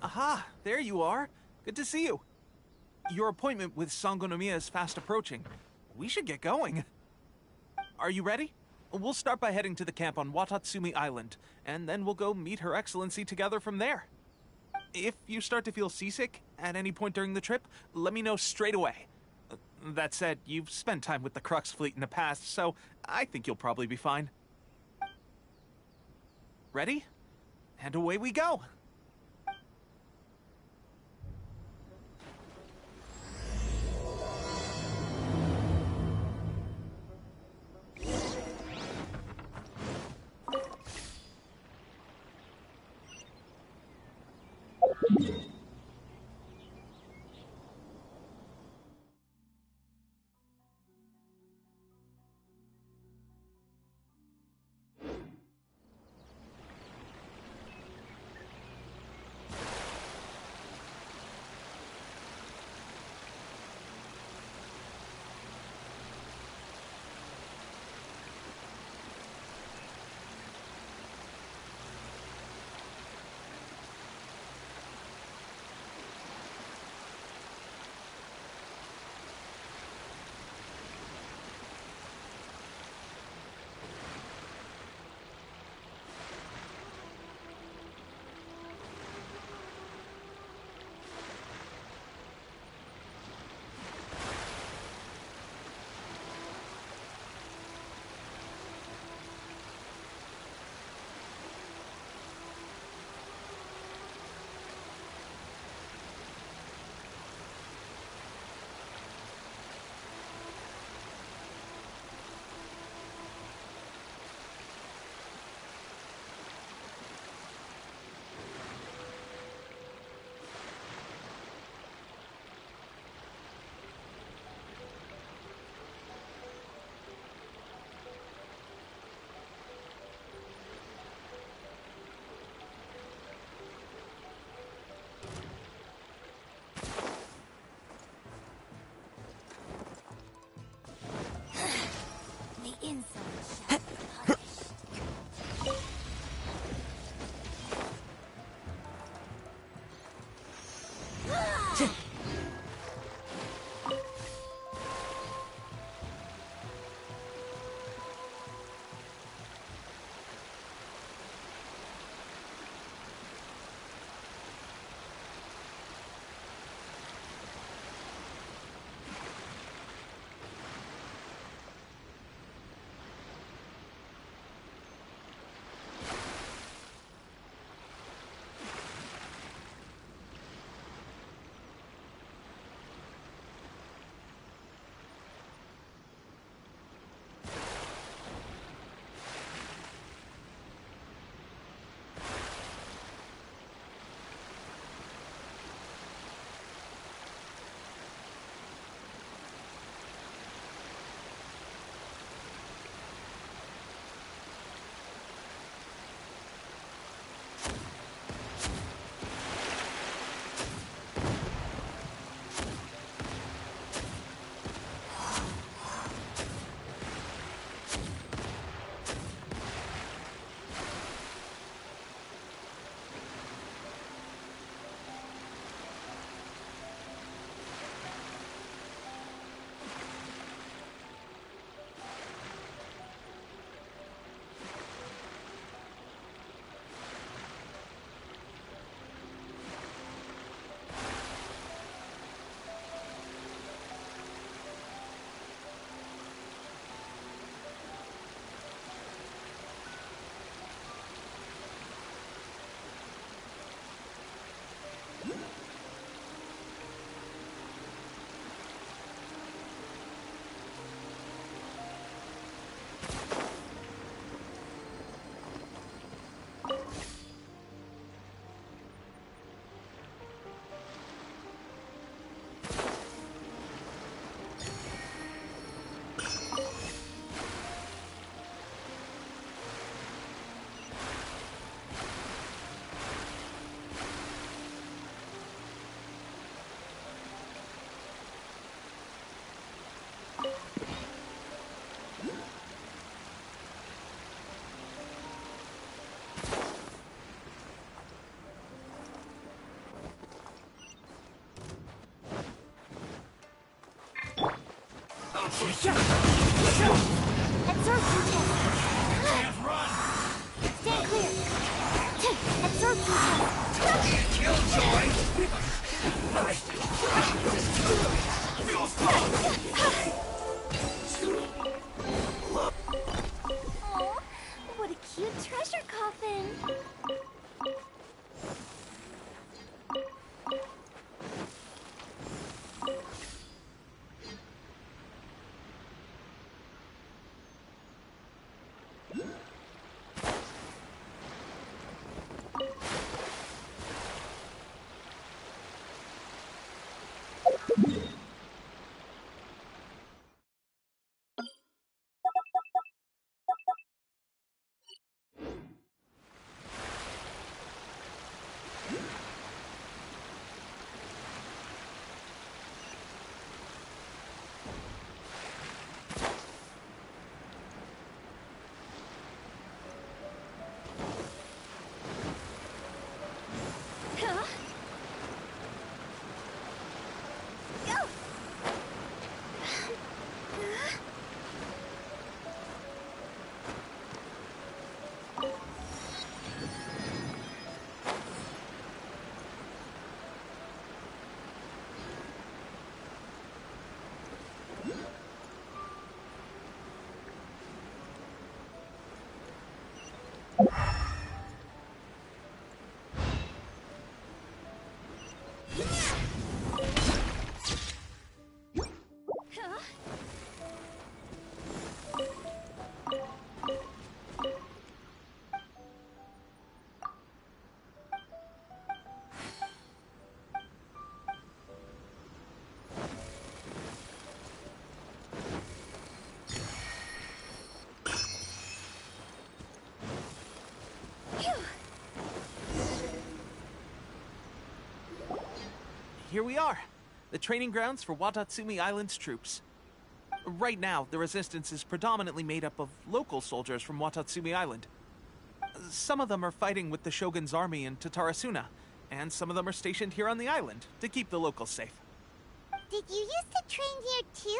Aha, there you are. Good to see you. Your appointment with Sangonomiya is fast approaching. We should get going. Are you ready? We'll start by heading to the camp on Watatsumi Island, and then we'll go meet Her Excellency together from there. If you start to feel seasick at any point during the trip, let me know straight away. That said, you've spent time with the Crux fleet in the past, so I think you'll probably be fine. Ready? And away we go! Absorption test. Can't run! Stand clear. Absorption test. Killjoy! Aw, what a cute treasure coffin. Huh? Go! Huh? Phew. Here we are, the training grounds for Watatsumi Island's troops. Right now, the resistance is predominantly made up of local soldiers from Watatsumi Island. Some of them are fighting with the Shogun's army in Tatarasuna, and some of them are stationed here on the island to keep the locals safe. Did you used to train here too?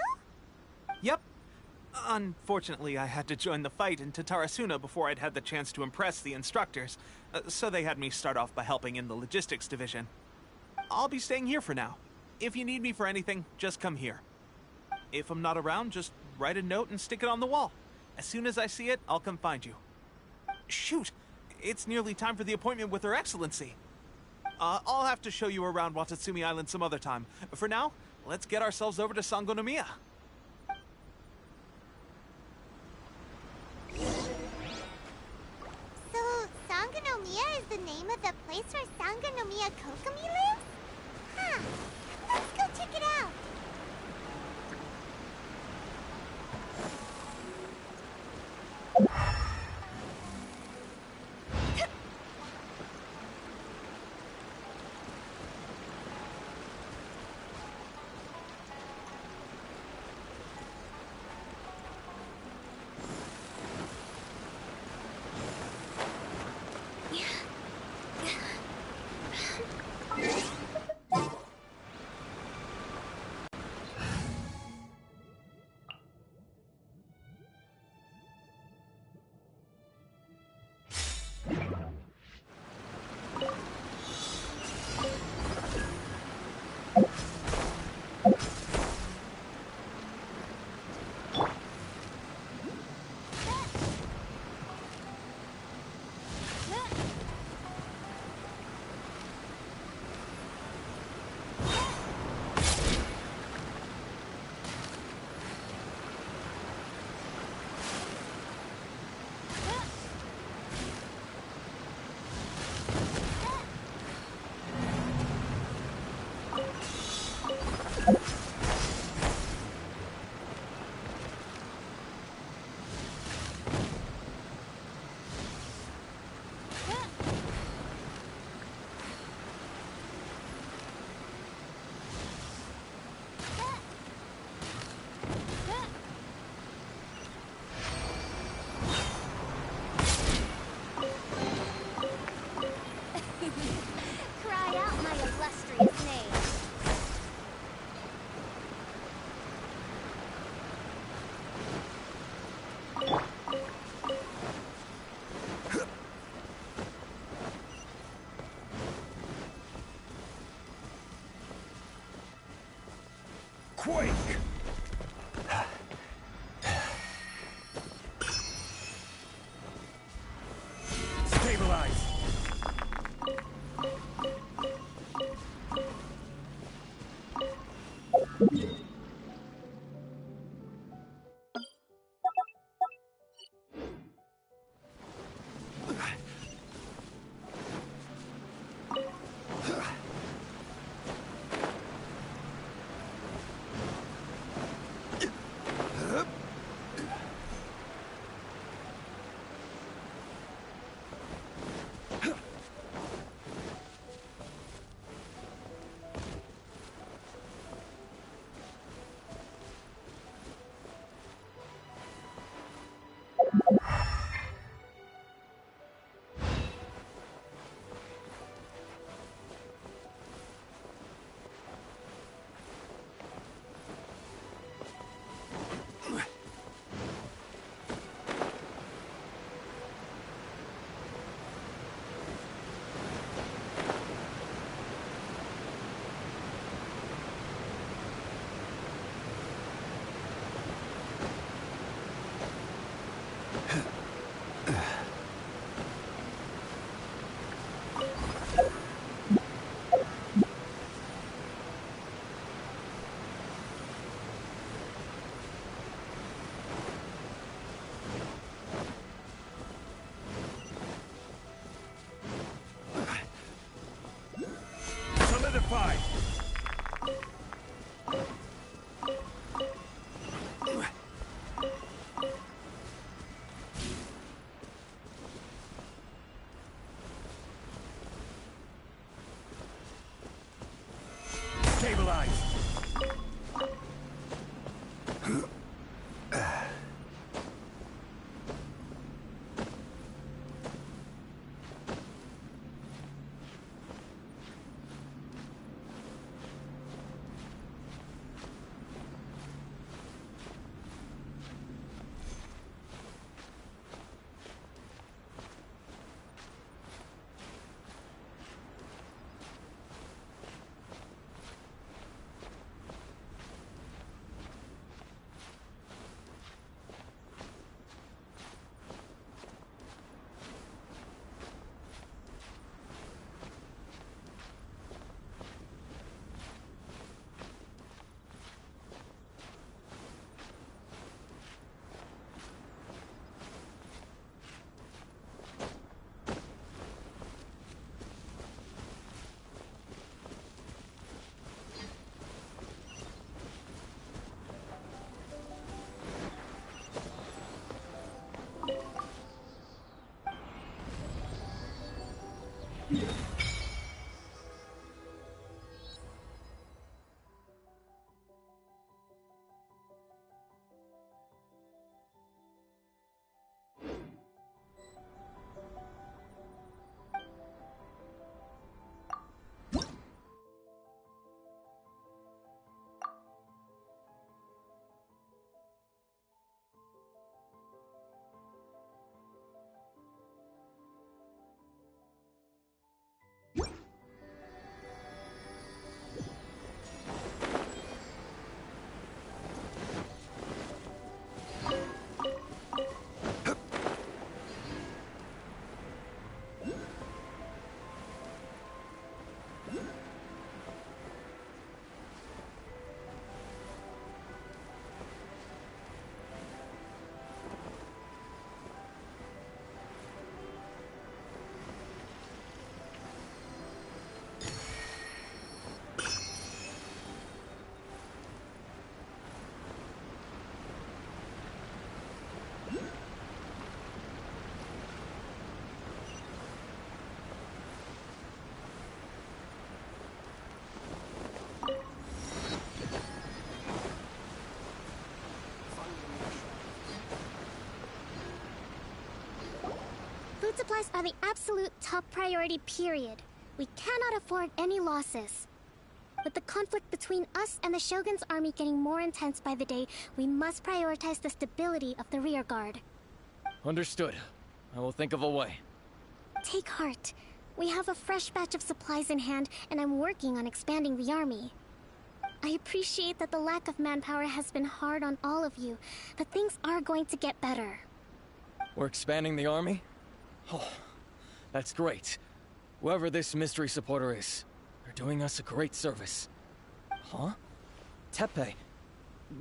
Yep. Unfortunately, I had to join the fight in Tatarasuna before I'd had the chance to impress the instructors, so they had me start off by helping in the logistics division. I'll be staying here for now. If you need me for anything, just come here. If I'm not around, just write a note and stick it on the wall. As soon as I see it, I'll come find you. Shoot! It's nearly time for the appointment with Her Excellency. I'll have to show you around Watatsumi Island some other time. For now, let's get ourselves over to Sangonomiya. So, Sangonomiya is the name of the place where Sangonomiya Kokomi lives? Huh. Let's go check it out. quake! Stabilize! Solidify! Stabilize! Food supplies are the absolute top priority, period. We cannot afford any losses. With the conflict between us and the Shogun's army getting more intense by the day, we must prioritize the stability of the rear guard. Understood. I will think of a way. Take heart. We have a fresh batch of supplies in hand, and I'm working on expanding the army. I appreciate that the lack of manpower has been hard on all of you, but things are going to get better. We're expanding the army? Oh, that's great. Whoever this mystery supporter is, they're doing us a great service. Huh? Teppei,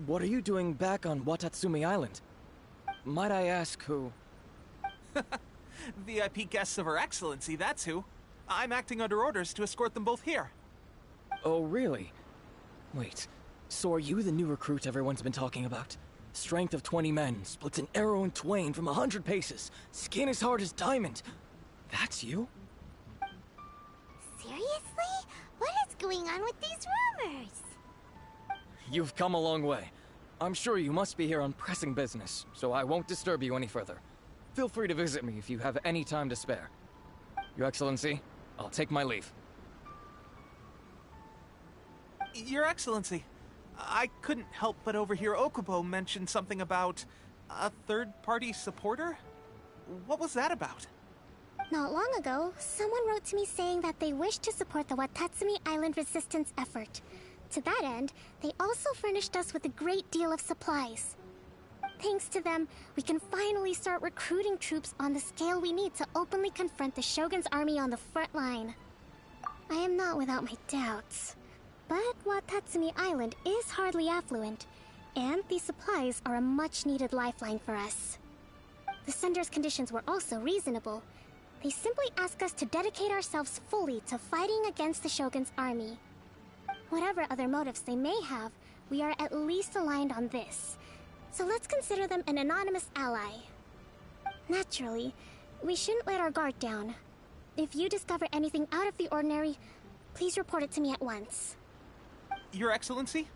what are you doing back on Watatsumi Island? Might I ask who? VIP guests of Her Excellency, that's who. I'm acting under orders to escort them both here. Oh, really? Wait, so are you the new recruit everyone's been talking about? Strength of 20 men, splits an arrow in twain from 100 paces, skin as hard as diamond. That's you? Seriously? What is going on with these rumors? You've come a long way. I'm sure you must be here on pressing business, so I won't disturb you any further. Feel free to visit me if you have any time to spare. Your Excellency, I'll take my leave. Your Excellency, I couldn't help but overhear Okubo mention something about a third-party supporter? What was that about? Not long ago, someone wrote to me saying that they wish to support the Watatsumi Island resistance effort. To that end, they also furnished us with a great deal of supplies. Thanks to them, we can finally start recruiting troops on the scale we need to openly confront the Shogun's army on the front line. I am not without my doubts. But Watatsumi Island is hardly affluent, and these supplies are a much-needed lifeline for us. The sender's conditions were also reasonable. They simply ask us to dedicate ourselves fully to fighting against the Shogun's army. Whatever other motives they may have, we are at least aligned on this. So let's consider them an anonymous ally. Naturally, we shouldn't let our guard down. If you discover anything out of the ordinary, please report it to me at once. Your Excellency,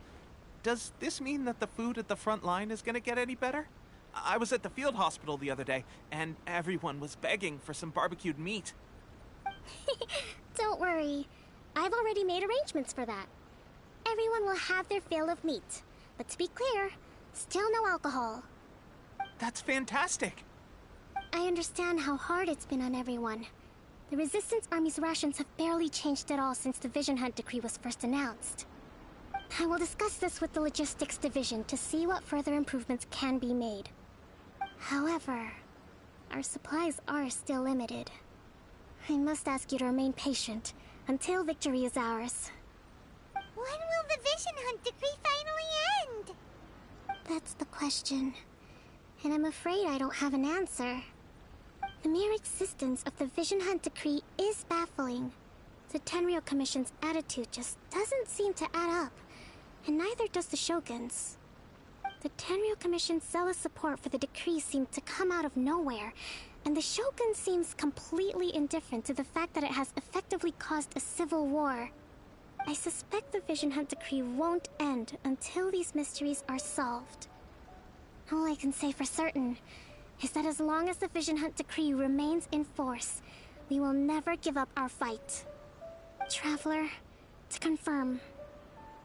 does this mean that the food at the front line is gonna get any better? I was at the field hospital the other day, and everyone was begging for some barbecued meat. Don't worry. I've already made arrangements for that. Everyone will have their fill of meat. But to be clear, still no alcohol. That's fantastic. I understand how hard it's been on everyone. The Resistance Army's rations have barely changed at all since the Vision Hunt decree was first announced. I will discuss this with the Logistics Division to see what further improvements can be made. However, our supplies are still limited. I must ask you to remain patient until victory is ours. When will the Vision Hunt decree finally end? That's the question. And I'm afraid I don't have an answer. The mere existence of the Vision Hunt decree is baffling. The Tenryou Commission's attitude just doesn't seem to add up, and neither does the Shogun's. The Tenryou Commission's zealous support for the decree seemed to come out of nowhere, and the Shogun seems completely indifferent to the fact that it has effectively caused a civil war. I suspect the Vision Hunt decree won't end until these mysteries are solved. All I can say for certain is that as long as the Vision Hunt decree remains in force, we will never give up our fight. Traveler, to confirm,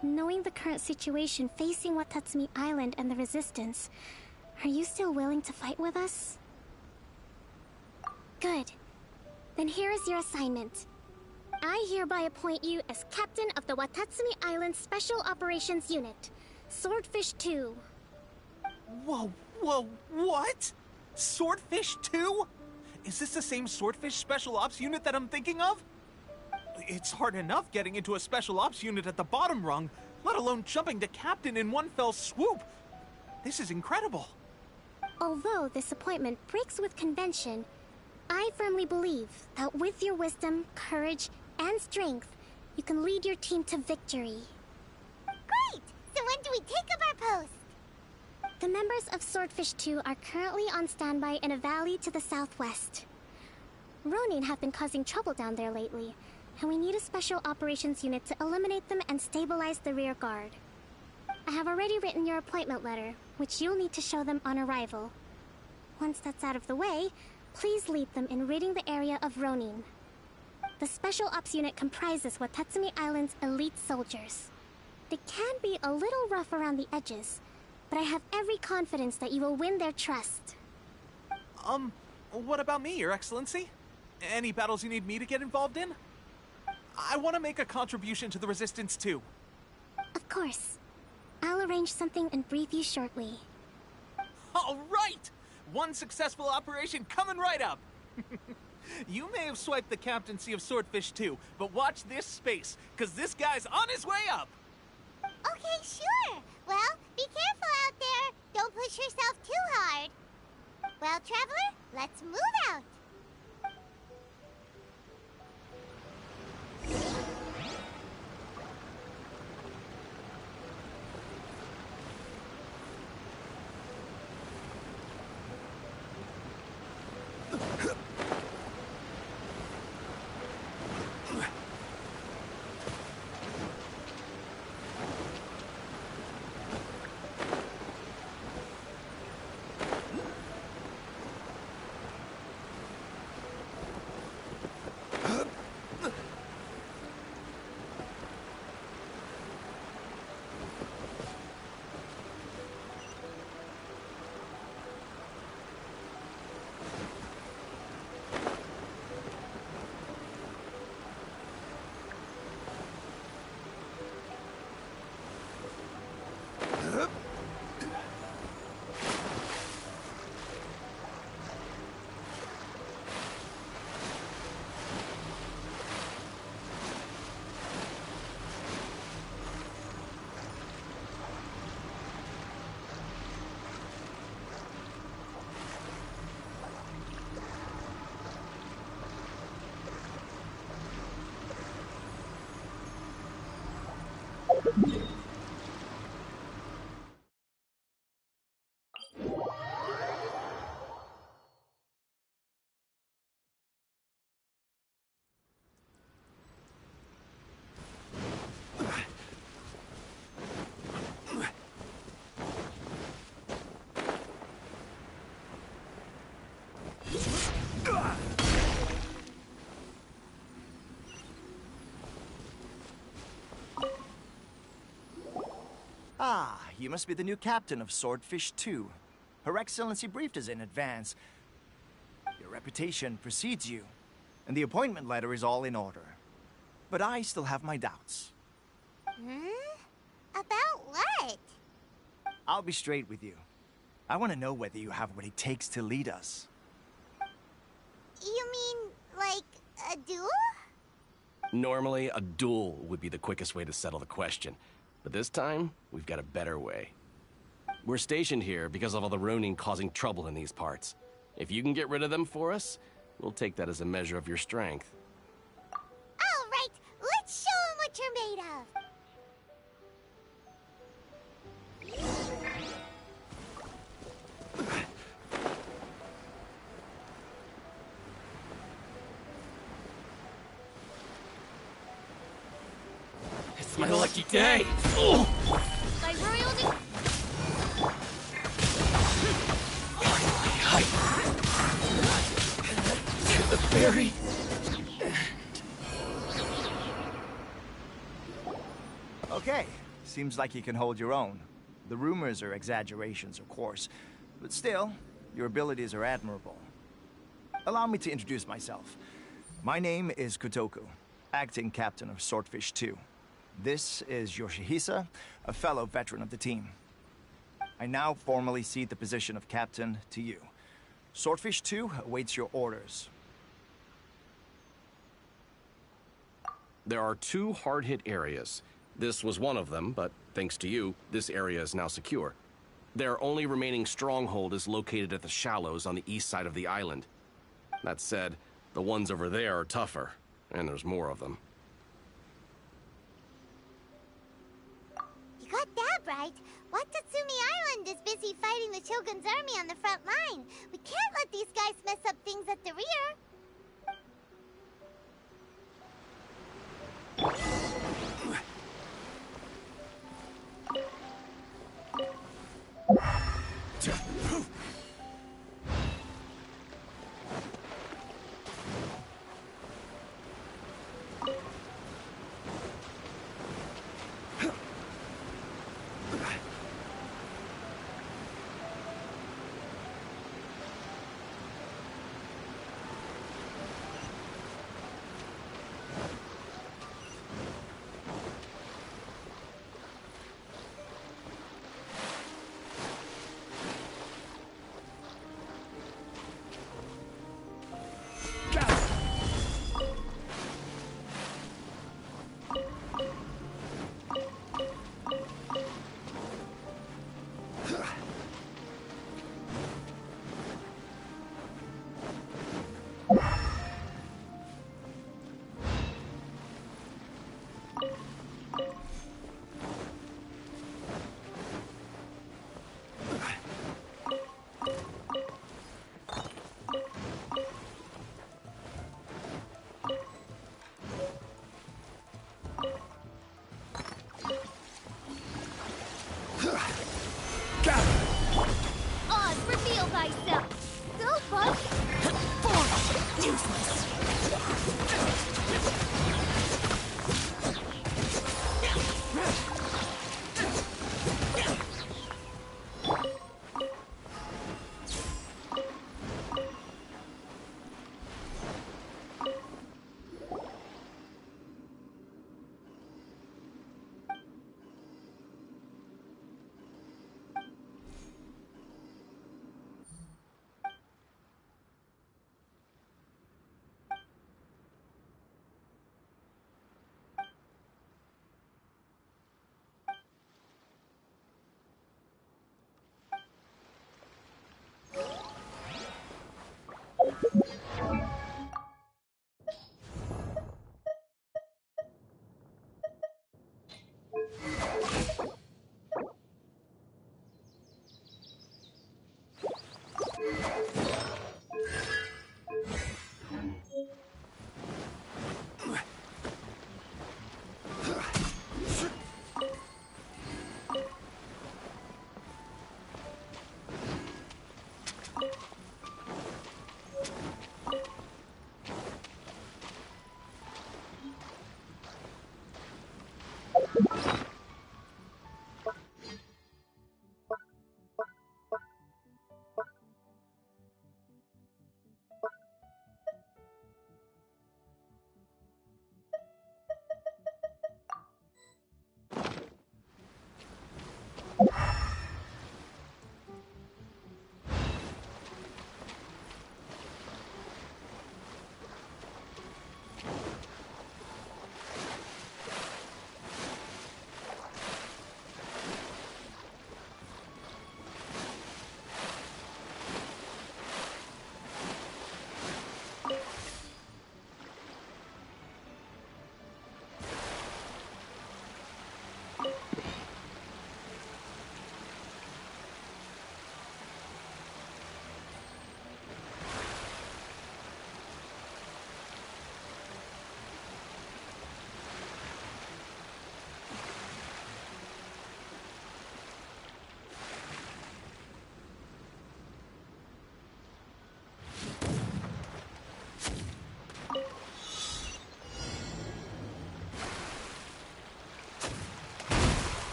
knowing the current situation facing Watatsumi Island and the Resistance, are you still willing to fight with us? Good. Then here is your assignment. I hereby appoint you as captain of the Watatsumi Island Special Operations Unit, Swordfish 2. Whoa, what? Swordfish 2? Is this the same Swordfish Special Ops unit that I'm thinking of? It's hard enough getting into a Special Ops unit at the bottom rung, let alone jumping to captain in one fell swoop. This is incredible. Although this appointment breaks with convention, I firmly believe that with your wisdom, courage, and strength, you can lead your team to victory. Great! So when do we take up our post? The members of Swordfish 2 are currently on standby in a valley to the southwest. Ronin have been causing trouble down there lately, and we need a special operations unit to eliminate them and stabilize the rear guard. I have already written your appointment letter, which you'll need to show them on arrival. Once that's out of the way, please lead them in ridding the area of Ronin. The Special Ops unit comprises Watatsumi Island's elite soldiers. They can be a little rough around the edges, but I have every confidence that you will win their trust. What about me, Your Excellency? Any battles you need me to get involved in? I want to make a contribution to the Resistance too. Of course. I'll arrange something and brief you shortly. All right! One successful operation coming right up! You may have swiped the captaincy of Swordfish too, but watch this space, because this guy's on his way up! Okay, sure. Well, be careful out there. Don't push yourself too hard. Well, Traveler, let's move out. Ah, you must be the new captain of Swordfish 2. Her Excellency briefed us in advance. Your reputation precedes you, and the appointment letter is all in order. But I still have my doubts. About what? I'll be straight with you. I want to know whether you have what it takes to lead us. You mean, like, a duel? Normally, a duel would be the quickest way to settle the question. But this time, we've got a better way. We're stationed here because of all the Ronin causing trouble in these parts. If you can get rid of them for us, we'll take that as a measure of your strength. All right, let's show 'em what you're made of. It's my lucky day! By royalty... To the very... Okay, seems like you can hold your own. The rumors are exaggerations, of course, but still, your abilities are admirable. Allow me to introduce myself. My name is Kotoku, acting captain of Swordfish 2. This is Yoshihisa, a fellow veteran of the team. I now formally cede the position of captain to you. Swordfish 2 awaits your orders. There are 2 hard-hit areas. This was one of them, but thanks to you, this area is now secure. Their only remaining stronghold is located at the shallows on the east side of the island. That said, the ones over there are tougher, and there's more of them. You got that right. Watatsumi Island is busy fighting the Shogun's army on the front line. We can't let these guys mess up things at the rear.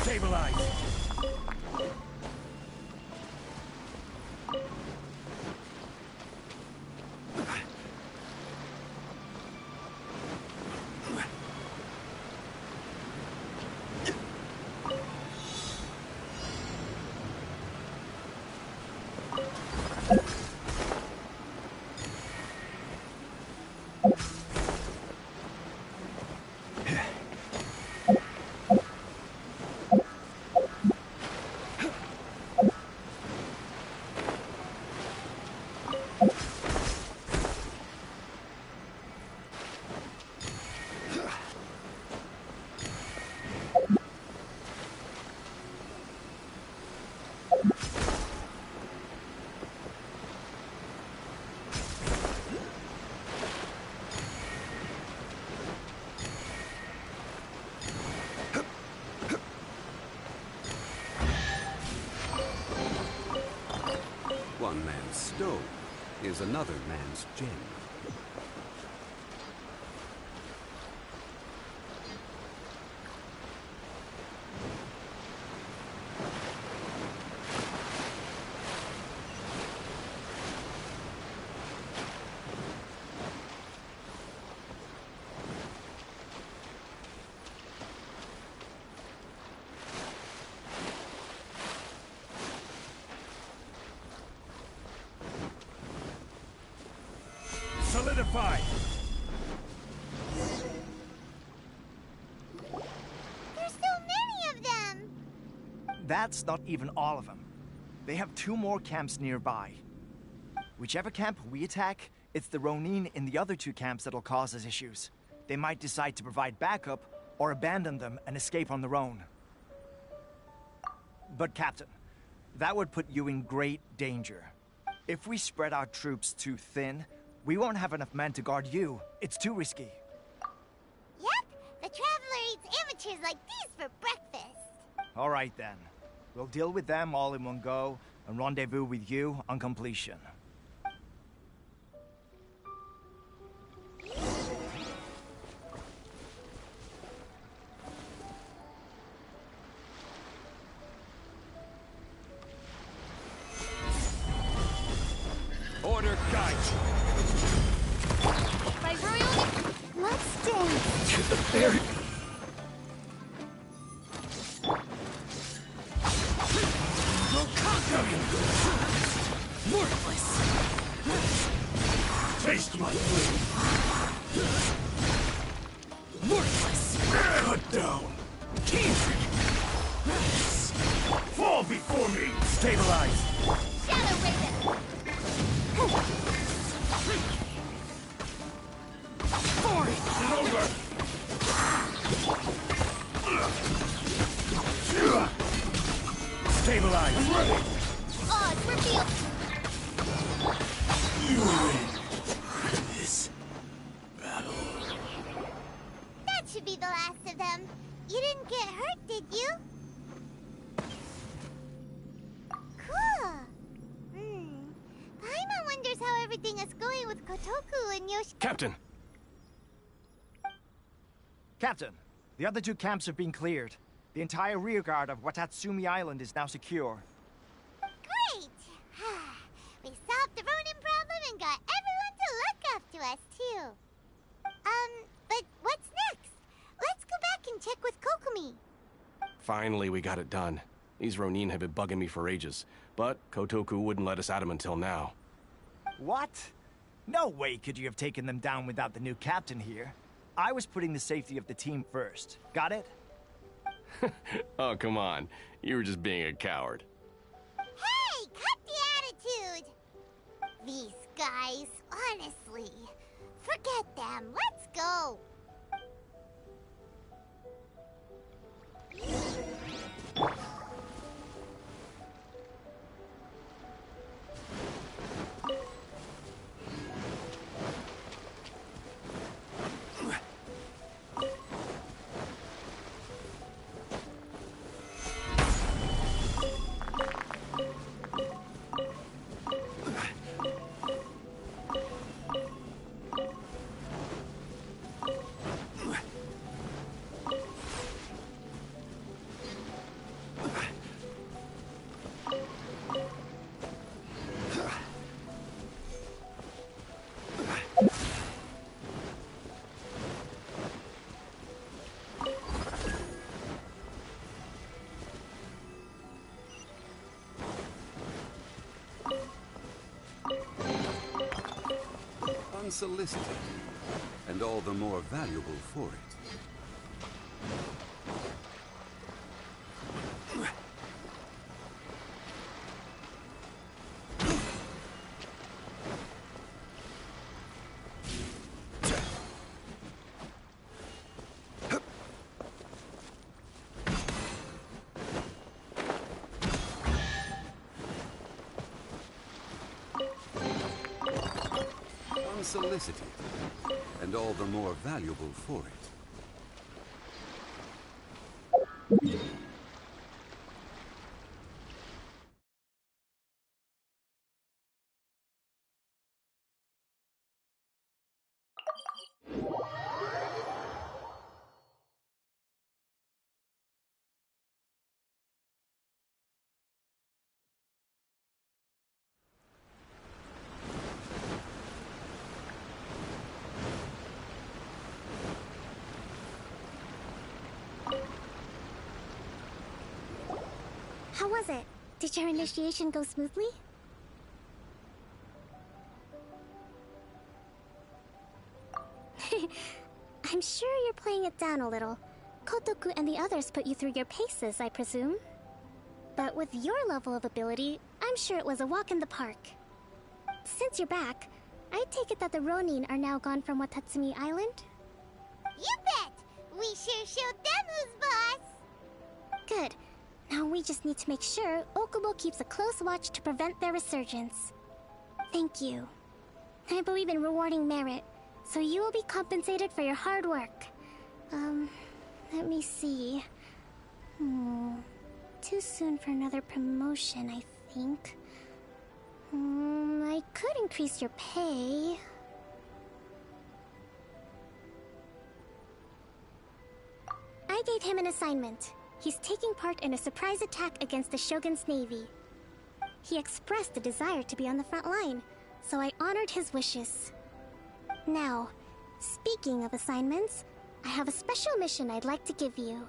Stabilize! One man's stone is another man's gem. Solidify! There's so many of them! That's not even all of them. They have 2 more camps nearby. Whichever camp we attack, it's the Ronin in the other 2 camps that'll cause us issues. They might decide to provide backup, or abandon them and escape on their own. But Captain, that would put you in great danger. If we spread our troops too thin, we won't have enough men to guard you. It's too risky. Yep, the Traveler eats amateurs like these for breakfast. All right then. We'll deal with them all in one go, and rendezvous with you on completion. Order guide. My royal... Let's dance! To the very... Worthless. Taste my blade. Worthless. Cut down. Fall before me. Stabilize. Shadow Raven! It's over. Stabilize. Ready. Odds revealed! You win this battle. That should be the last of them. You didn't get hurt, did you? Cool. Paimon wonders how everything is going with Kotoku and Yoshi... Captain! Captain, the other 2 camps have been cleared. The entire rearguard of Watatsumi Island is now secure. Great! We solved the Ronin problem and got everyone to look after us, too. But what's next? Let's go back and check with Kokumi. Finally, we got it done. These Ronin have been bugging me for ages, but Kotoku wouldn't let us at them until now. What? No way could you have taken them down without the new captain here. I was putting the safety of the team first. Got it? Oh, come on. You were just being a coward. Hey, cut the attitude! These guys, honestly. Forget them. Let's go. Unsolicited, and all the more valuable for it. Unsolicited, and all the more valuable for it. How was it? Did your initiation go smoothly? I'm sure you're playing it down a little. Kotoku and the others put you through your paces, I presume? But with your level of ability, I'm sure it was a walk in the park. Since you're back, I take it that the Ronin are now gone from Watatsumi Island? You bet! We sure showed them who's boss! Good. Now we just need to make sure Okubo keeps a close watch to prevent their resurgence. Thank you. I believe in rewarding merit, so you will be compensated for your hard work. Let me see. Too soon for another promotion, I think. I could increase your pay. I gave him an assignment. He's taking part in a surprise attack against the Shogun's navy. He expressed a desire to be on the front line, so I honored his wishes. Now, speaking of assignments, I have a special mission I'd like to give you.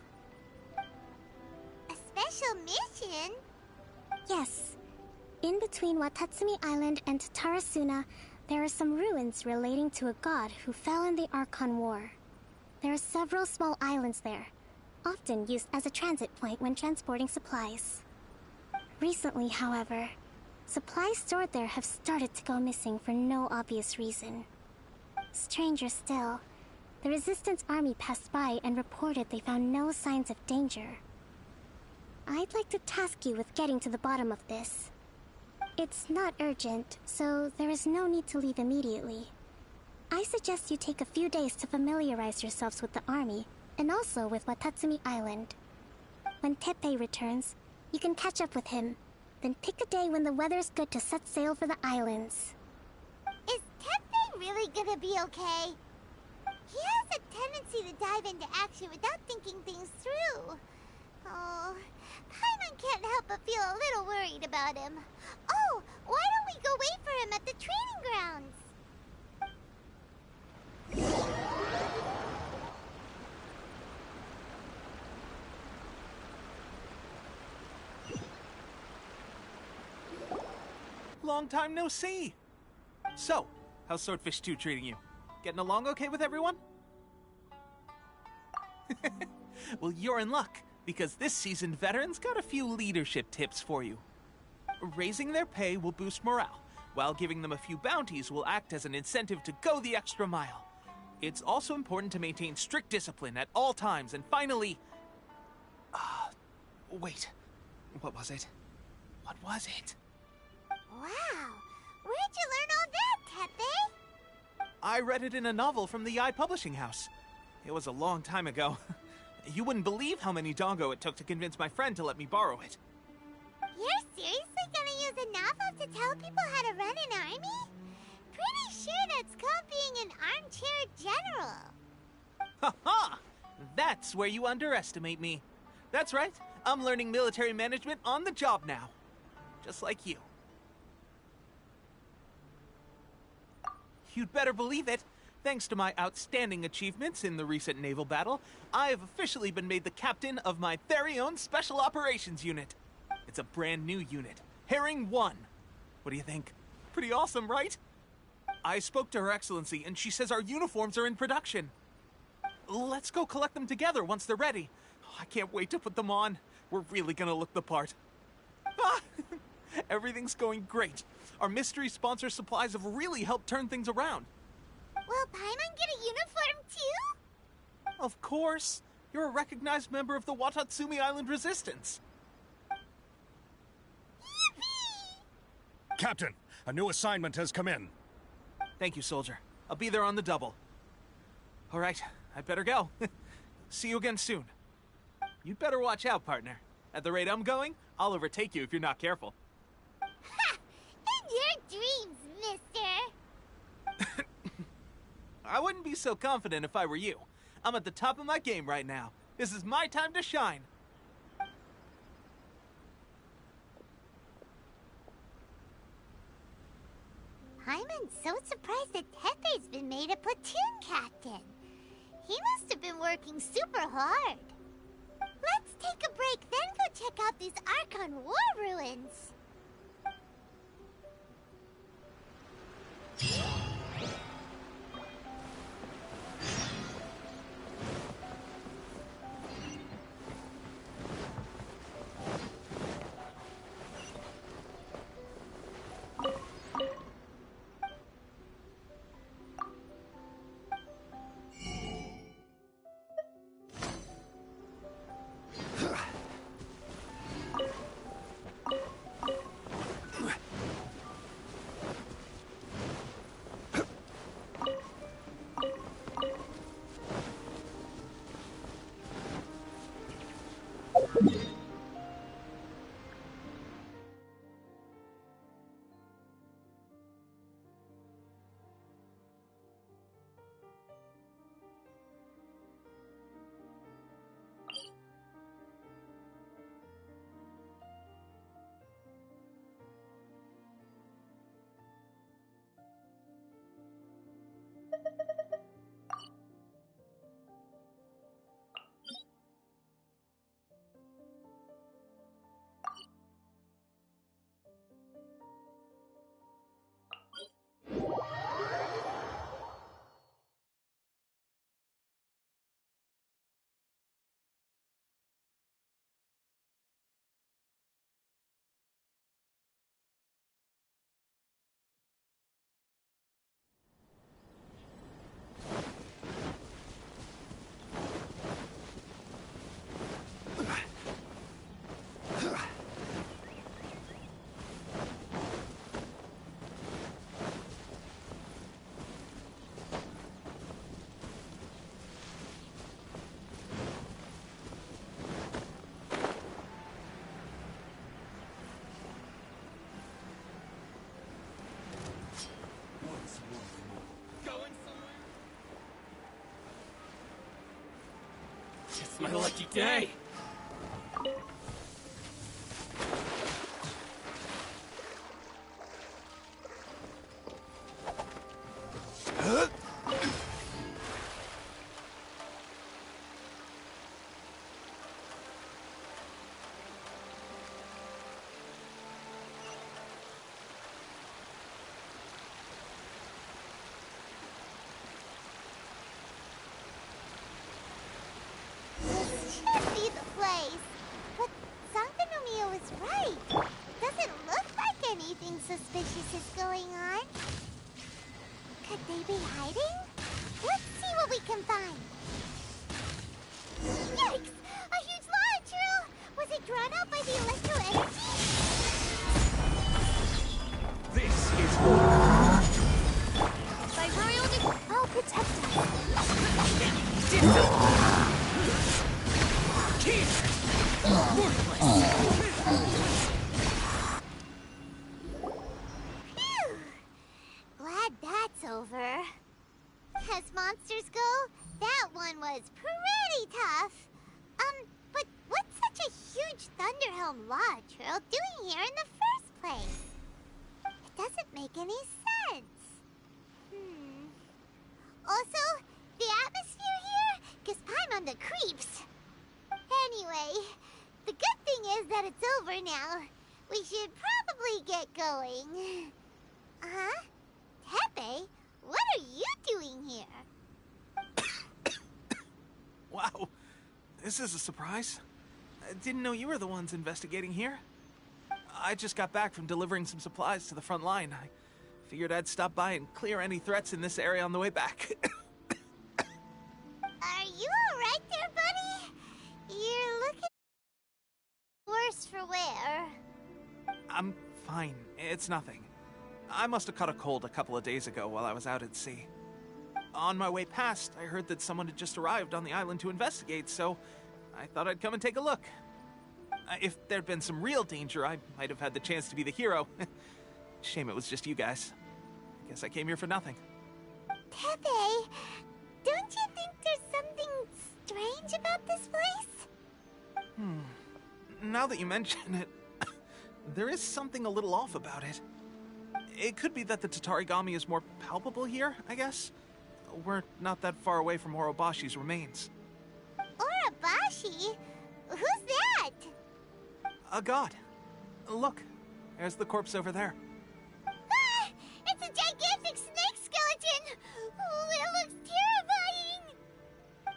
A special mission? Yes. In between Watatsumi Island and Tarasuna, there are some ruins relating to a god who fell in the Archon War. There are several small islands there, often used as a transit point when transporting supplies. Recently, however, supplies stored there have started to go missing for no obvious reason. Stranger still, the Resistance army passed by and reported they found no signs of danger. I'd like to task you with getting to the bottom of this. It's not urgent, so there is no need to leave immediately. I suggest you take a few days to familiarize yourselves with the army, and also with Watatsumi Island. When Teppei returns, you can catch up with him, then pick a day when the weather's good to set sail for the islands. Is Teppei really gonna be okay? He has a tendency to dive into action without thinking things through. Oh, Paimon can't help but feel a little worried about him. Oh, why don't we go wait for him at the training grounds? Long time no see. So, how's Swordfish 2 treating you? Getting along okay with everyone? Well, you're in luck, because this seasoned veteran's got a few leadership tips for you. Raising their pay will boost morale, while giving them a few bounties will act as an incentive to go the extra mile. It's also important to maintain strict discipline at all times, and finally... wait. What was it? What was it? Wow, where'd you learn all that, Teppei? I read it in a novel from the Yai Publishing House. It was a long time ago. You wouldn't believe how many dongo it took to convince my friend to let me borrow it. You're seriously gonna use a novel to tell people how to run an army? Pretty sure that's called being an armchair general. Ha ha! That's where you underestimate me. That's right, I'm learning military management on the job now. Just like you. You'd better believe it. Thanks to my outstanding achievements in the recent naval battle, I have officially been made the captain of my very own Special Operations Unit. It's a brand new unit, Herring 1. What do you think? Pretty awesome, right? I spoke to Her Excellency, and she says our uniforms are in production. Let's go collect them together once they're ready. I can't wait to put them on. We're really gonna look the part. Ah! Everything's going great. Our mystery sponsor supplies have really helped turn things around. Will Paimon get a uniform too? Of course. You're a recognized member of the Watatsumi Island Resistance. Yippee! Captain, a new assignment has come in. Thank you, soldier. I'll be there on the double. All right, I better go. See you again soon. You'd better watch out, partner. At the rate I'm going, I'll overtake you if you're not careful. Ha! In your dreams, mister! I wouldn't be so confident if I were you. I'm at the top of my game right now. This is my time to shine. Paimon's so surprised that Teppei's been made a platoon captain. He must have been working super hard. Let's take a break, then go check out these Archon War ruins. It's my lucky day! This should be the place. But Sankanomiya was right. Doesn't look like anything suspicious is going on. Could they be hiding? Let's see what we can find. Yikes! A huge lodge, Churl! Was it drawn out by the electro energy? This is By royal I'll protect us. Phew! Glad that's over. As monsters go, that one was pretty tough. But what's such a huge Thunderhelm Lodge Churl doing here in the first place? It doesn't make any sense. Also, the atmosphere here gives Paimon on the creeps. Anyway, the good thing is that it's over now. We should probably get going. Huh? Tepe, what are you doing here? Wow, this is a surprise. I didn't know you were the ones investigating here. I just got back from delivering some supplies to the front line. I figured I'd stop by and clear any threats in this area on the way back. Are you alright there, buddy? You're looking worse for wear. I'm fine. It's nothing. I must have caught a cold a couple of days ago while I was out at sea. On my way past, I heard that someone had just arrived on the island to investigate, so I thought I'd come and take a look. If there'd been some real danger, I might have had the chance to be the hero. Shame it was just you guys. Guess I came here for nothing. Tepe, don't you think there's something strange about this place? Now that you mention it, there is something a little off about it. It could be that the Tatarigami is more palpable here, I guess. We're not that far away from Orobashi's remains. Orobashi? Who's that? A god. Look, there's the corpse over there. Ah! It's a gigantic snake skeleton! Oh, it looks terrifying!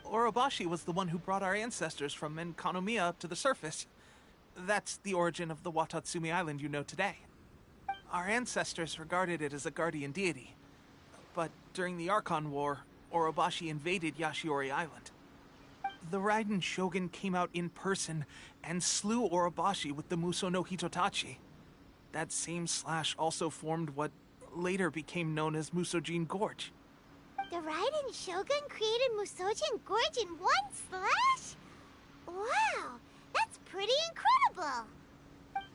Orobashi was the one who brought our ancestors from Enkanomiya up to the surface. That's the origin of the Watatsumi Island you know today. Our ancestors regarded it as a guardian deity. But during the Archon War, Orobashi invaded Yashiori Island. The Raiden Shogun came out in person and slew Orobashi with the Muso no Hitotachi. That same slash also formed what later became known as Musojin Gorge. The Raiden Shogun created Musojin Gorge in one slash? Wow, that's pretty incredible!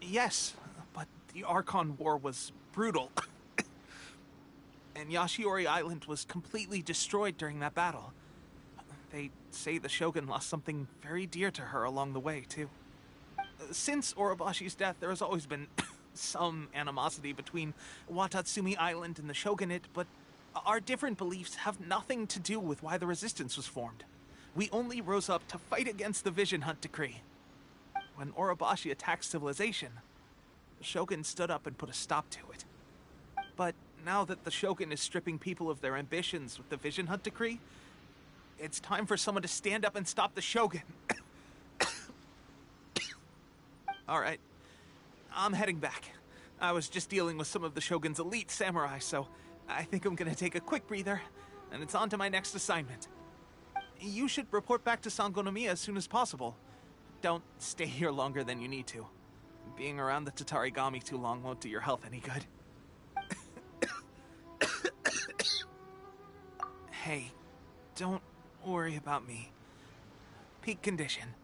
Yes, but the Archon War was brutal. And Yashiori Island was completely destroyed during that battle. They say the Shogun lost something very dear to her along the way, too. Since Orobashi's death, there has always been some animosity between Watatsumi Island and the Shogunate, but our different beliefs have nothing to do with why the resistance was formed. We only rose up to fight against the Vision Hunt Decree. When Orobashi attacked civilization, the Shogun stood up and put a stop to it. But now that the Shogun is stripping people of their ambitions with the Vision Hunt Decree, it's time for someone to stand up and stop the Shogun. Alright, I'm heading back. I was just dealing with some of the Shogun's elite samurai, so I think I'm gonna take a quick breather, and it's on to my next assignment. You should report back to Sangonomiya as soon as possible. Don't stay here longer than you need to. Being around the Tatarigami too long won't do your health any good. Hey, don't worry about me. Peak condition.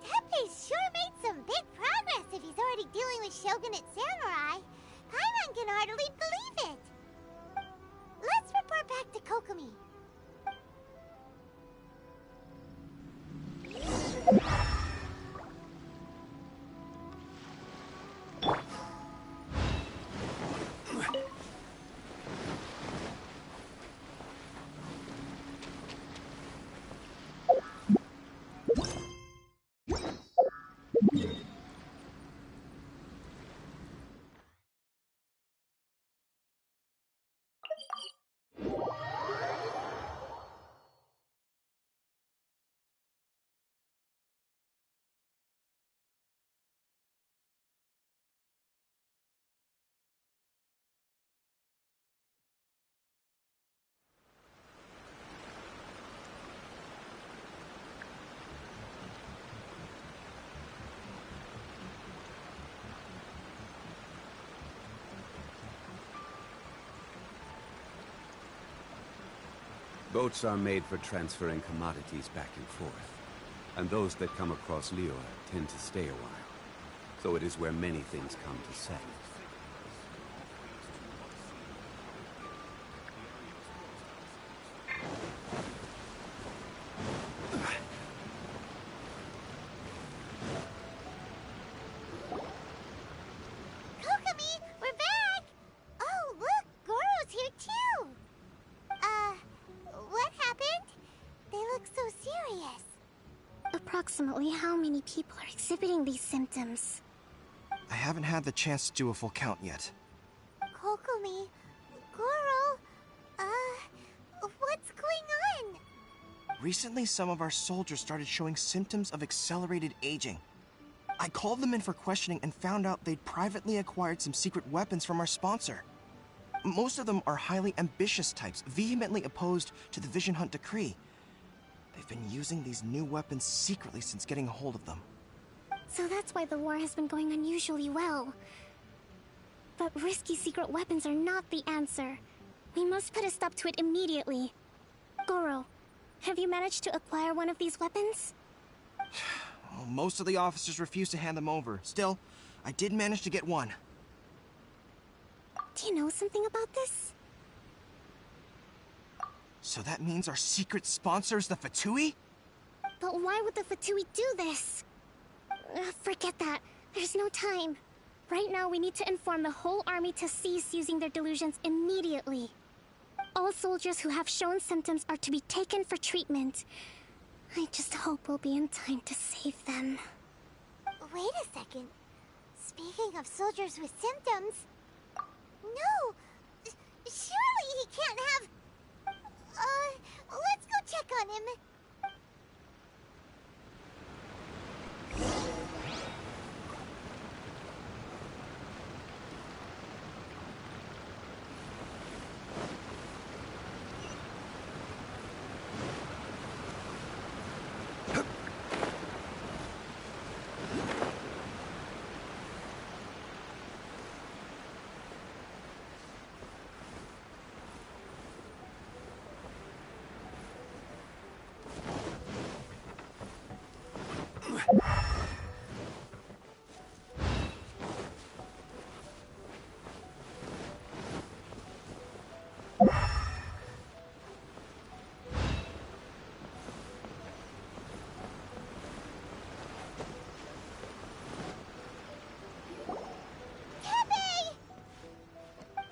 Tepe's sure made some big progress if he's already dealing with Shogunate samurai. Paimon can hardly believe it. Let's Boats are made for transferring commodities back and forth. And those that come across Lior tend to stay a while. So it is where many things come to settle. Kokomi, we're back! Oh, look, Goro's here too! What happened? They look so serious. Approximately how many people are exhibiting these symptoms? I haven't had the chance to do a full count yet. Kokomi, Goro, what's going on? Recently, some of our soldiers started showing symptoms of accelerated aging. I called them in for questioning and found out they'd privately acquired some secret weapons from our sponsor. Most of them are highly ambitious types, vehemently opposed to the Vision Hunt decree. They've been using these new weapons secretly since getting a hold of them. So that's why the war has been going unusually well. But risky secret weapons are not the answer. We must put a stop to it immediately. Goro, have you managed to acquire one of these weapons? Well, most of the officers refused to hand them over. Still, I did manage to get one. Do you know something about this? So that means our secret sponsor is the Fatui? But why would the Fatui do this? Forget that. There's no time. Right now, we need to inform the whole army to cease using their delusions immediately. All soldiers who have shown symptoms are to be taken for treatment. I just hope we'll be in time to save them. Wait a second. Speaking of soldiers with symptoms... No! Surely he can't have... let's go check on him.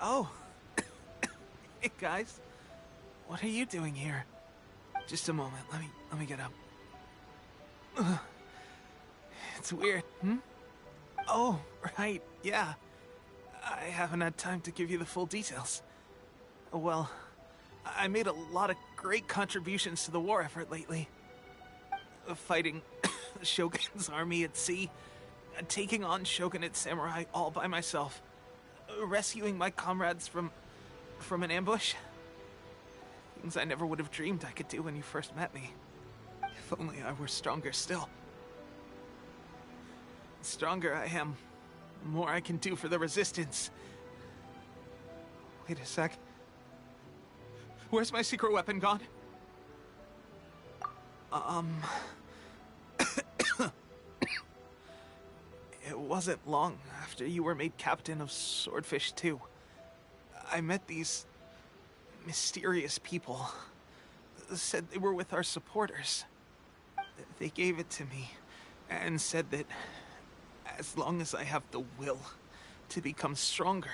Oh. Hey, guys. What are you doing here? Just a moment. Let me get up. Ugh. It's weird, hmm? Oh, right, yeah. I haven't had time to give you the full details. Well, I made a lot of great contributions to the war effort lately. Fighting the Shogun's army at sea, taking on Shogunate samurai all by myself, rescuing my comrades from an ambush. Things I never would have dreamed I could do when you first met me. If only I were stronger still. The stronger I am, the more I can do for the Resistance. Wait a sec. Where's my secret weapon gone? It wasn't long after you were made captain of Swordfish 2. I met these mysterious people. Said they were with our supporters. They gave it to me and said that as long as I have the will to become stronger,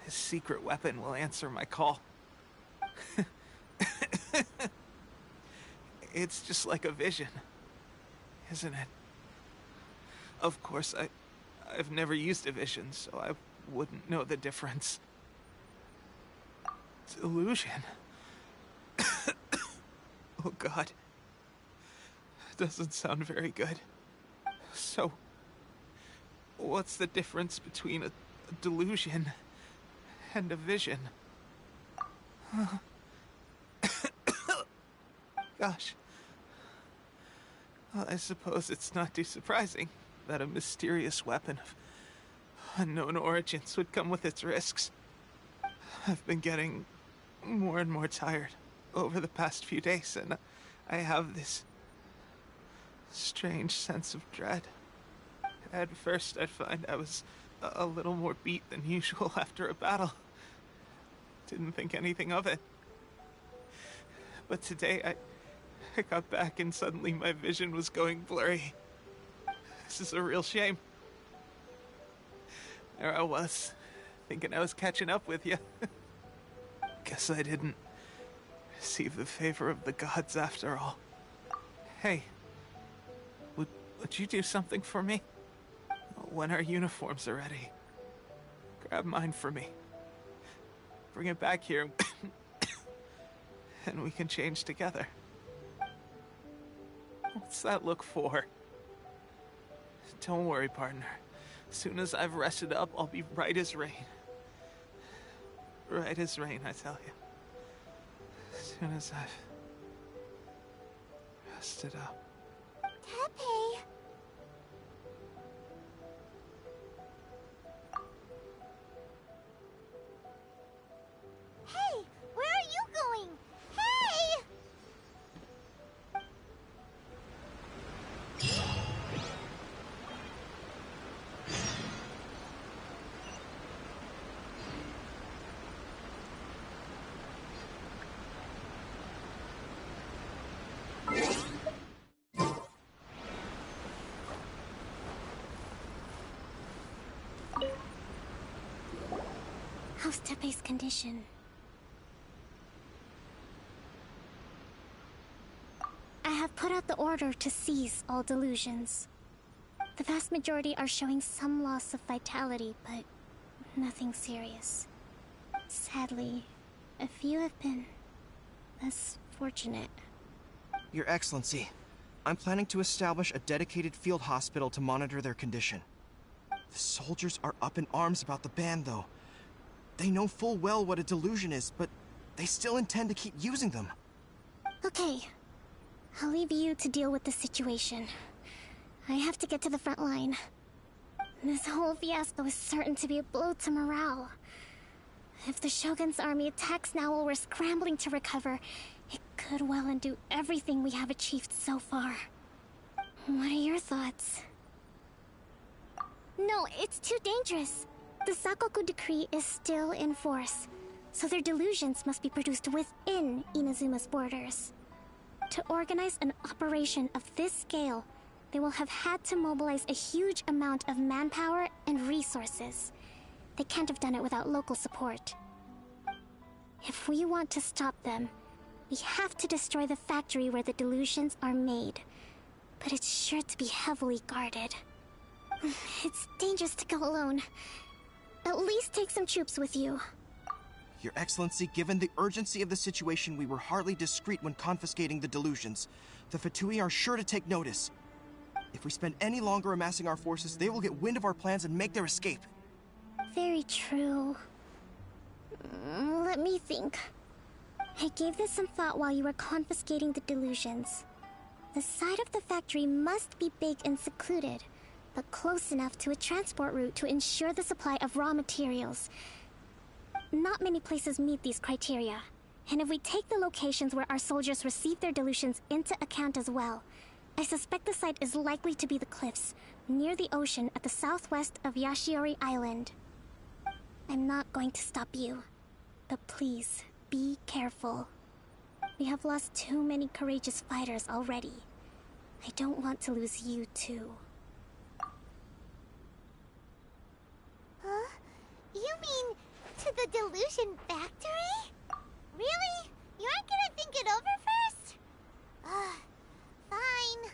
his secret weapon will answer my call. It's just like a vision, isn't it? Of course, I've never used a vision, so I wouldn't know the difference. Delusion. Oh God. Doesn't sound very good. So, what's the difference between a delusion and a vision? Gosh. Well, I suppose it's not too surprising that a mysterious weapon of unknown origins would come with its risks. I've been getting more and more tired. over the past few days, and I have this strange sense of dread. At first, I'd find I was a little more beat than usual after a battle. Didn't think anything of it. But today, I got back and suddenly my vision was going blurry. This is a real shame. There I was, thinking I was catching up with you. Guess I didn't receive the favor of the gods after all. Hey, would you do something for me? When our uniforms are ready, grab mine for me. Bring it back here, and we can change together. What's that look for? Don't worry, partner. As soon as I've rested up, I'll be right as rain. Right as rain, I tell you. As soon as I've rested up. Tepe! Hey! Where are you going? Hey! How's Tepe's condition? I have put out the order to seize all delusions. The vast majority are showing some loss of vitality, but nothing serious. Sadly, a few have been less fortunate. Your Excellency, I'm planning to establish a dedicated field hospital to monitor their condition. The soldiers are up in arms about the ban, though. They know full well what a delusion is, but they still intend to keep using them. Okay, I'll leave you to deal with the situation. I have to get to the front line. This whole fiasco is certain to be a blow to morale. If the Shogun's army attacks now while we're scrambling to recover, it could well undo everything we have achieved so far. What are your thoughts? No, it's too dangerous. The Sakoku decree is still in force, so their delusions must be produced within Inazuma's borders. To organize an operation of this scale, they will have had to mobilize a huge amount of manpower and resources. They can't have done it without local support. If we want to stop them, we have to destroy the factory where the delusions are made. But it's sure to be heavily guarded. It's dangerous to go alone. At least take some troops with you. Your Excellency, given the urgency of the situation, we were hardly discreet when confiscating the delusions. The Fatui are sure to take notice. If we spend any longer amassing our forces, they will get wind of our plans and make their escape. Very true. Let me think. I gave this some thought while you were confiscating the delusions. The side of the factory must be big and secluded, but close enough to a transport route to ensure the supply of raw materials. Not many places meet these criteria, and if we take the locations where our soldiers receive their delusions into account as well, I suspect the site is likely to be the cliffs, near the ocean at the southwest of Yashiori Island. I'm not going to stop you, but please, be careful. We have lost too many courageous fighters already. I don't want to lose you too. Huh? You mean to the delusion factory? Really? You aren't gonna think it over first? Fine.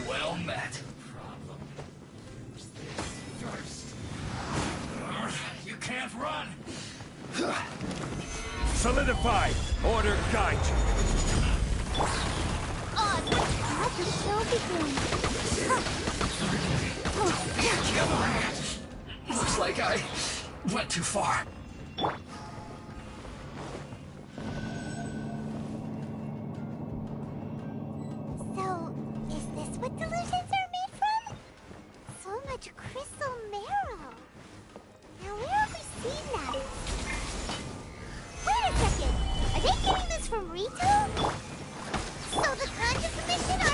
Well met. Problem. First. You can't run. Solidify. Order guide you. Let the show begin. Looks like I went too far. So, is this what delusions are made from? So much crystal marrow. Now, where have we seen that? Wait a second! Are they getting this from Rito? So the Conjure Commission are...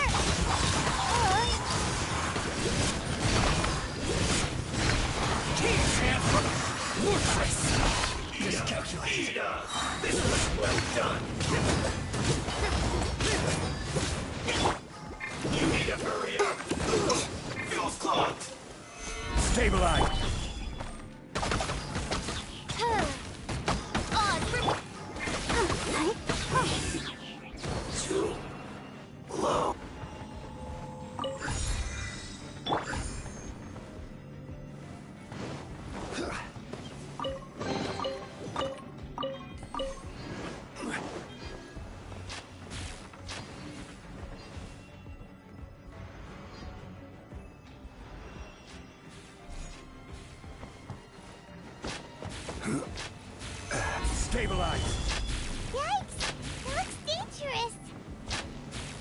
Worthless! Miscalculated. This was well done. You need to hurry up. Fuel's clogged. Stabilize. Too low. Stabilize. Yikes! That looks dangerous.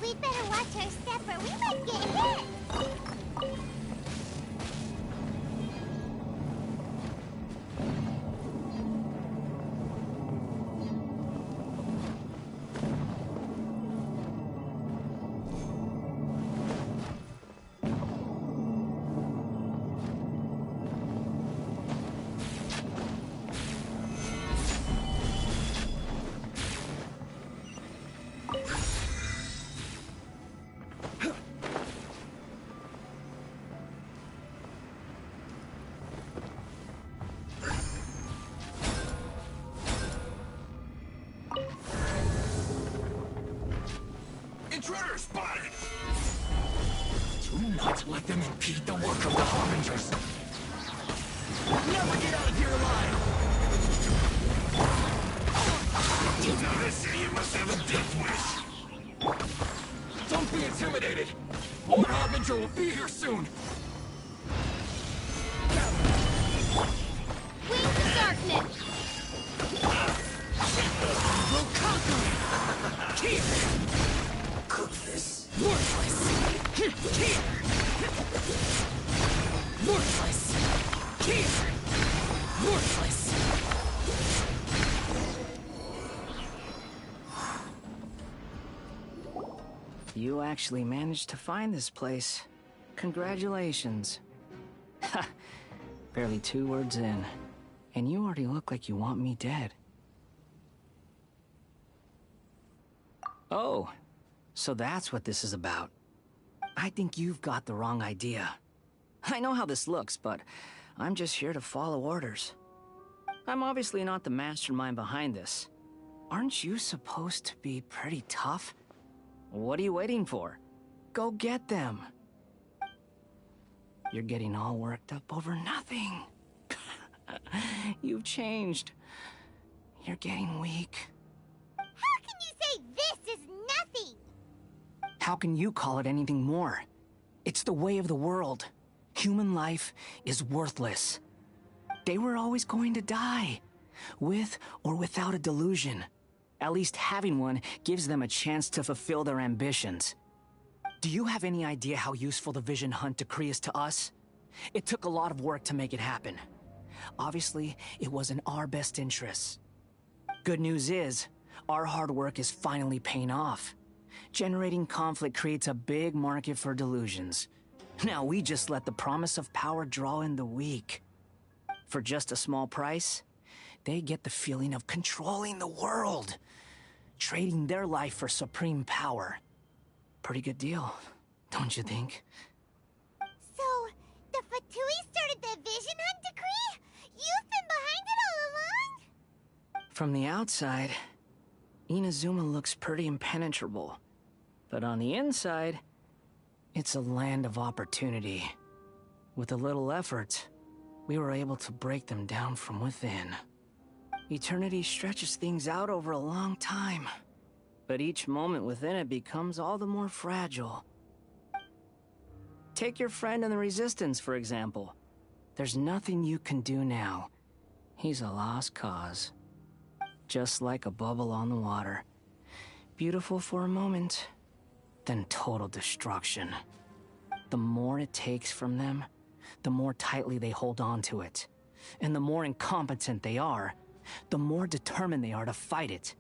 We'd better watch our step or we might get hit. Intruder spotted! Do not let them impede the work of the Harbingers. Never get out of here alive! Now this idiot must have a death wish. Don't be intimidated. One Harbinger will be here soon. Wings of darkness! We'll conquer it! Here! Cook this. Worthless! Here! Worthless! Here! Worthless! You actually managed to find this place. Congratulations. Ha! Barely 2 words in. And you already look like you want me dead. Oh, so that's what this is about. I think you've got the wrong idea. I know how this looks, but I'm just here to follow orders. I'm obviously not the mastermind behind this. Aren't you supposed to be pretty tough? What are you waiting for? Go get them. You're getting all worked up over nothing. You've changed. You're getting weak. How can you say this is nothing? How can you call it anything more? It's the way of the world. Human life is worthless. They were always going to die, with or without a delusion. At least having one gives them a chance to fulfill their ambitions. Do you have any idea how useful the Vision Hunt decree is to us? It took a lot of work to make it happen. Obviously, it was in our best interests. Good news is, our hard work is finally paying off. Generating conflict creates a big market for delusions. Now we just let the promise of power draw in the weak. For just a small price, they get the feeling of controlling the world, trading their life for supreme power. Pretty good deal, don't you think? So, the Fatui started the Vision Hunt decree? You've been behind it all along? From the outside, Inazuma looks pretty impenetrable. But on the inside, it's a land of opportunity. With a little effort, we were able to break them down from within. Eternity stretches things out over a long time, but each moment within it becomes all the more fragile. Take your friend in the Resistance, for example. There's nothing you can do now. He's a lost cause. Just like a bubble on the water. Beautiful for a moment, then total destruction. The more it takes from them, the more tightly they hold on to it. And the more incompetent they are, the more determined they are to fight it.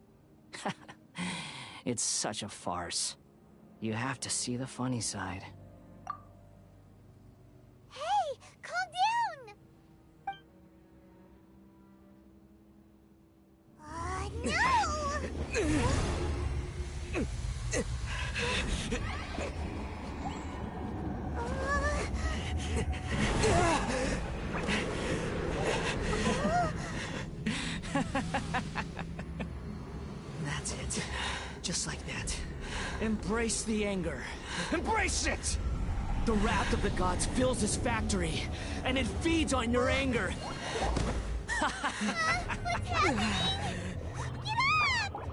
It's such a farce. You have to see the funny side. Hey, calm down! No! That's it. Just like that. Embrace the anger. Embrace it! The wrath of the gods fills this factory, and it feeds on your anger. What's happening? Get up!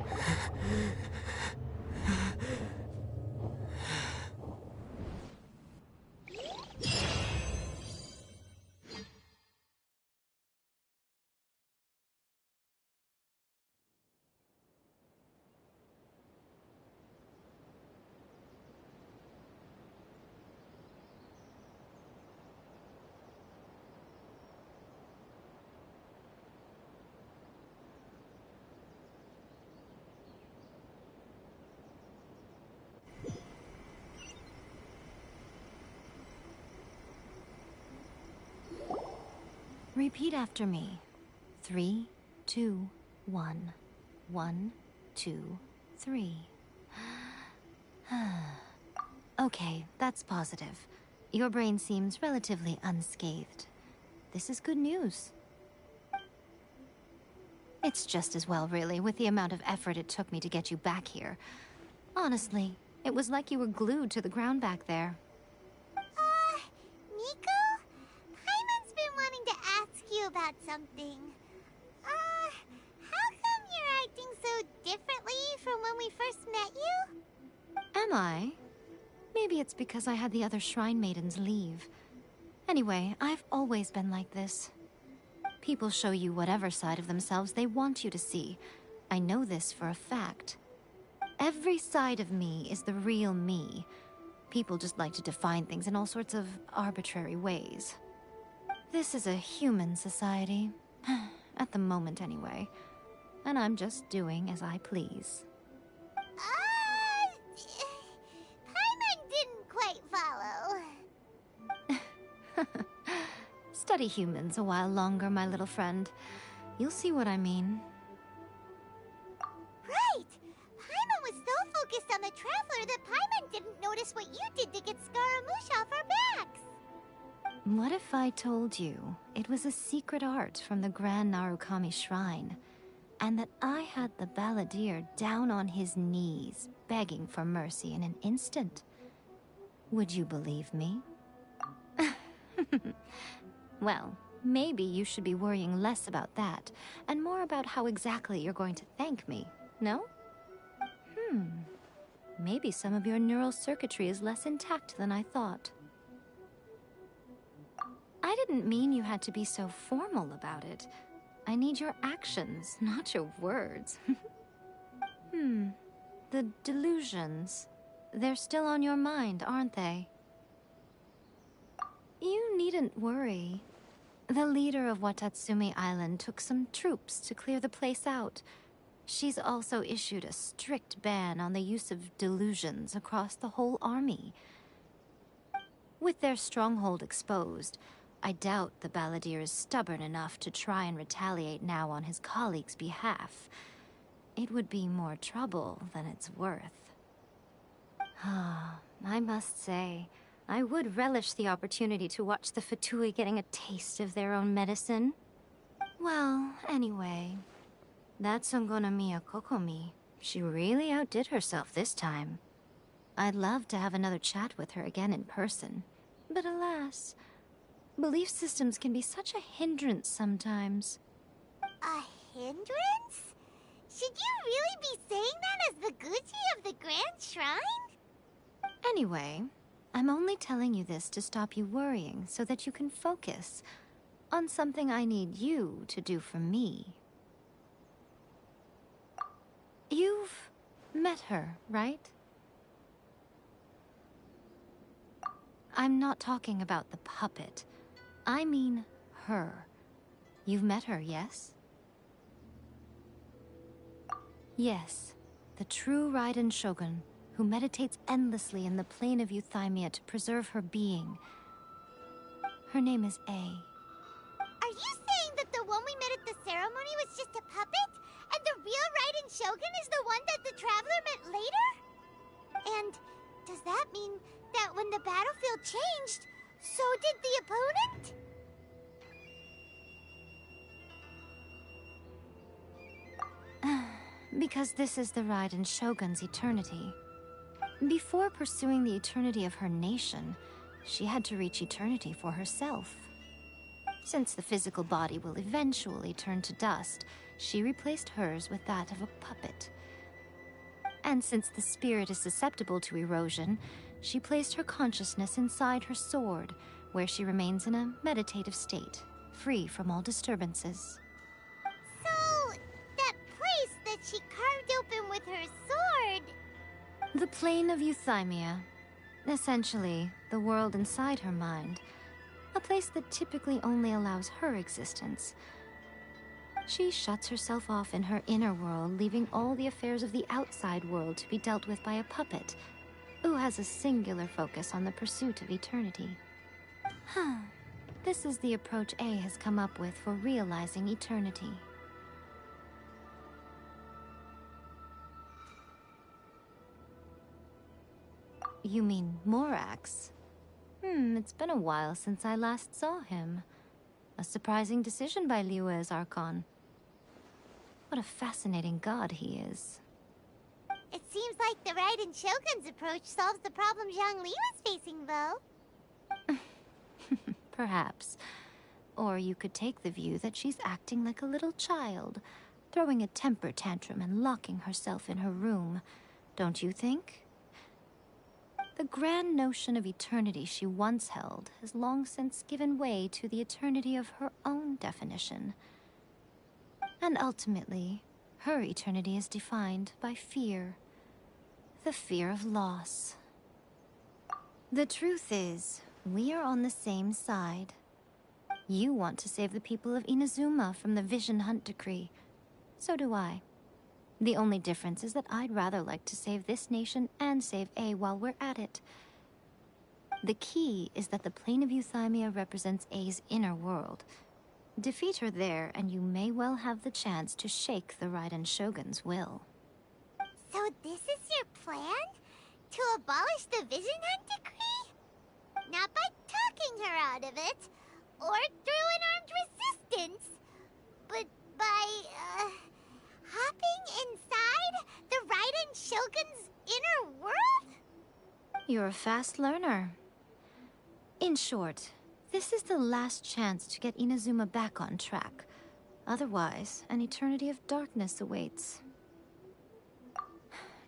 Repeat after me. 3, 2, 1. 1, 2, 3. Okay, that's positive. Your brain seems relatively unscathed. This is good news. It's just as well, really, with the amount of effort it took me to get you back here. Honestly, it was like you were glued to the ground back there. Nico? Paimon's been wanting to ask you about something. How come you're acting so differently from when we first met you? Am I? Maybe it's because I had the other Shrine Maidens leave. Anyway, I've always been like this. People show you whatever side of themselves they want you to see. I know this for a fact. Every side of me is the real me. People just like to define things in all sorts of arbitrary ways. This is a human society. At the moment, anyway. And I'm just doing as I please. Paimon didn't quite follow. Study humans a while longer, my little friend. You'll see what I mean. Right! Paimon was so focused on the Traveler that Paimon didn't notice what you did to get Scaramouche off our backs. What if I told you it was a secret art from the Grand Narukami Shrine? and that I had the balladeer down on his knees, begging for mercy in an instant. Would you believe me? Well, maybe you should be worrying less about that, and more about how exactly you're going to thank me, no? Maybe some of your neural circuitry is less intact than I thought. I didn't mean you had to be so formal about it. I need your actions, not your words. The delusions. They're still on your mind, aren't they? You needn't worry. The leader of Watatsumi Island took some troops to clear the place out. She's also issued a strict ban on the use of delusions across the whole army. With their stronghold exposed, I doubt the balladeer is stubborn enough to try and retaliate now on his colleagues' behalf. It would be more trouble than it's worth. I must say, I would relish the opportunity to watch the Fatui getting a taste of their own medicine. Well, anyway, that Sangonomiya Kokomi, she really outdid herself this time. I'd love to have another chat with her again in person, but alas, belief systems can be such a hindrance sometimes. A hindrance? Should you really be saying that as the Gucci of the Grand Shrine? Anyway, I'm only telling you this to stop you worrying so that you can focus on something I need you to do for me. You've met her, right? I'm not talking about the puppet. I mean her. You've met her, yes? Yes, the true Raiden Shogun, who meditates endlessly in the plane of Euthymia to preserve her being. Her name is A. Are you saying that the one we met at the ceremony was just a puppet? And the real Raiden Shogun is the one that the Traveler met later? And does that mean that when the battlefield changed, so did the opponent? Because this is the Raiden Shogun's eternity. Before pursuing the eternity of her nation, she had to reach eternity for herself. Since the physical body will eventually turn to dust, she replaced hers with that of a puppet. And since the spirit is susceptible to erosion, she placed her consciousness inside her sword, where she remains in a meditative state, free from all disturbances. So, that place that she carved open with her sword... The plane of Euthymia. Essentially, the world inside her mind. A place that typically only allows her existence. She shuts herself off in her inner world, leaving all the affairs of the outside world to be dealt with by a puppet, who has a singular focus on the pursuit of eternity. This is the approach A has come up with for realizing eternity. You mean Morax? It's been a while since I last saw him. A surprising decision by Liyue's Archon. What a fascinating god he is. It seems like the Raiden Shogun's approach solves the problem Zhang Li was facing, though. Perhaps. Or you could take the view that she's acting like a little child, throwing a temper tantrum and locking herself in her room. Don't you think? The grand notion of eternity she once held has long since given way to the eternity of her own definition. And ultimately, her eternity is defined by fear. The fear of loss. The truth is, we are on the same side. You want to save the people of Inazuma from the Vision Hunt decree. So do I. The only difference is that I'd rather like to save this nation and save A while we're at it. The key is that the plane of Euthymia represents A's inner world. Defeat her there, and you may well have the chance to shake the Raiden Shogun's will. So this is your plan? To abolish the Vision Hunt decree? Not by talking her out of it, or through an armed resistance, but by, Shogun's inner world? You're a fast learner. In short, this is the last chance to get Inazuma back on track. Otherwise, an eternity of darkness awaits.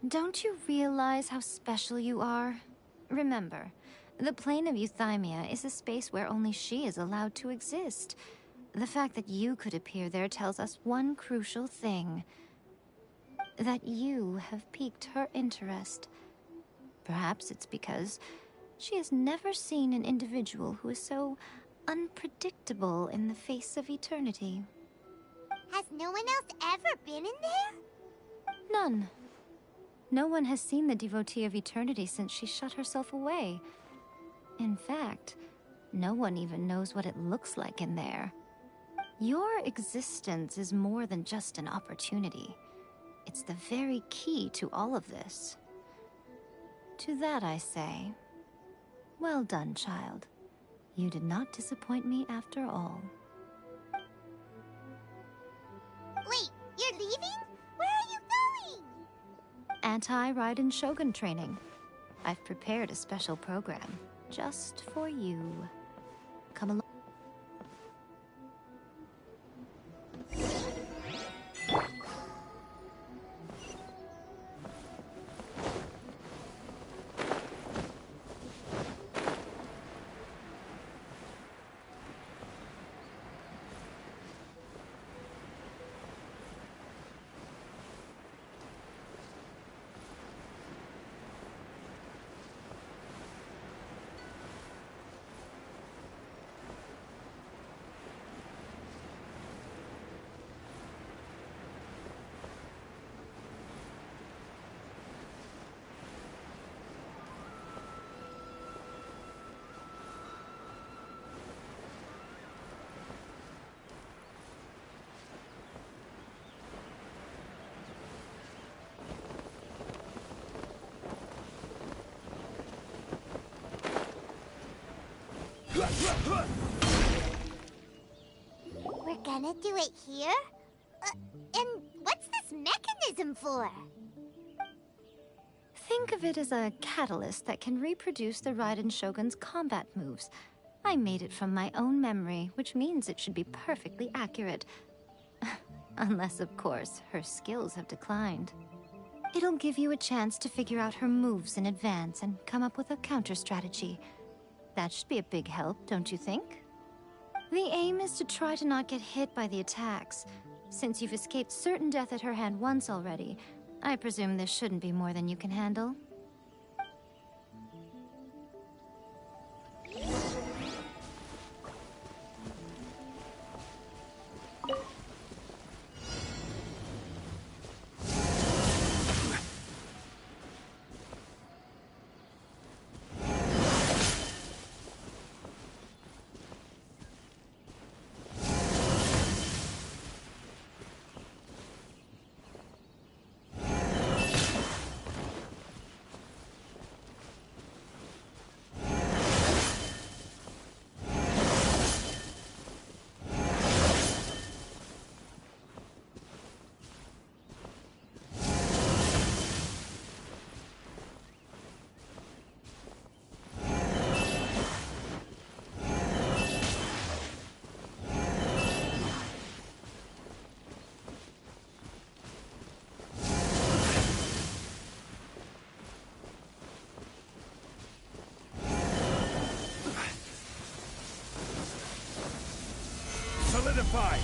Don't you realize how special you are? Remember, the plane of Euthymia is a space where only she is allowed to exist. The fact that you could appear there tells us one crucial thing. That you have piqued her interest. Perhaps it's because she has never seen an individual who is so unpredictable in the face of eternity. Has no one else ever been in there? None. No one has seen the devotee of eternity since she shut herself away. In fact, no one even knows what it looks like in there. Your existence is more than just an opportunity. It's the very key to all of this. To that I say, well done, child. You did not disappoint me after all. Wait, you're leaving? Where are you going? Anti-Raiden Shogun training. I've prepared a special program just for you. Come along. We're gonna do it here? And what's this mechanism for? Think of it as a catalyst that can reproduce the Raiden Shogun's combat moves. I made it from my own memory, which means it should be perfectly accurate. Unless, of course, her skills have declined. It'll give you a chance to figure out her moves in advance and come up with a counter strategy. That should be a big help, don't you think? The aim is to try to not get hit by the attacks. Since you've escaped certain death at her hand once already, I presume this shouldn't be more than you can handle. Solidified!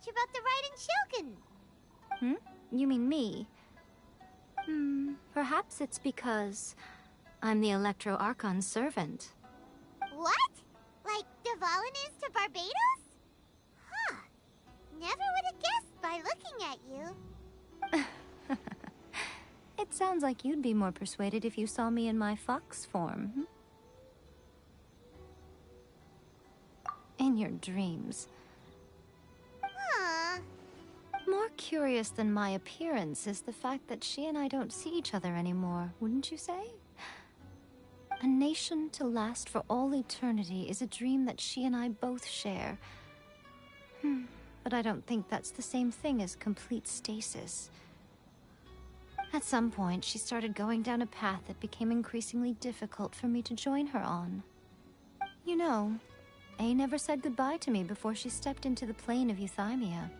much about the Raiden Shogun. You mean me? Perhaps it's because I'm the Electro Archon's servant. What? Like Dvalin is to Barbados? Huh. Never would have guessed by looking at you. It sounds like you'd be more persuaded if you saw me in my fox form. In your dreams. Huh. More curious than my appearance is the fact that she and I don't see each other anymore, wouldn't you say? A nation to last for all eternity is a dream that she and I both share. But I don't think that's the same thing as complete stasis. At some point, she started going down a path that became increasingly difficult for me to join her on. You know, A never said goodbye to me before she stepped into the plane of Euthymia.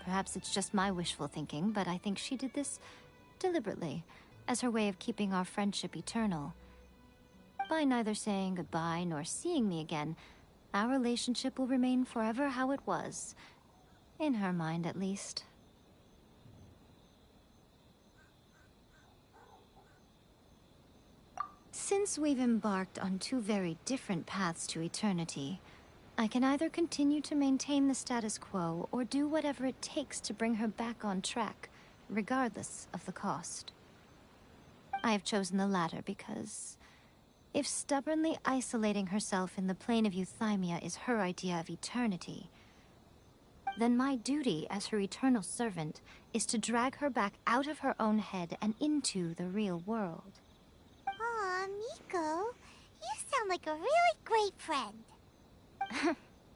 Perhaps it's just my wishful thinking, but I think she did this deliberately, as her way of keeping our friendship eternal. By neither saying goodbye nor seeing me again, our relationship will remain forever how it was. In her mind, at least. Since we've embarked on two very different paths to eternity, I can either continue to maintain the status quo or do whatever it takes to bring her back on track, regardless of the cost. I have chosen the latter because if stubbornly isolating herself in the plane of Euthymia is her idea of eternity, then my duty as her eternal servant is to drag her back out of her own head and into the real world. Aw, Miko, you sound like a really great friend.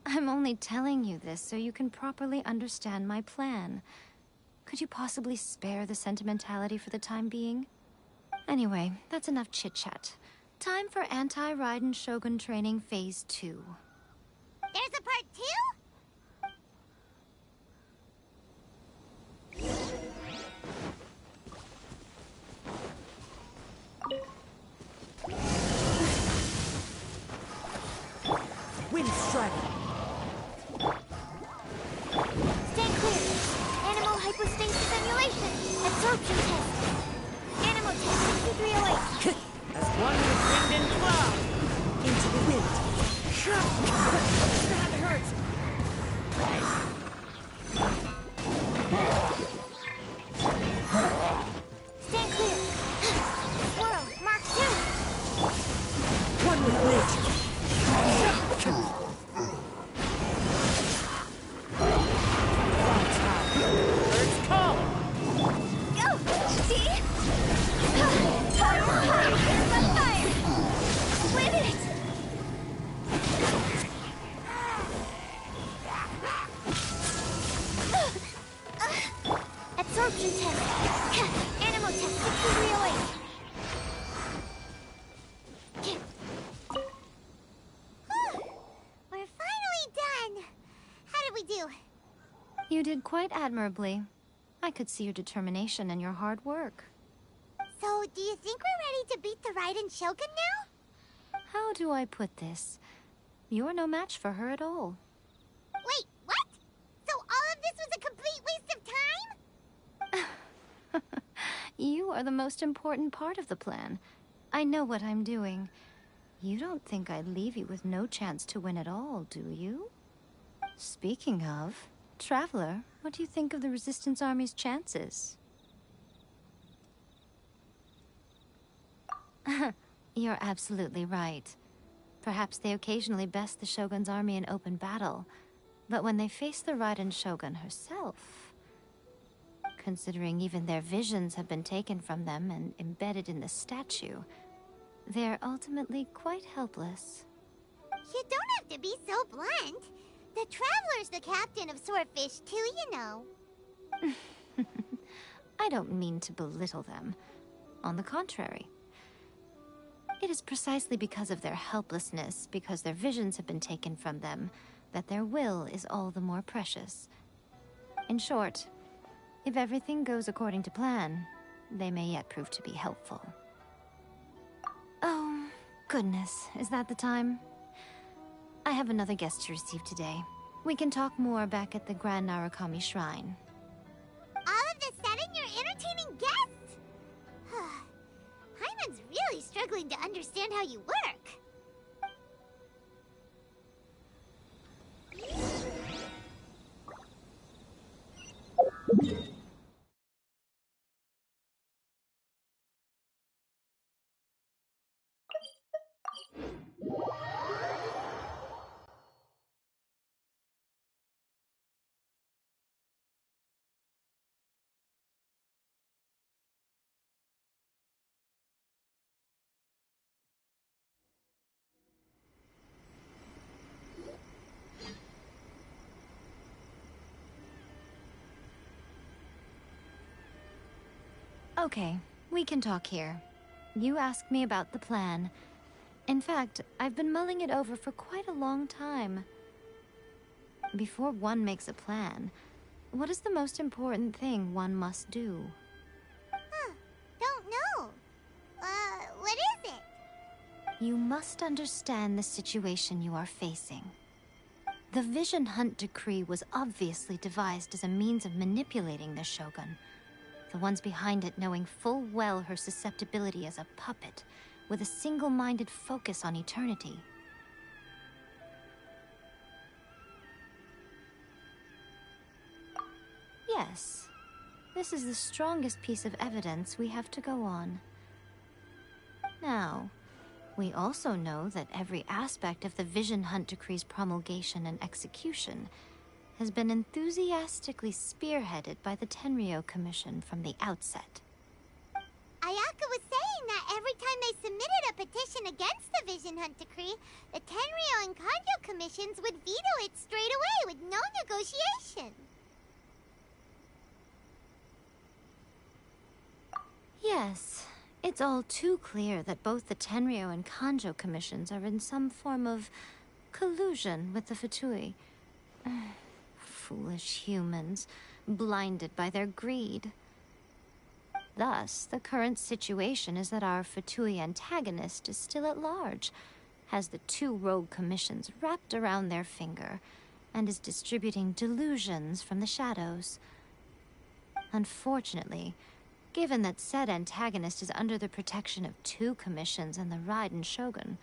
I'm only telling you this so you can properly understand my plan. Could you possibly spare the sentimentality for the time being? Anyway, that's enough chit-chat. Time for Anti-Raiden Shogun Training Phase 2. There's a part 2? Wind strike! Stay clear! Animal hypostasis simulation! Absorption test! Animal test 6308! As one with wind and cloud! Into the wind! That hurts! Stand clear! Swirl, Mark 2! One with wind! Birds call! Go! See? Fire, fire, fire! Win it! Absorption test. Animal test 6308. We're finally done. How did we do? You did quite admirably. I could see your determination and your hard work. So, do you think we're ready to beat the Raiden Shogun now? How do I put this? You're no match for her at all. Wait, what? So all of this was a complete waste of time? You are the most important part of the plan. I know what I'm doing. You don't think I'd leave you with no chance to win at all, do you? Speaking of, Traveler, what do you think of the Resistance Army's chances? You're absolutely right. Perhaps they occasionally best the Shogun's army in open battle, but when they face the Raiden Shogun herself... Considering even their visions have been taken from them and embedded in the statue, they're ultimately quite helpless. You don't have to be so blunt. The Traveler's the captain of Swordfish too, you know. I don't mean to belittle them. On the contrary. It is precisely because of their helplessness, because their visions have been taken from them, that their will is all the more precious. In short, if everything goes according to plan, they may yet prove to be helpful. Oh, goodness, is that the time? I have another guest to receive today. We can talk more back at the Grand Narukami Shrine. All of a sudden, you're entertaining guests? Hyman's really struggling to understand how you work. Okay, we can talk here. You asked me about the plan. In fact, I've been mulling it over for quite a long time. Before one makes a plan, what is the most important thing one must do? Don't know. What is it? You must understand the situation you are facing. The Vision Hunt Decree was obviously devised as a means of manipulating the Shogun. The ones behind it knowing full well her susceptibility as a puppet, with a single-minded focus on eternity. Yes, this is the strongest piece of evidence we have to go on. Now, we also know that every aspect of the Vision Hunt Decree's promulgation and execution has been enthusiastically spearheaded by the Tenryo Commission from the outset. Ayaka was saying that every time they submitted a petition against the Vision Hunt Decree, the Tenryo and Kanjo commissions would veto it straight away with no negotiation. Yes, it's all too clear that both the Tenryo and Kanjo commissions are in some form of collusion with the Fatui. Foolish humans, blinded by their greed. Thus, the current situation is that our Fatui antagonist is still at large, has the two rogue commissions wrapped around their finger, and is distributing delusions from the shadows. Unfortunately, given that said antagonist is under the protection of two commissions and the Raiden Shogun,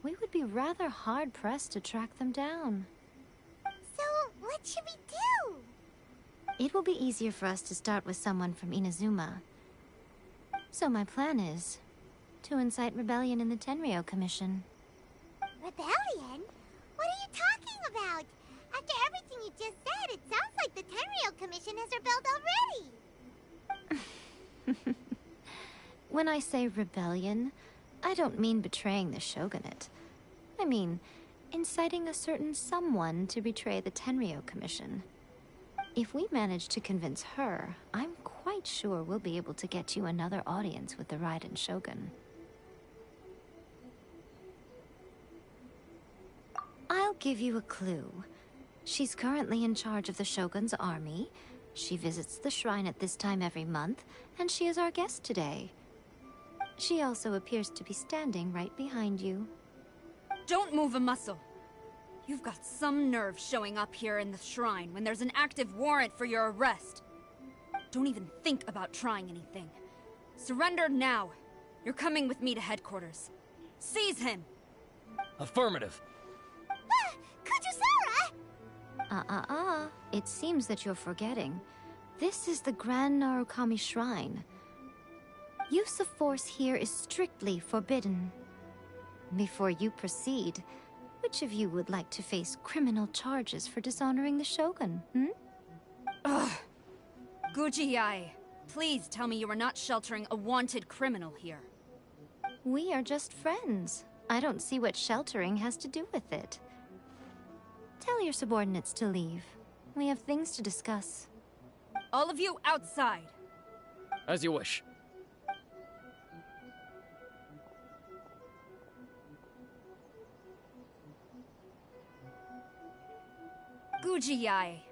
we would be rather hard-pressed to track them down. So, what should we do? It will be easier for us to start with someone from Inazuma. So my plan is to incite rebellion in the Tenryo Commission. Rebellion? What are you talking about? After everything you just said, it sounds like the Tenryo Commission has rebelled already. When I say rebellion, I don't mean betraying the shogunate. I mean inciting a certain someone to betray the Tenryo Commission. If we manage to convince her, I'm quite sure we'll be able to get you another audience with the Raiden Shogun. I'll give you a clue. She's currently in charge of the Shogun's army. She visits the shrine at this time every month, and she is our guest today. She also appears to be standing right behind you. Don't move a muscle. You've got some nerve showing up here in the shrine when there's an active warrant for your arrest. Don't even think about trying anything. Surrender now. You're coming with me to headquarters. Seize him! Affirmative. Kujusara! It seems that you're forgetting. This is the Grand Narukami Shrine. Use of force here is strictly forbidden. Before you proceed, which of you would like to face criminal charges for dishonoring the Shogun, Ugh. Guji-ai, please tell me you are not sheltering a wanted criminal here. We are just friends. I don't see what sheltering has to do with it. Tell your subordinates to leave. We have things to discuss. All of you outside. As you wish. Guji-ai,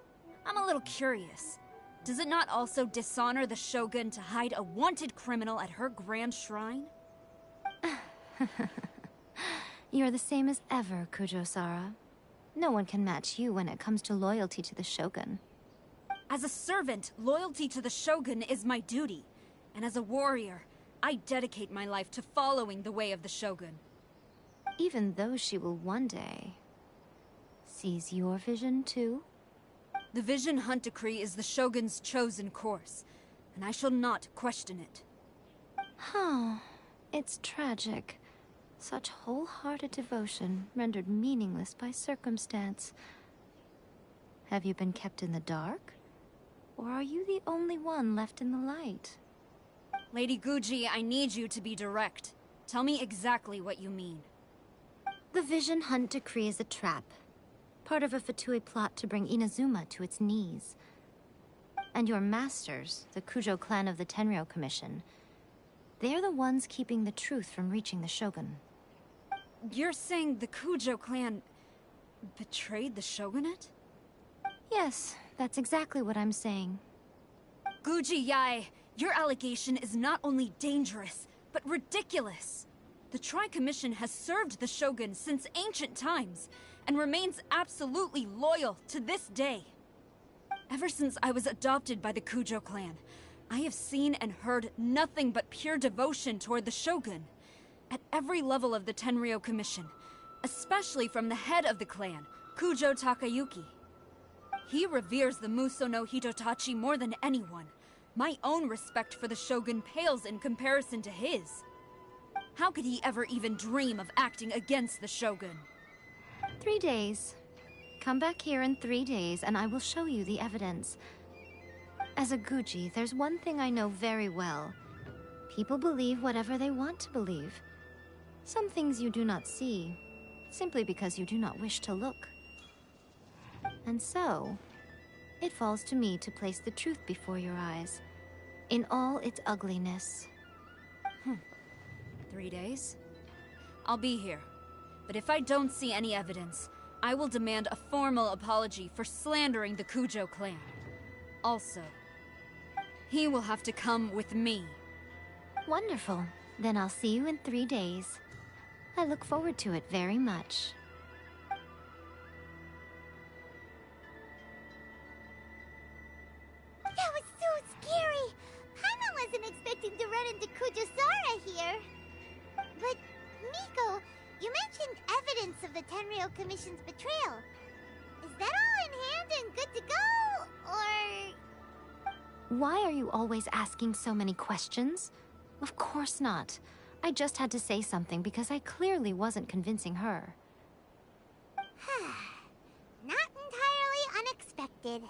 I'm a little curious. Does it not also dishonor the Shogun to hide a wanted criminal at her grand shrine? You're the same as ever, Kujo-Sara. No one can match you when it comes to loyalty to the Shogun. As a servant, loyalty to the Shogun is my duty. And as a warrior, I dedicate my life to following the way of the Shogun. Even though she will one day seize your vision too? The Vision Hunt Decree is the Shogun's chosen course, and I shall not question it. Huh. It's tragic. Such wholehearted devotion rendered meaningless by circumstance. Have you been kept in the dark? Or are you the only one left in the light? Lady Guji, I need you to be direct. Tell me exactly what you mean. The Vision Hunt Decree is a trap. Part of a Fatui plot to bring Inazuma to its knees. And your masters, the Kujo clan of the Tenryou Commission, they're the ones keeping the truth from reaching the Shogun. You're saying the Kujo clan betrayed the Shogunate? Yes, that's exactly what I'm saying. Guji Yae, your allegation is not only dangerous, but ridiculous. The Tri-Commission has served the Shogun since ancient times, and remains absolutely loyal to this day. Ever since I was adopted by the Kujo clan, I have seen and heard nothing but pure devotion toward the Shogun. At every level of the Tenryou Commission, especially from the head of the clan, Kujo Takayuki. He reveres the Muso no Hitotachi more than anyone. My own respect for the Shogun pales in comparison to his. How could he ever even dream of acting against the Shogun? 3 days. Come back here in 3 days and I will show you the evidence. As a Guji, there's one thing I know very well. People believe whatever they want to believe. Some things you do not see, simply because you do not wish to look. And so, it falls to me to place the truth before your eyes, in all its ugliness. 3 days? I'll be here. But if I don't see any evidence, I will demand a formal apology for slandering the Kujo clan. Also, he will have to come with me. Wonderful. Then I'll see you in 3 days. I look forward to it very much. That was so scary! Paimon wasn't expecting to run into Kujosara here. But, Miko, you mentioned evidence of the Tenryou Commission's betrayal. Is that all in hand and good to go, or...? Why are you always asking so many questions? Of course not. I just had to say something because I clearly wasn't convincing her. Not entirely unexpected.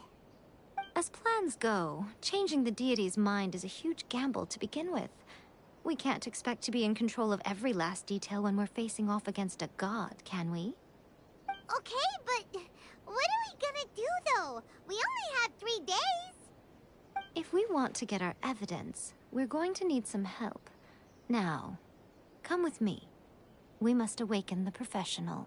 As plans go, changing the deity's mind is a huge gamble to begin with. We can't expect to be in control of every last detail when we're facing off against a god, can we? Okay, but what are we gonna do, though? We only have 3 days. If we want to get our evidence, we're going to need some help. Now, come with me. We must awaken the professional.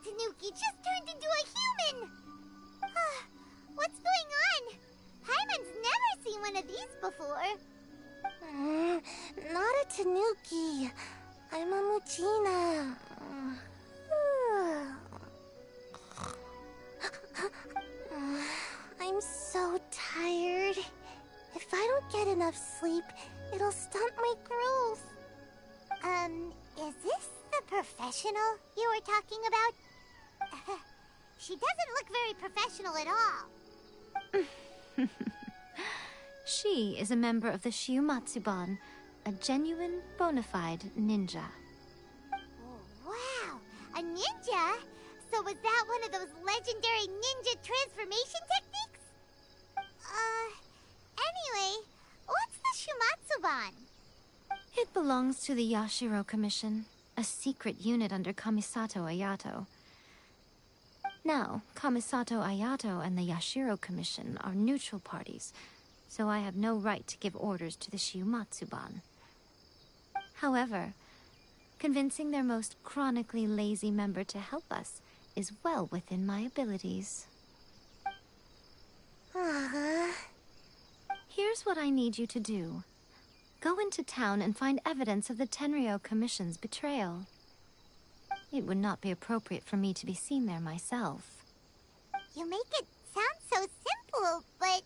Tanuki just turned into a human! What's going on? Paimon's never seen one of these before. Not a Tanuki. I'm a Muchina. I'm so tired. If I don't get enough sleep, it'll stunt my growth. Is this the professional you were talking about? She doesn't look very professional at all. She is a member of the Shiumatsuban, a genuine, bona fide ninja. Oh, wow! A ninja? So was that one of those legendary ninja transformation techniques? Anyway, what's the Shiumatsuban? It belongs to the Yashiro Commission, a secret unit under Kamisato Ayato. Now, Kamisato Ayato and the Yashiro Commission are neutral parties, so I have no right to give orders to the Shiumatsuban. However, convincing their most chronically lazy member to help us is well within my abilities. Here's what I need you to do. Go into town and find evidence of the Tenryou Commission's betrayal. It would not be appropriate for me to be seen there myself. You make it sound so simple, but...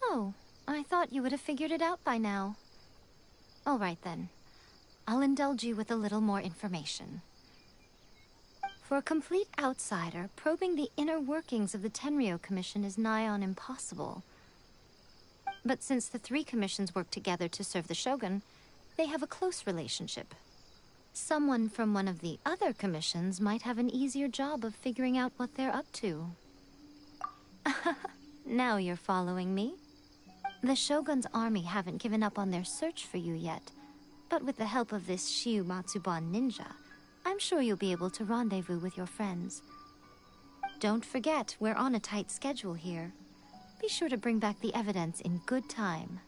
Oh, I thought you would have figured it out by now. All right then. I'll indulge you with a little more information. For a complete outsider, probing the inner workings of the Tenryou Commission is nigh on impossible. But since the three commissions work together to serve the Shogun, they have a close relationship. Someone from one of the other commissions might have an easier job of figuring out what they're up to. Now you're following me. The Shogun's army haven't given up on their search for you yet, but with the help of this Shiumatsuban ninja, I'm sure you'll be able to rendezvous with your friends. Don't forget, we're on a tight schedule here. Be sure to bring back the evidence in good time.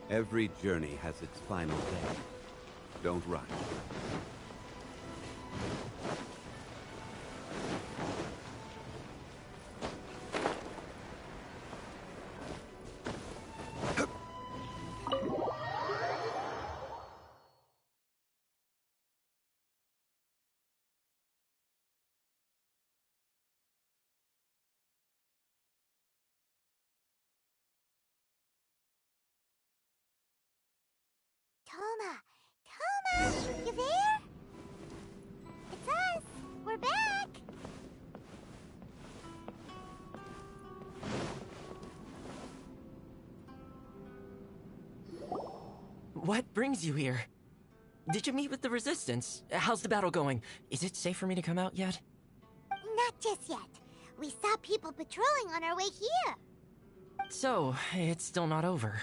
Every journey has its final day. Don't rush. Toma, you there? It's us. We're back. What brings you here? Did you meet with the Resistance? How's the battle going? Is it safe for me to come out yet? Not just yet. We saw people patrolling on our way here. So, it's still not over.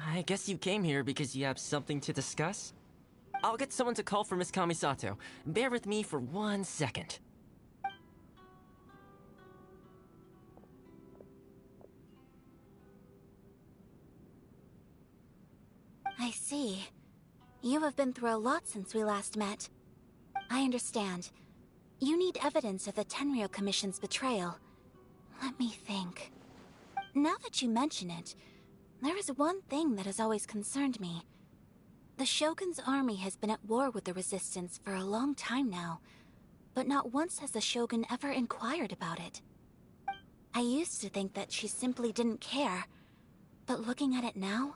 I guess you came here because you have something to discuss? I'll get someone to call for Miss Kamisato. Bear with me for 1 second. see. You have been through a lot since we last met. I understand. You need evidence of the Tenryou Commission's betrayal. Let me think. Now that you mention it, there is one thing that has always concerned me. The Shogun's army has been at war with the Resistance for a long time now, but not once has the Shogun ever inquired about it. I used to think that she simply didn't care, but looking at it now,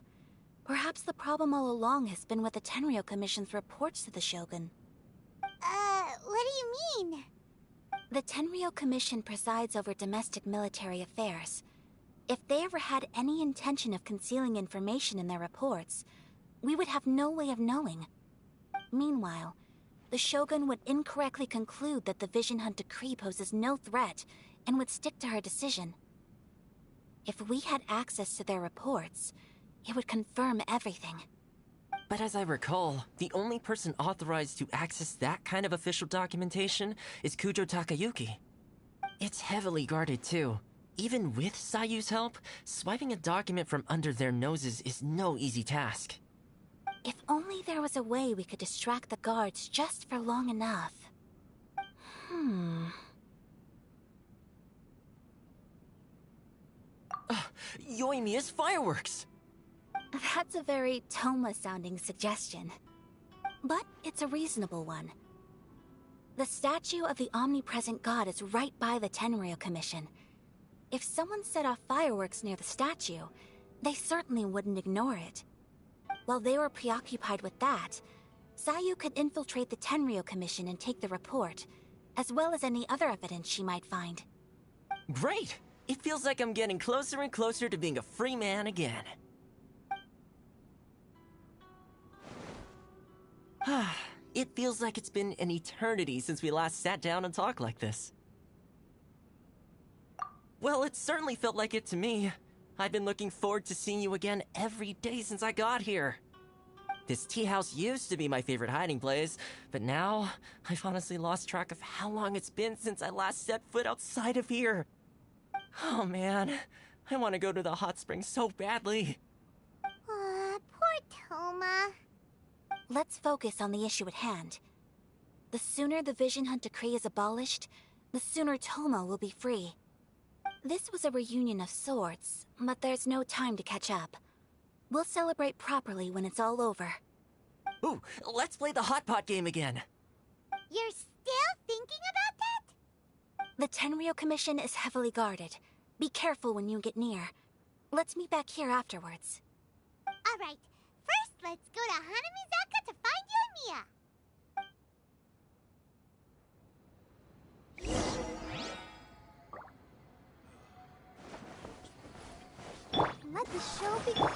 perhaps the problem all along has been with the Tenryou Commission's reports to the Shogun. What do you mean? The Tenryou Commission presides over domestic military affairs. If they ever had any intention of concealing information in their reports, we would have no way of knowing. Meanwhile, the Shogun would incorrectly conclude that the Vision Hunt decree poses no threat and would stick to her decision. If we had access to their reports, it would confirm everything. But as I recall, the only person authorized to access that kind of official documentation is Kujo Takayuki. It's heavily guarded too. Even with Sayu's help, swiping a document from under their noses is no easy task. If only there was a way we could distract the guards just for long enough. Yoimiya's fireworks! That's a very Toma-sounding suggestion. But it's a reasonable one. The statue of the omnipresent god is right by the Tenryou Commission. If someone set off fireworks near the statue, they certainly wouldn't ignore it. While they were preoccupied with that, Sayu could infiltrate the Tenryou Commission and take the report, as well as any other evidence she might find. Great! It feels like I'm getting closer and closer to being a free man again. It feels like it's been an eternity since we last sat down and talked like this. Well, it certainly felt like it to me. I've been looking forward to seeing you again every day since I got here. This tea house used to be my favorite hiding place, but now I've honestly lost track of how long it's been since I last set foot outside of here. Oh man, I want to go to the hot springs so badly. Poor Toma. Let's focus on the issue at hand. The sooner the Vision Hunt decree is abolished, the sooner Toma will be free. This was a reunion of sorts, but there's no time to catch up. We'll celebrate properly when it's all over. Ooh, let's play the hot pot game again. You're still thinking about that? The Tenryou Commission is heavily guarded. Be careful when you get near. Let's meet back here afterwards. Alright, first let's go to Hanamizaka to find Yoimiya. Let the show begin.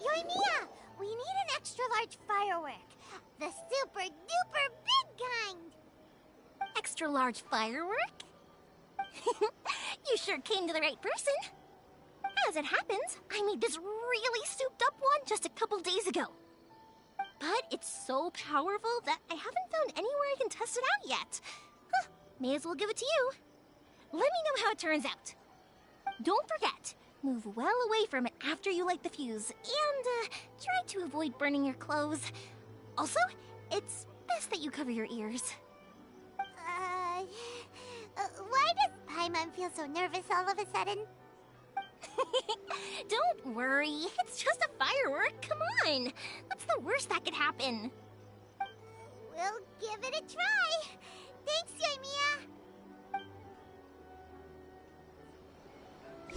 Yoimiya, we need an extra-large firework. The super-duper big kind. Extra-large firework? You sure came to the right person. As it happens, I made this really souped-up one just a couple days ago. But it's so powerful that I haven't found anywhere I can test it out yet. Huh, may as well give it to you. Let me know how it turns out. Don't forget, move well away from it after you light the fuse, and try to avoid burning your clothes. Also, it's best that you cover your ears. Why does Paimon feel so nervous all of a sudden? Don't worry, it's just a firework. Come on. What's the worst that could happen? We'll give it a try. Thanks, Yoimiya.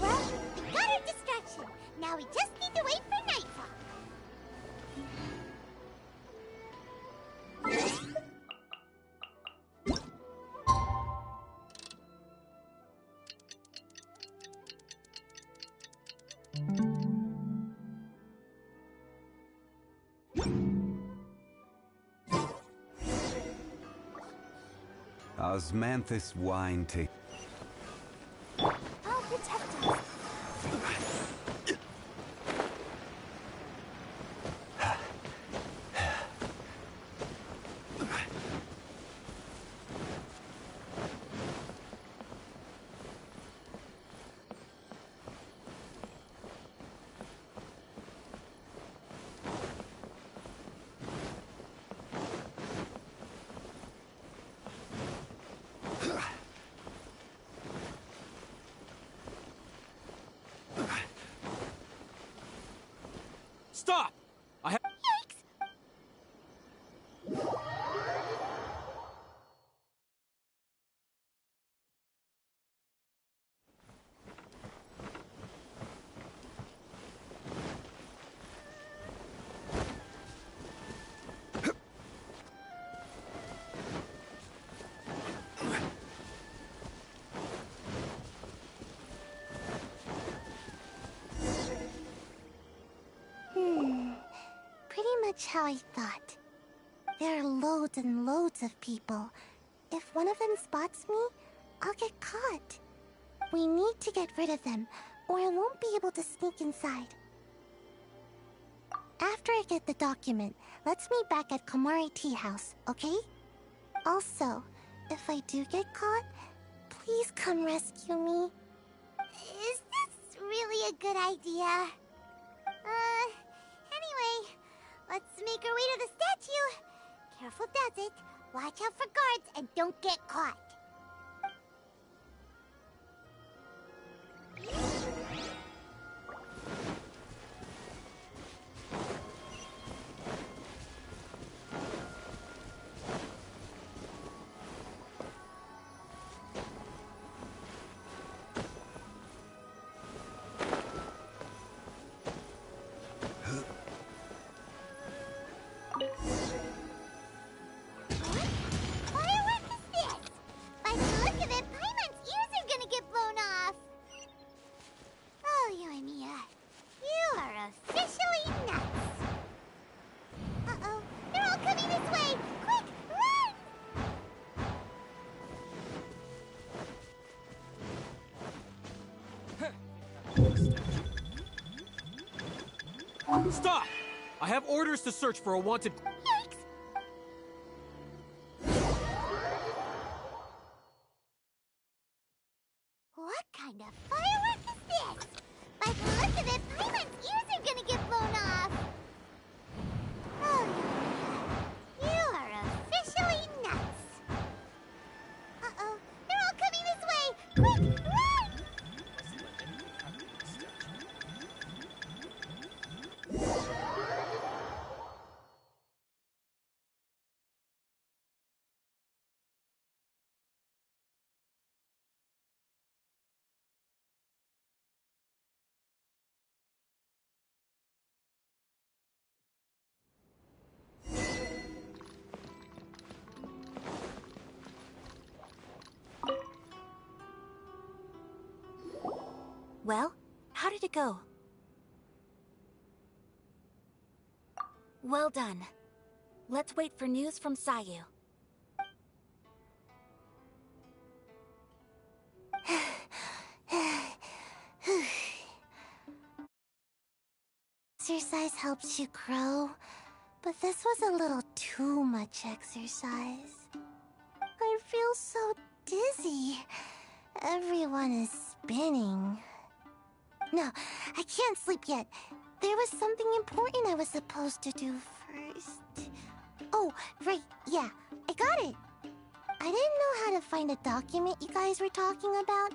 Well, we got our distraction. Now we just need to wait for nightfall. Osmanthus wine taste. I'll protect us. Stop! I have. Pretty much how I thought. There are loads and loads of people. If one of them spots me, I'll get caught. We need to get rid of them, or I won't be able to sneak inside. After I get the document, let's meet back at Komari Tea House, okay? Also, if I do get caught, please come rescue me. Is this really a good idea? Anyway, let's make our way to the statue. Careful does it. Watch out for guards and don't get caught. Stop! I have orders to search for a wanted. What kind of firework is this? By the look of it, Paimon's ears are gonna get blown off. Oh, you are officially nuts. Uh-oh, they're all coming this way. Quick, run! Well, how did it go? Well done. Let's wait for news from Sayu. Exercise helps you grow, but this was a little too much exercise. I feel so dizzy. Everyone is spinning. No, I can't sleep yet. There was something important I was supposed to do first. Oh, right, yeah, I got it. I didn't know how to find a document you guys were talking about,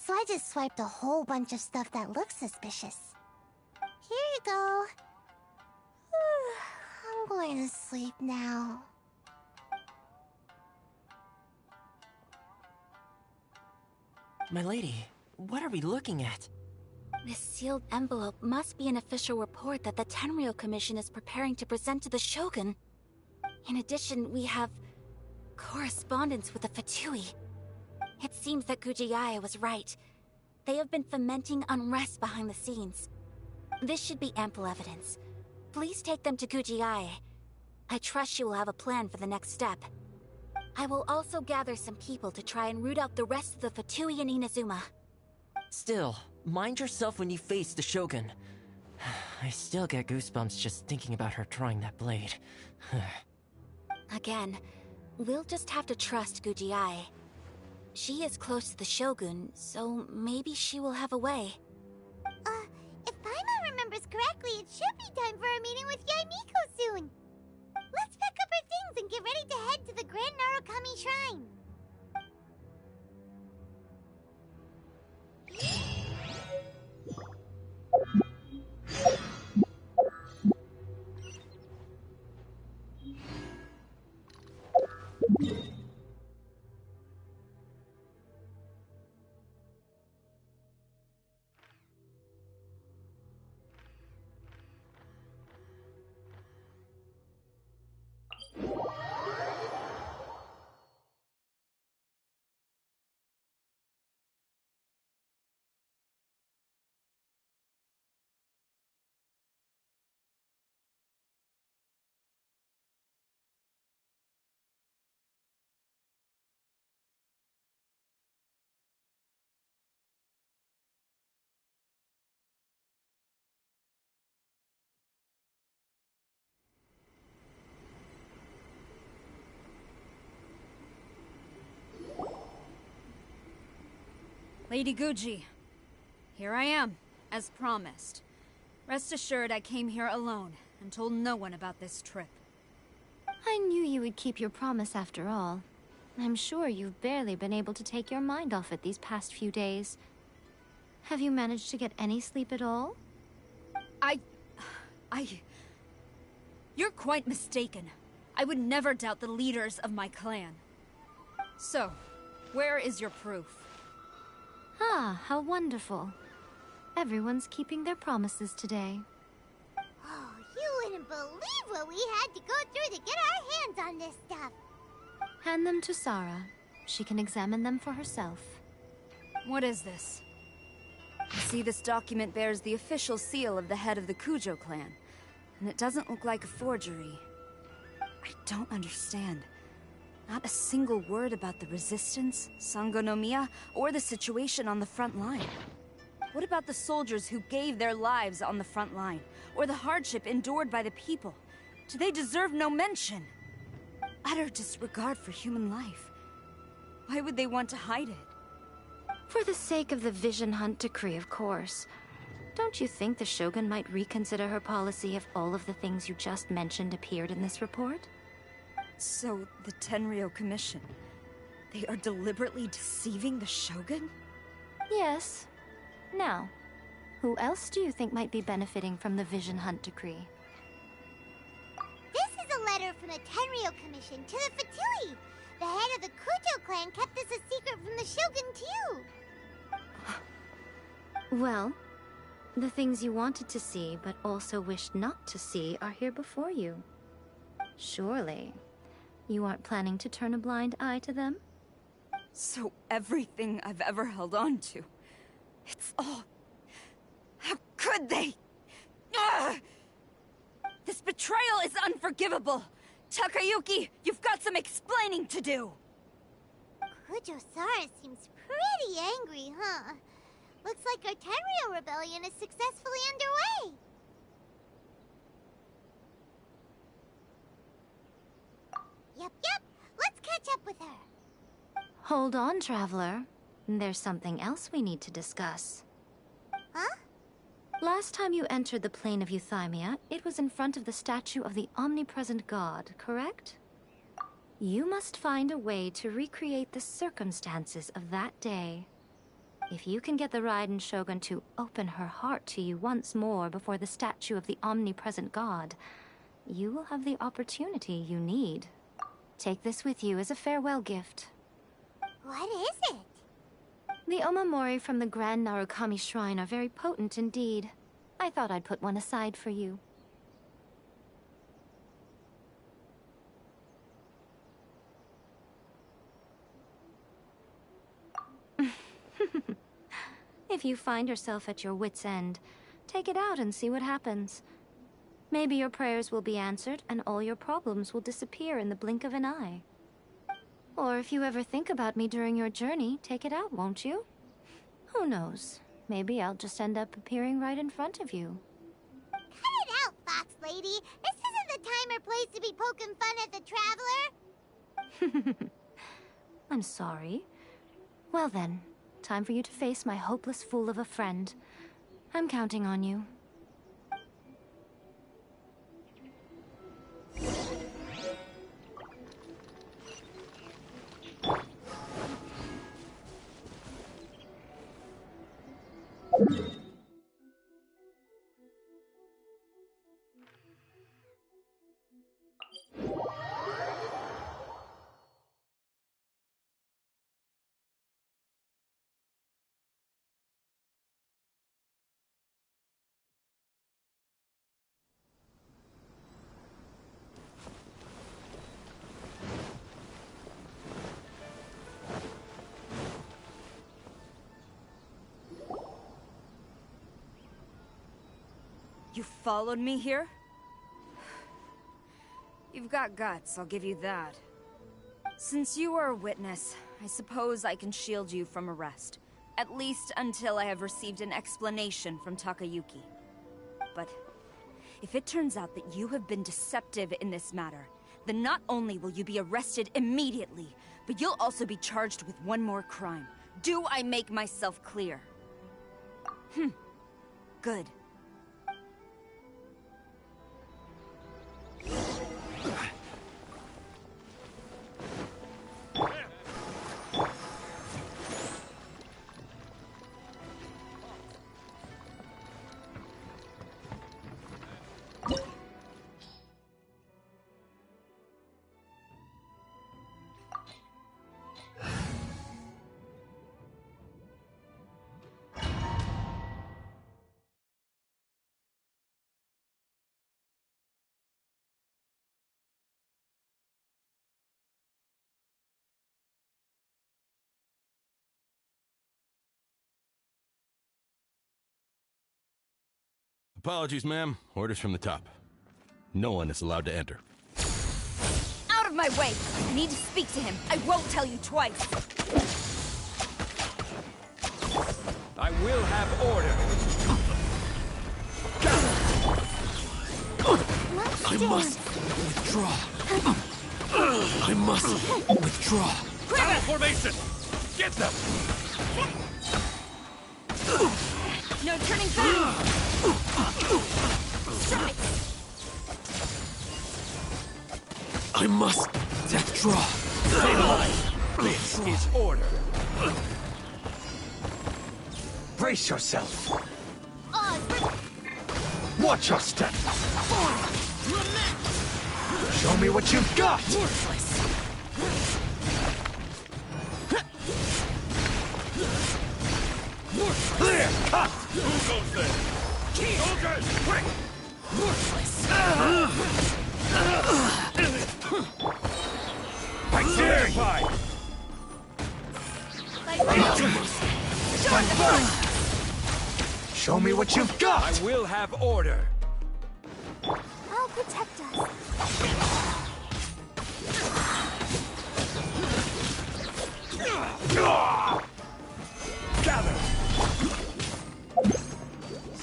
So I just swiped a whole bunch of stuff that looks suspicious. Here you go. I'm going to sleep now. My lady, what are we looking at? This sealed envelope must be an official report that the Tenryou Commission is preparing to present to the Shogun. In addition, we have correspondence with the Fatui. It seems that Gujiae was right. They have been fomenting unrest behind the scenes. This should be ample evidence. Please take them to Gujiae. I trust she will have a plan for the next step. I will also gather some people to try and root out the rest of the Fatui in Inazuma. Still, mind yourself when you face the Shogun. I still get goosebumps just thinking about her drawing that blade. Again, we'll just have to trust Gujiae. She is close to the Shogun, so maybe she will have a way. If Paimon remembers correctly, it should be time for a meeting with Yaimiko soon. Let's pack up our things and get ready to head to the Grand Narukami Shrine. Lady Guji, here I am, as promised. Rest assured I came here alone and told no one about this trip. I knew you would keep your promise after all. I'm sure you've barely been able to take your mind off it these past few days. Have you managed to get any sleep at all? You're quite mistaken. I would never doubt the leaders of my clan. So, where is your proof? Ah, how wonderful. Everyone's keeping their promises today. Oh, you wouldn't believe what we had to go through to get our hands on this stuff. Hand them to Sarah. She can examine them for herself. What is this? You see, this document bears the official seal of the head of the Kujo clan, and it doesn't look like a forgery. I don't understand. Not a single word about the resistance, Sangonomiya, or the situation on the front line. What about the soldiers who gave their lives on the front line, or the hardship endured by the people? Do they deserve no mention? Utter disregard for human life. Why would they want to hide it? For the sake of the Vision Hunt decree, of course. Don't you think the Shogun might reconsider her policy if all of the things you just mentioned appeared in this report? So, the Tenryou Commission, they are deliberately deceiving the Shogun? Yes. Now, who else do you think might be benefiting from the Vision Hunt decree? This is a letter from the Tenryou Commission to the Fatui. The head of the Kujo clan kept this a secret from the Shogun, too. Well, the things you wanted to see but also wished not to see are here before you. Surely, you aren't planning to turn a blind eye to them? So everything I've ever held on to, it's all... How could they? Ugh! This betrayal is unforgivable! Takayuki, you've got some explaining to do! Kujo-Sara seems pretty angry, huh? Looks like our Tenryou rebellion is successfully underway. Yep. Let's catch up with her. Hold on, Traveler. There's something else we need to discuss. Huh? Last time you entered the plane of Euthymia, it was in front of the statue of the omnipresent god, correct? You must find a way to recreate the circumstances of that day. If you can get the Raiden Shogun to open her heart to you once more before the statue of the omnipresent god, you will have the opportunity you need. Take this with you as a farewell gift. What is it? The Omamori from the Grand Narukami Shrine are very potent indeed. I thought I'd put one aside for you. If you find yourself at your wit's end, take it out and see what happens. Maybe your prayers will be answered and all your problems will disappear in the blink of an eye. Or if you ever think about me during your journey, take it out, won't you? Who knows? Maybe I'll just end up appearing right in front of you. Cut it out, Fox Lady. This isn't the time or place to be poking fun at the Traveler. I'm sorry. Well then, time for you to face my hopeless fool of a friend. I'm counting on you. You followed me here? You've got guts, I'll give you that. Since you are a witness, I suppose I can shield you from arrest. At least until I have received an explanation from Takayuki. But if it turns out that you have been deceptive in this matter, then not only will you be arrested immediately, but you'll also be charged with one more crime. Do I make myself clear? Good. Apologies, ma'am. Orders from the top. No one is allowed to enter. Out of my way! I need to speak to him. I won't tell you twice. I will have order. I must withdraw. I must withdraw. Battle formation! Get them! No turning back! Strike! I must withdraw. Stabilize. This is order. Brace yourself. Watch your step. Show me what you've got. Clear cut. Who goes there? Soldiers, quick! I dare you! Show me what you've got! I will have order! I'll protect us. Gather!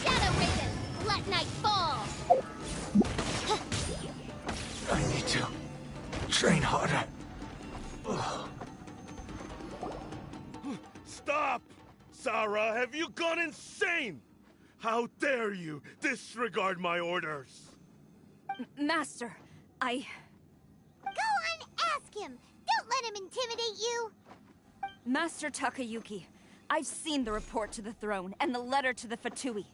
Shadow Raven, let night fall! I need to train harder. Stop! Sarah, have you gone insane? How dare you disregard my orders? Master, Go on, ask him! Don't let him intimidate you! Master Takayuki, I've seen the report to the throne and the letter to the Fatui.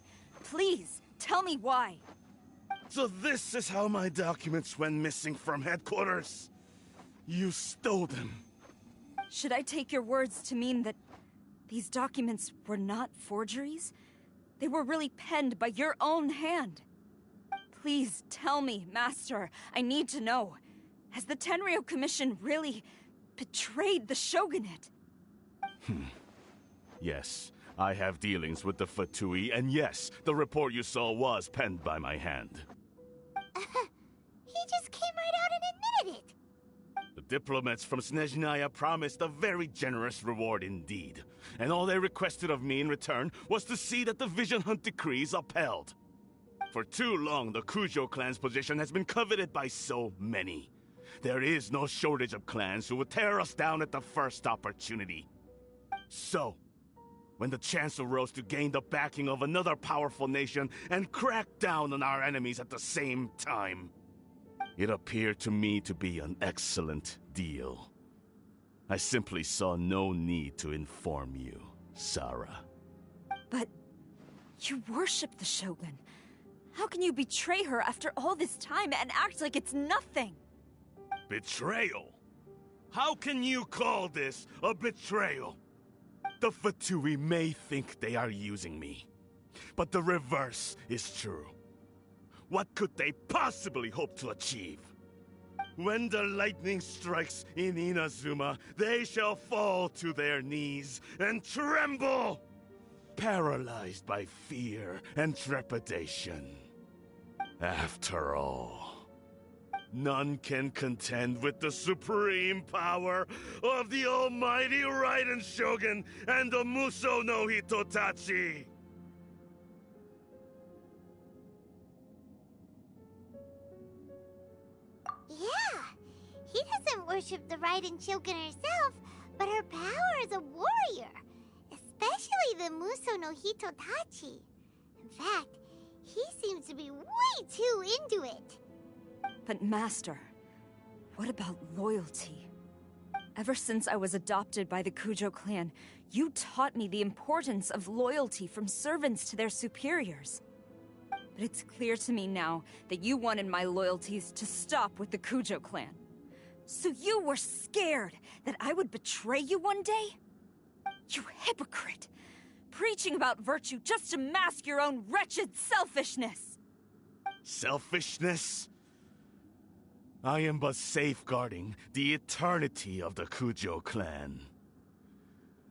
Please, tell me why. So this is how my documents went missing from headquarters. You stole them. Should I take your words to mean that these documents were not forgeries? They were really penned by your own hand. Please tell me, Master. I need to know. Has the Tenryo Commission really betrayed the Shogunate? Yes, I have dealings with the Fatui, and yes, the report you saw was penned by my hand. He just came right out and admitted it. The diplomats from Snezhnaya promised a very generous reward indeed, and all they requested of me in return was to see that the Vision Hunt decree is upheld. For too long, the Kujo clan's position has been coveted by so many. There is no shortage of clans who would tear us down at the first opportunity. So, when the chance arose to gain the backing of another powerful nation and crack down on our enemies at the same time, it appeared to me to be an excellent deal. I simply saw no need to inform you, Sarah. But you worship the Shogun. How can you betray her after all this time and act like it's nothing? Betrayal? How can you call this a betrayal? The Fatui may think they are using me, but the reverse is true. What could they possibly hope to achieve? When the lightning strikes in Inazuma, they shall fall to their knees and tremble, paralyzed by fear and trepidation. After all, none can contend with the supreme power of the almighty Raiden Shogun and the Muso no Hitotachi! Yeah, he doesn't worship the Raiden Shogun herself, but her power as a warrior, especially the Muso no Hitotachi. In fact, he seems to be way too into it. But Master, what about loyalty? Ever since I was adopted by the Kujo clan, you taught me the importance of loyalty from servants to their superiors. But it's clear to me now that you wanted my loyalties to stop with the Kujo clan. So you were scared that I would betray you one day? You hypocrite! Preaching about virtue just to mask your own wretched selfishness! Selfishness? I am but safeguarding the eternity of the Kujo clan.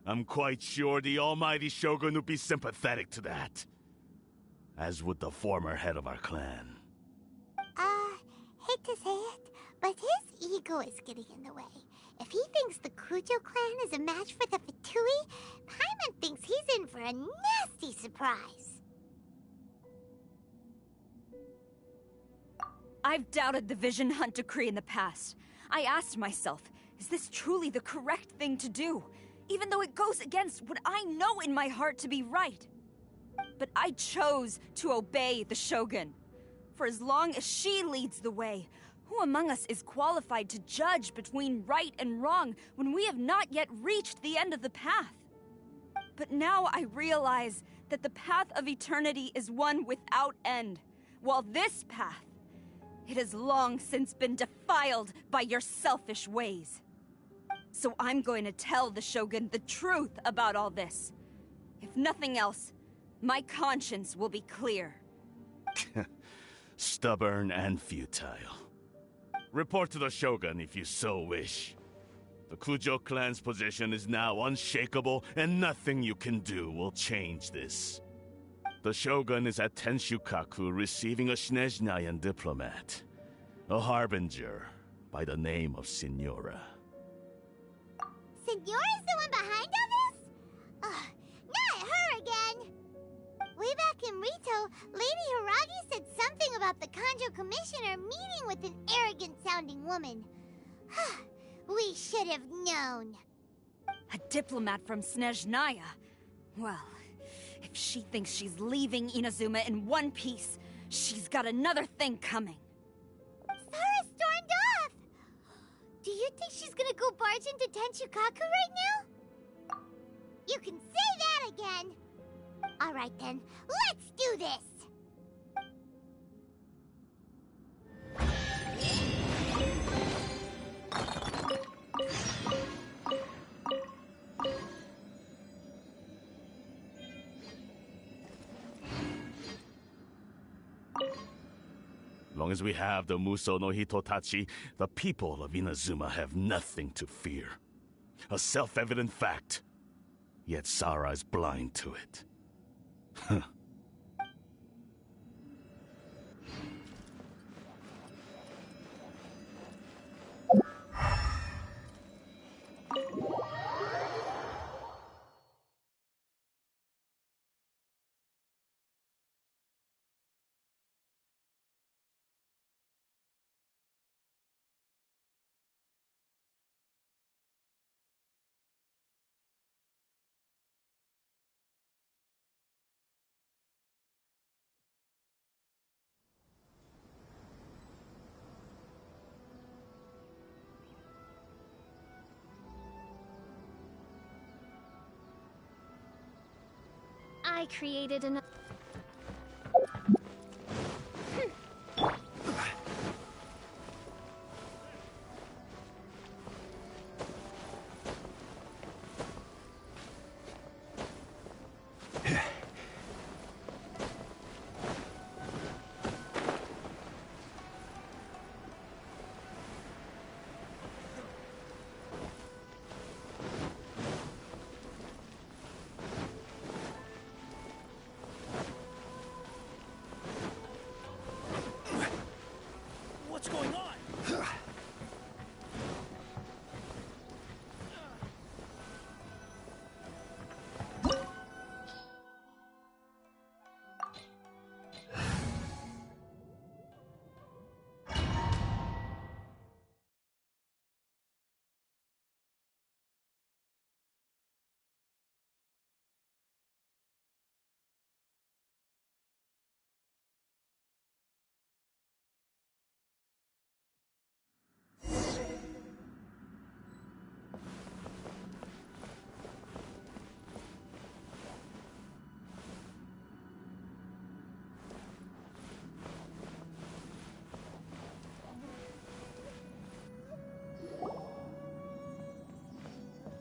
I'm quite sure the almighty Shogun would be sympathetic to that. As would the former head of our clan. Hate to say it, but his ego is getting in the way. If he thinks the Kujo clan is a match for the Fatui, Paimon thinks he's in for a nasty surprise. I've doubted the Vision Hunt decree in the past. I asked myself, is this truly the correct thing to do? Even though it goes against what I know in my heart to be right. But I chose to obey the Shogun. For as long as she leads the way, who among us is qualified to judge between right and wrong when we have not yet reached the end of the path? But now I realize that the path of eternity is one without end, while this path, it has long since been defiled by your selfish ways. So I'm going to tell the Shogun the truth about all this. If nothing else, my conscience will be clear. Stubborn and futile. Report to the Shogun if you so wish. The Kujo clan's position is now unshakable, and nothing you can do will change this. The Shogun is at Tenshukaku receiving a Snezhnayan diplomat, a harbinger by the name of Signora. Signora's the one behind all this? Ugh, not her again! Way back in Rito, Lady Hiragi said something about the Kanjo Commissioner meeting with an arrogant-sounding woman. We should have known. A diplomat from Snezhnaya? Well, if she thinks she's leaving Inazuma in one piece, she's got another thing coming. Sarah stormed off! Do you think she's gonna go barge into Tenshukaku right now? You can say that again! Alright then, let's do this! Long as we have the Muso no Hitotachi, the people of Inazuma have nothing to fear. A self-evident fact. Yet Sara is blind to it. Huh. I created an... What's going on?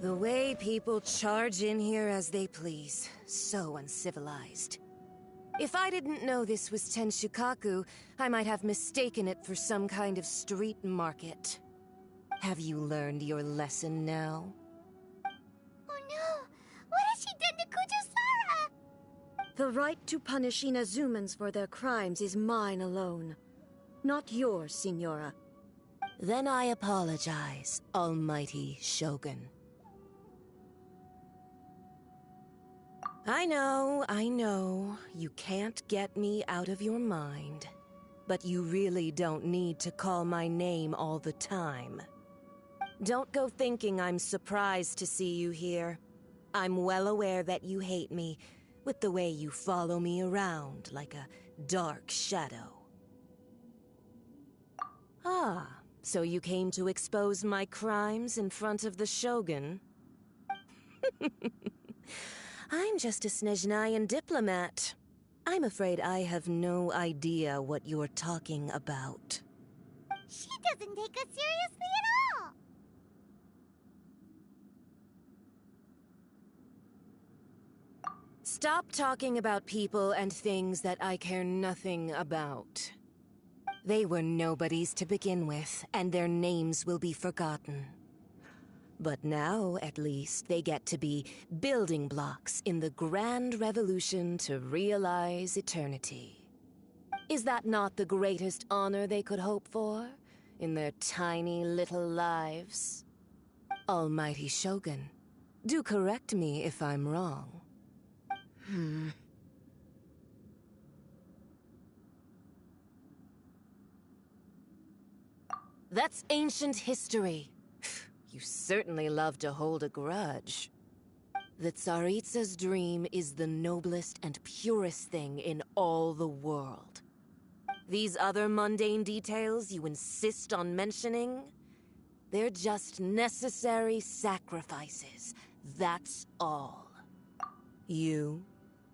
The way people charge in here as they please. So uncivilized. If I didn't know this was Tenshukaku, I might have mistaken it for some kind of street market. Have you learned your lesson now? Oh no! What has she done to Kujo-Sara? The right to punish Inazumans for their crimes is mine alone. Not yours, Signora. Then I apologize, Almighty Shogun. I know, you can't get me out of your mind. But you really don't need to call my name all the time. Don't go thinking I'm surprised to see you here. I'm well aware that you hate me, with the way you follow me around like a dark shadow. Ah, so you came to expose my crimes in front of the Shogun? I'm just a Snezhnayan diplomat. I'm afraid I have no idea what you're talking about. She doesn't take us seriously at all! Stop talking about people and things that I care nothing about. They were nobodies to begin with, and their names will be forgotten. But now, at least, they get to be building blocks in the grand revolution to realize eternity. Is that not the greatest honor they could hope for in their tiny little lives? Almighty Shogun, do correct me if I'm wrong. That's ancient history. You certainly love to hold a grudge. The Tsaritsa's dream is the noblest and purest thing in all the world. These other mundane details you insist on mentioning, they're just necessary sacrifices, that's all. You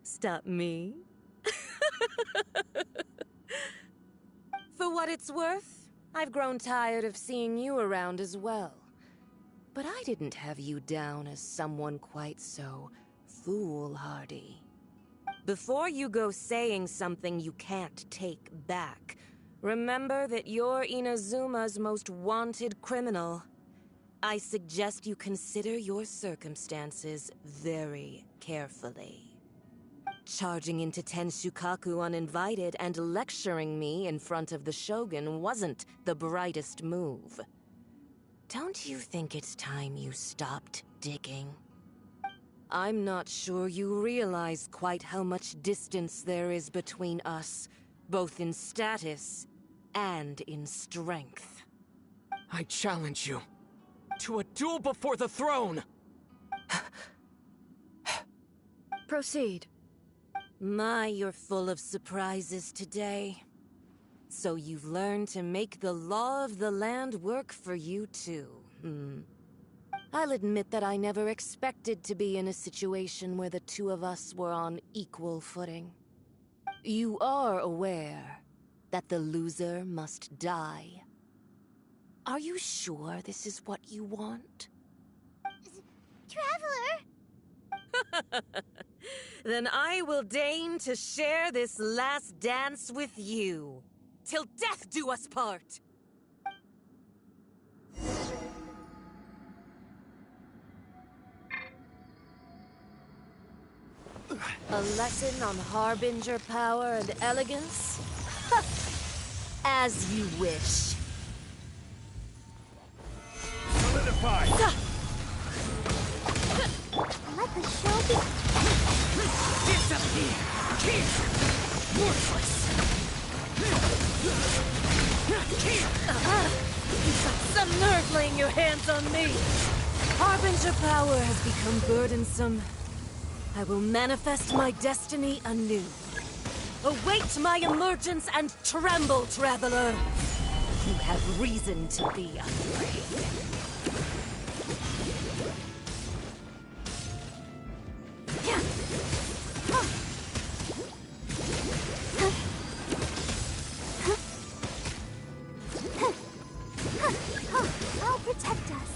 stop me? For what it's worth, I've grown tired of seeing you around as well. But I didn't have you down as someone quite so foolhardy. Before you go saying something you can't take back, remember that you're Inazuma's most wanted criminal. I suggest you consider your circumstances very carefully. Charging into Tenshukaku uninvited and lecturing me in front of the Shogun wasn't the brightest move. Don't you think it's time you stopped digging? I'm not sure you realize quite how much distance there is between us, both in status and in strength. I challenge you to a duel before the throne! Proceed. My, you're full of surprises today. So you've learned to make the law of the land work for you too, I'll admit that I never expected to be in a situation where the two of us were on equal footing. You are aware that the loser must die. Are you sure this is what you want? Traveler! Then I will deign to share this last dance with you. Till death do us part! A lesson on Harbinger power and elegance? As you wish. Solidify! Let the show be... Disappear! Worthless! You've got some nerve laying your hands on me! Harbinger power has become burdensome. I will manifest my destiny anew. Await my emergence and tremble, traveler! You have reason to be afraid. I'll protect us.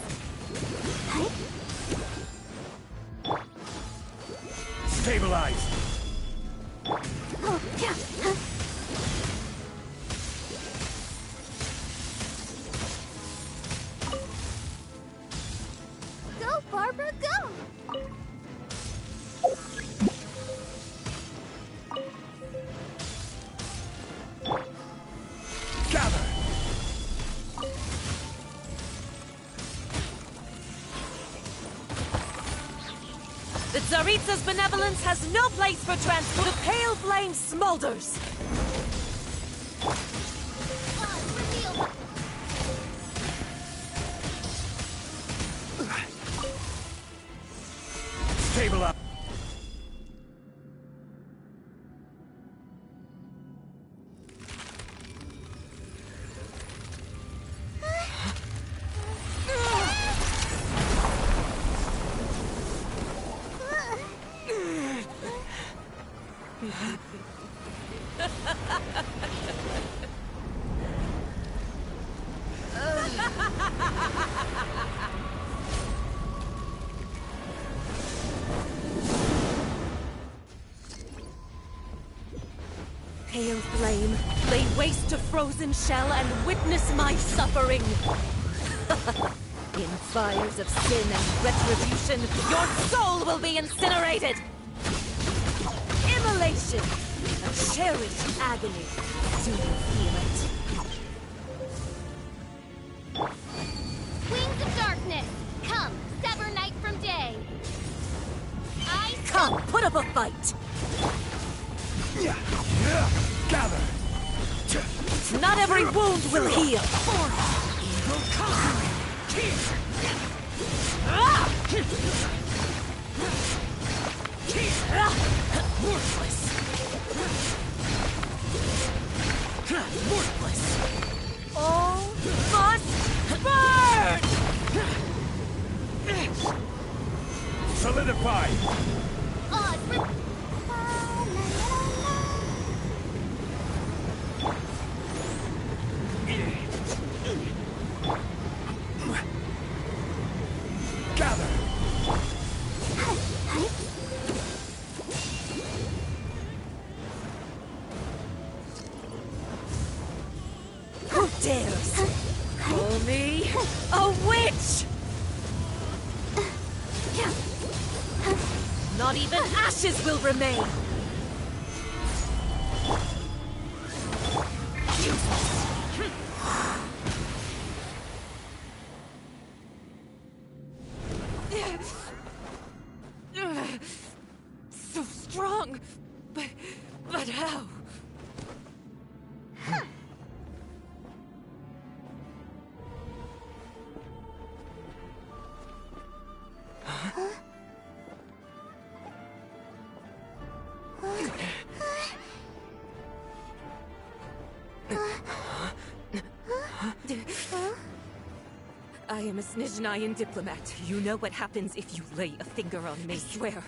Stabilize! Oh, yeah. Go, Barbara, go! Gather! The Tsaritsa's benevolence has no place for transport. The pale flame smolders. Stabilize! Pale flame, lay waste to frozen shell and witness my suffering. In fires of sin and retribution, your soul will be incinerated. Immolation, a cherished agony. Do you feel it? Wings of darkness, come, sever night from day. Come, put up a fight. Gather! Not every wound will heal. Evil conquering! Worthless. Worthless. All must burn! Solidify! odd. Gather! Who dares call me a witch? Not even ashes will remain. So strong, but how? I am a Snezhnayan diplomat. You know what happens if you lay a finger on me. I swear,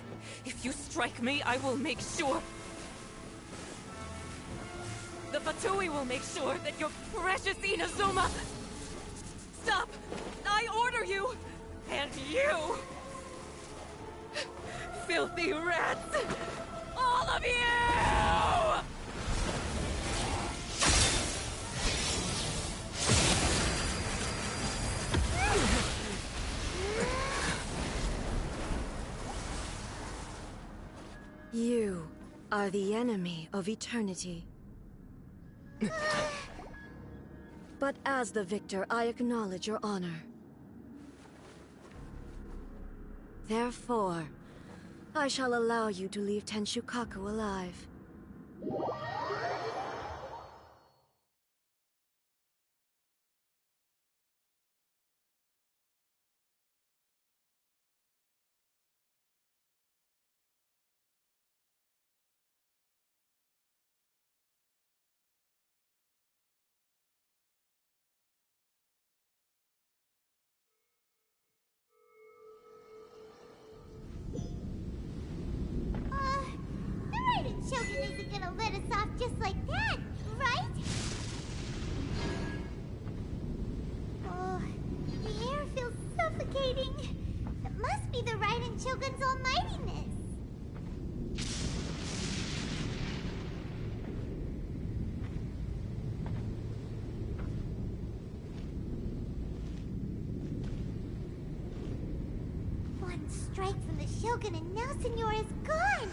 if you strike me, I will make sure... The Fatui will make sure that your precious Inazuma... Stop! I order you! And you! Filthy rats! All of you! You are the enemy of eternity. But as the victor, I acknowledge your honor. Therefore, I shall allow you to leave Tenshukaku alive. Shogun isn't gonna let us off just like that, right? Oh, the air feels suffocating. It must be the Raiden Shogun's almightiness. One strike from the Shogun and now Senora is gone.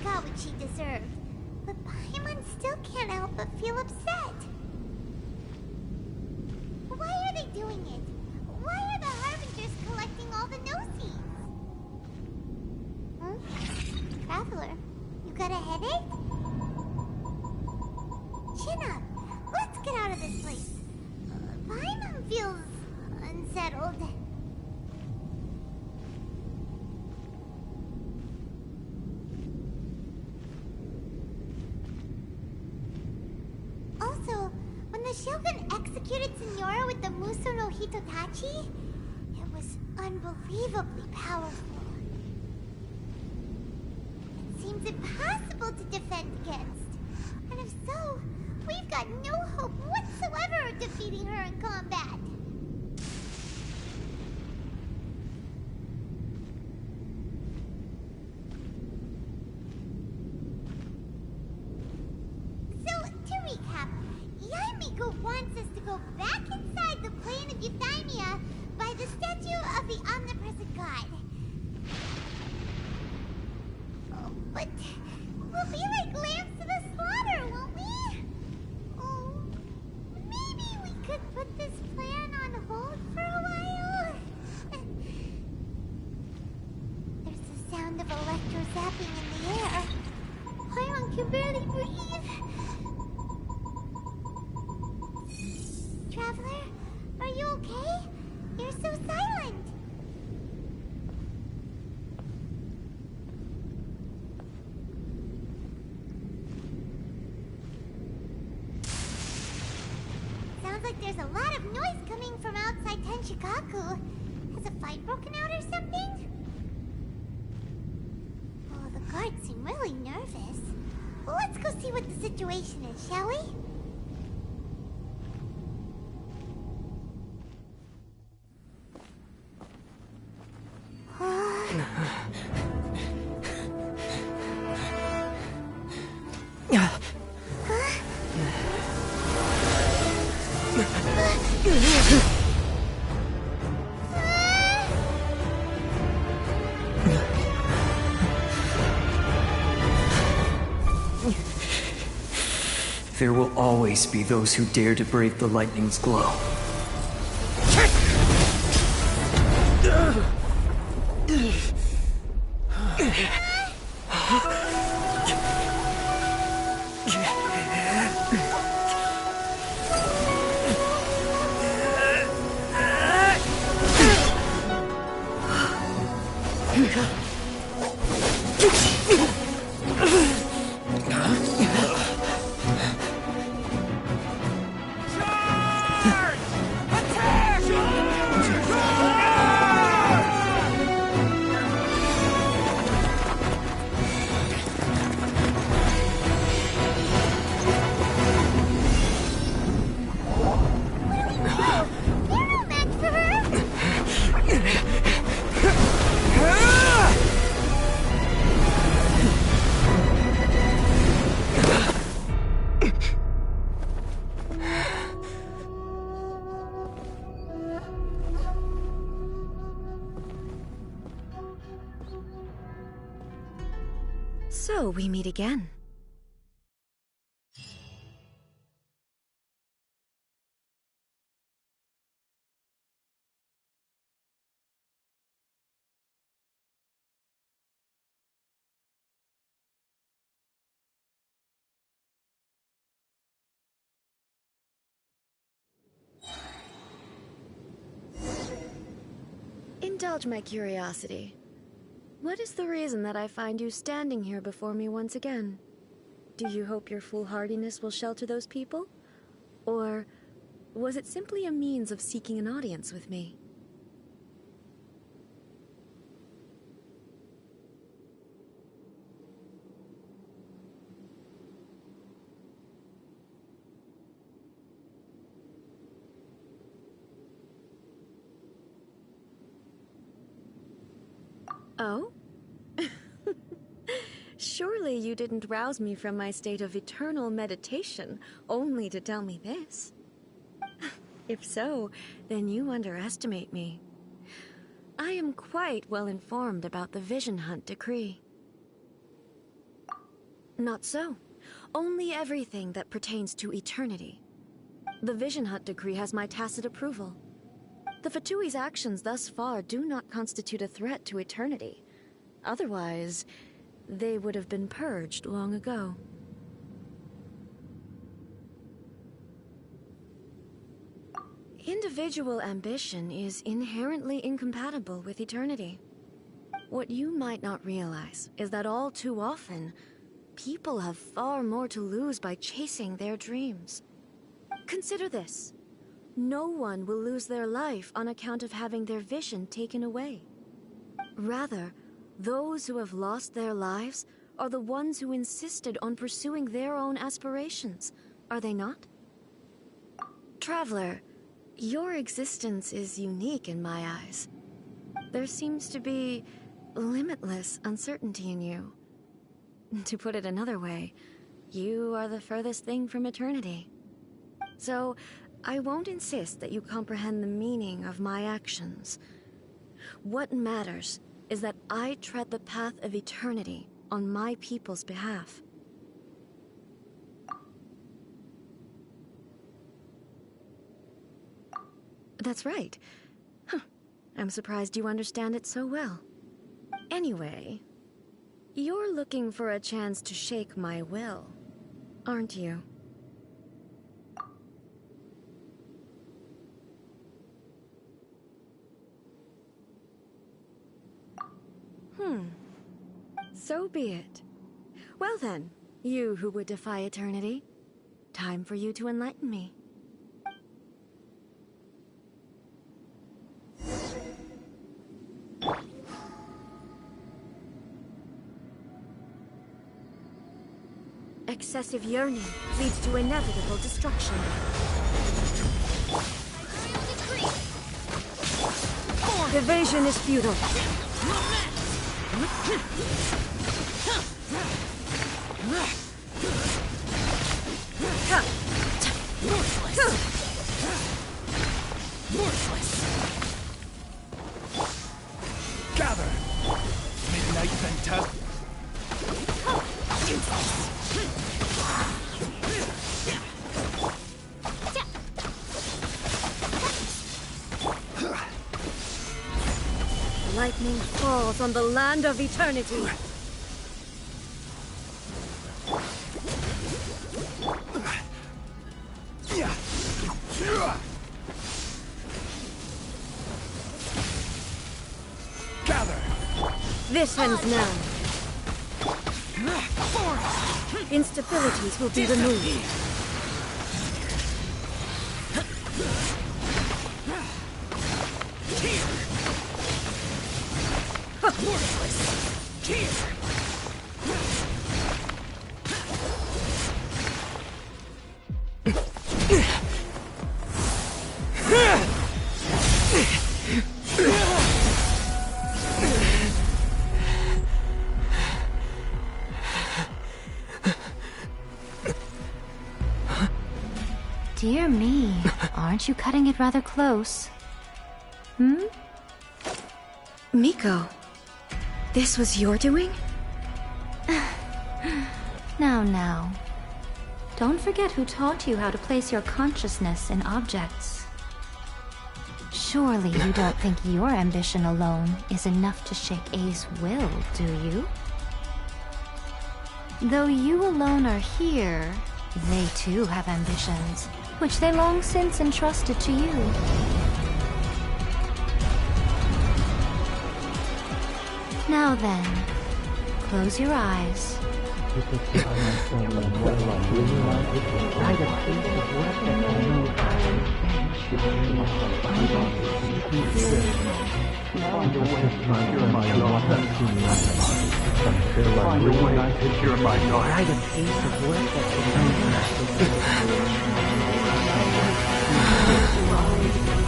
Got what she deserved, but Paimon still can't help but feel upset. Why are they doing it? Why are the Harbingers collecting all the no-seeds? Huh? Traveler, you got a headache? Chin up. Let's get out of this place. Paimon feels unsettled. Also, when the Shogun executed Senora with the Muso no Hitotachi, it was unbelievably powerful. It seems impossible to defend against. And if so, we've got no hope whatsoever of defeating her in combat. Yaimiko wants us to go back inside the plane of Euthymia by the statue of the omnipresent god. Oh, but we'll be like lambs to the slaughter, won't we? Oh, maybe we could put this plan on hold for a while? There's the sound of electro-zapping in the air. Paimon can barely breathe. Traveler, are you okay? You're so silent. Sounds like there's a lot of noise coming from outside Tenshikaku. Has a fight broken out or something? Oh, the guards seem really nervous. Well, let's go see what the situation is, shall we? There will always be those who dare to brave the lightning's glow. So we meet again. Indulge my curiosity. What is the reason that I find you standing here before me once again? Do you hope your foolhardiness will shelter those people? Or was it simply a means of seeking an audience with me? Oh? Surely you didn't rouse me from my state of eternal meditation only to tell me this. If so, then you underestimate me. I am quite well informed about the Vision Hunt decree. Not so. Only everything that pertains to eternity. The Vision Hunt decree has my tacit approval. The Fatui's actions thus far do not constitute a threat to eternity. Otherwise, they would have been purged long ago. Individual ambition is inherently incompatible with eternity. What you might not realize is that all too often, people have far more to lose by chasing their dreams. Consider this. No one will lose their life on account of having their vision taken away. Rather, those who have lost their lives are the ones who insisted on pursuing their own aspirations, are they not? Traveler, your existence is unique in my eyes. There seems to be limitless uncertainty in you. To put it another way, you are the furthest thing from eternity. So, I won't insist that you comprehend the meaning of my actions. What matters is that I tread the path of eternity on my people's behalf. That's right. Huh. I'm surprised you understand it so well. Anyway, you're looking for a chance to shake my will, aren't you? So be it. Well then, you who would defy eternity, time for you to enlighten me. Excessive yearning leads to inevitable destruction. Evasion is futile. Gather! Midnight Fantastic. Lightning falls on the land of eternity. Gather! This ends now. Instabilities will be removed. Dear me, aren't you cutting it rather close? Hmm? Miko, this was your doing? Now. Don't forget who taught you how to place your consciousness in objects. Surely you don't think your ambition alone is enough to shake A's will, do you? Though you alone are here, they too have ambitions, which they long since entrusted to you. Now then, close your eyes.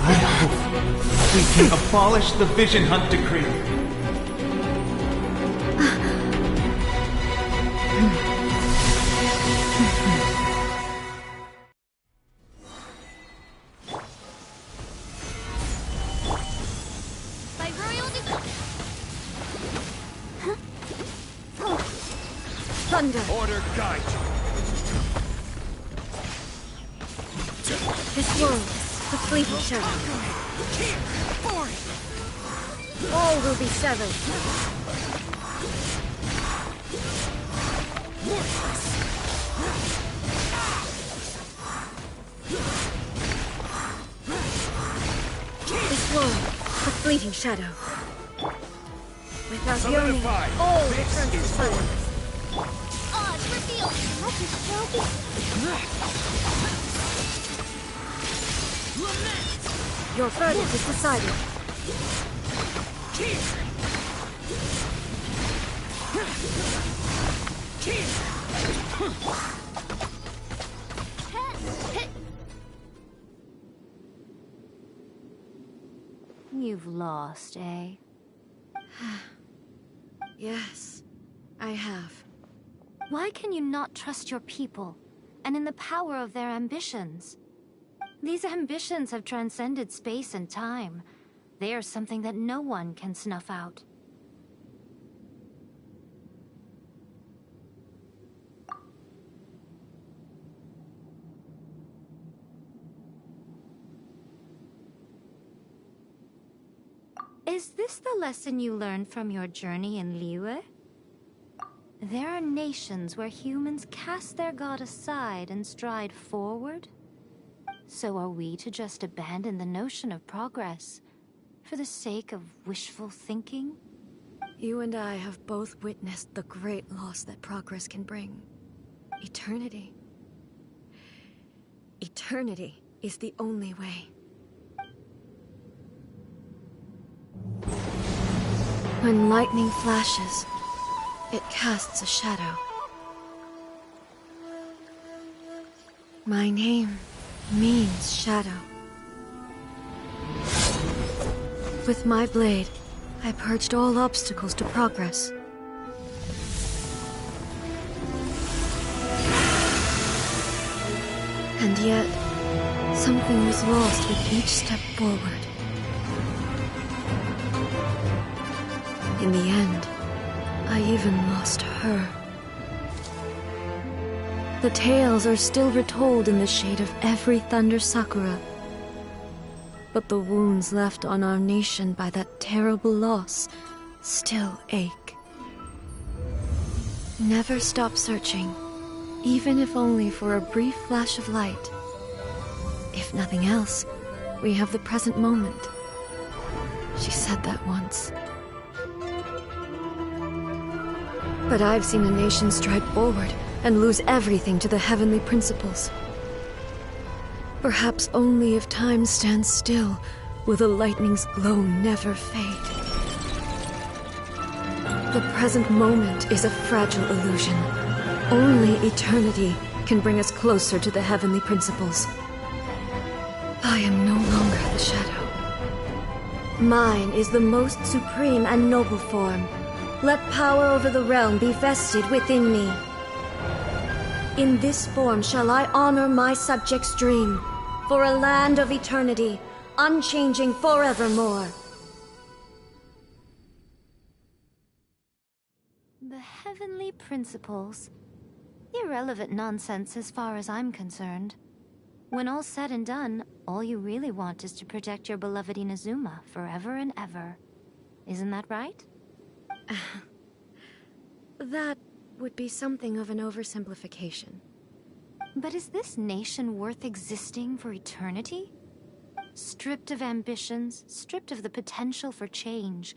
I hope we can abolish the Vision Hunt Decree. Thunder! Order guide you. This world, the fleeting shadow. All will be severed. This world, the fleeting shadow. Without yearning, all returns to silence. Odds revealed. Let us show be. Your verdict is decided. You've lost, eh? Yes, I have. Why can you not trust your people, and in the power of their ambitions? These ambitions have transcended space and time. They are something that no one can snuff out. Is this the lesson you learned from your journey in Liyue? There are nations where humans cast their god aside and stride forward. So are we to just abandon the notion of progress for the sake of wishful thinking? You and I have both witnessed the great loss that progress can bring. Eternity. Eternity is the only way. When lightning flashes, it casts a shadow. My name means shadow. With my blade, I purged all obstacles to progress. And yet, something was lost with each step forward. In the end, I even lost her. The tales are still retold in the shade of every Thunder Sakura. But the wounds left on our nation by that terrible loss still ache. Never stop searching, even if only for a brief flash of light. If nothing else, we have the present moment. She said that once. But I've seen a nation stride forward and lose everything to the heavenly principles. Perhaps only if time stands still will the lightning's glow never fade. The present moment is a fragile illusion. Only eternity can bring us closer to the heavenly principles. I am no longer the shadow. Mine is the most supreme and noble form. Let power over the realm be vested within me. In this form shall I honor my subjects' dream, for a land of eternity, unchanging forevermore. The heavenly principles. Irrelevant nonsense as far as I'm concerned. When all's said and done, all you really want is to protect your beloved Inazuma forever and ever. Isn't that right? That would be something of an oversimplification. But is this nation worth existing for eternity? Stripped of ambitions, stripped of the potential for change,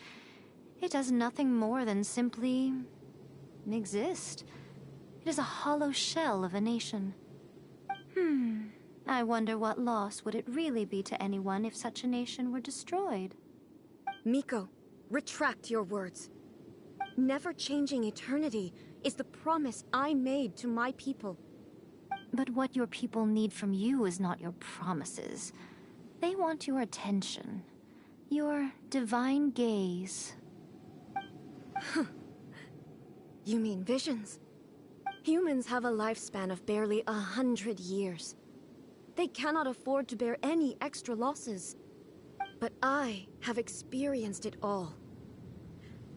it does nothing more than simply exist. It is a hollow shell of a nation. I wonder what loss would it really be to anyone if such a nation were destroyed? Miko, retract your words. Never changing eternity is the promise I made to my people. But what your people need from you is not your promises. They want your attention. Your divine gaze. You mean visions? Humans have a lifespan of barely 100 years. They cannot afford to bear any extra losses. But I have experienced it all.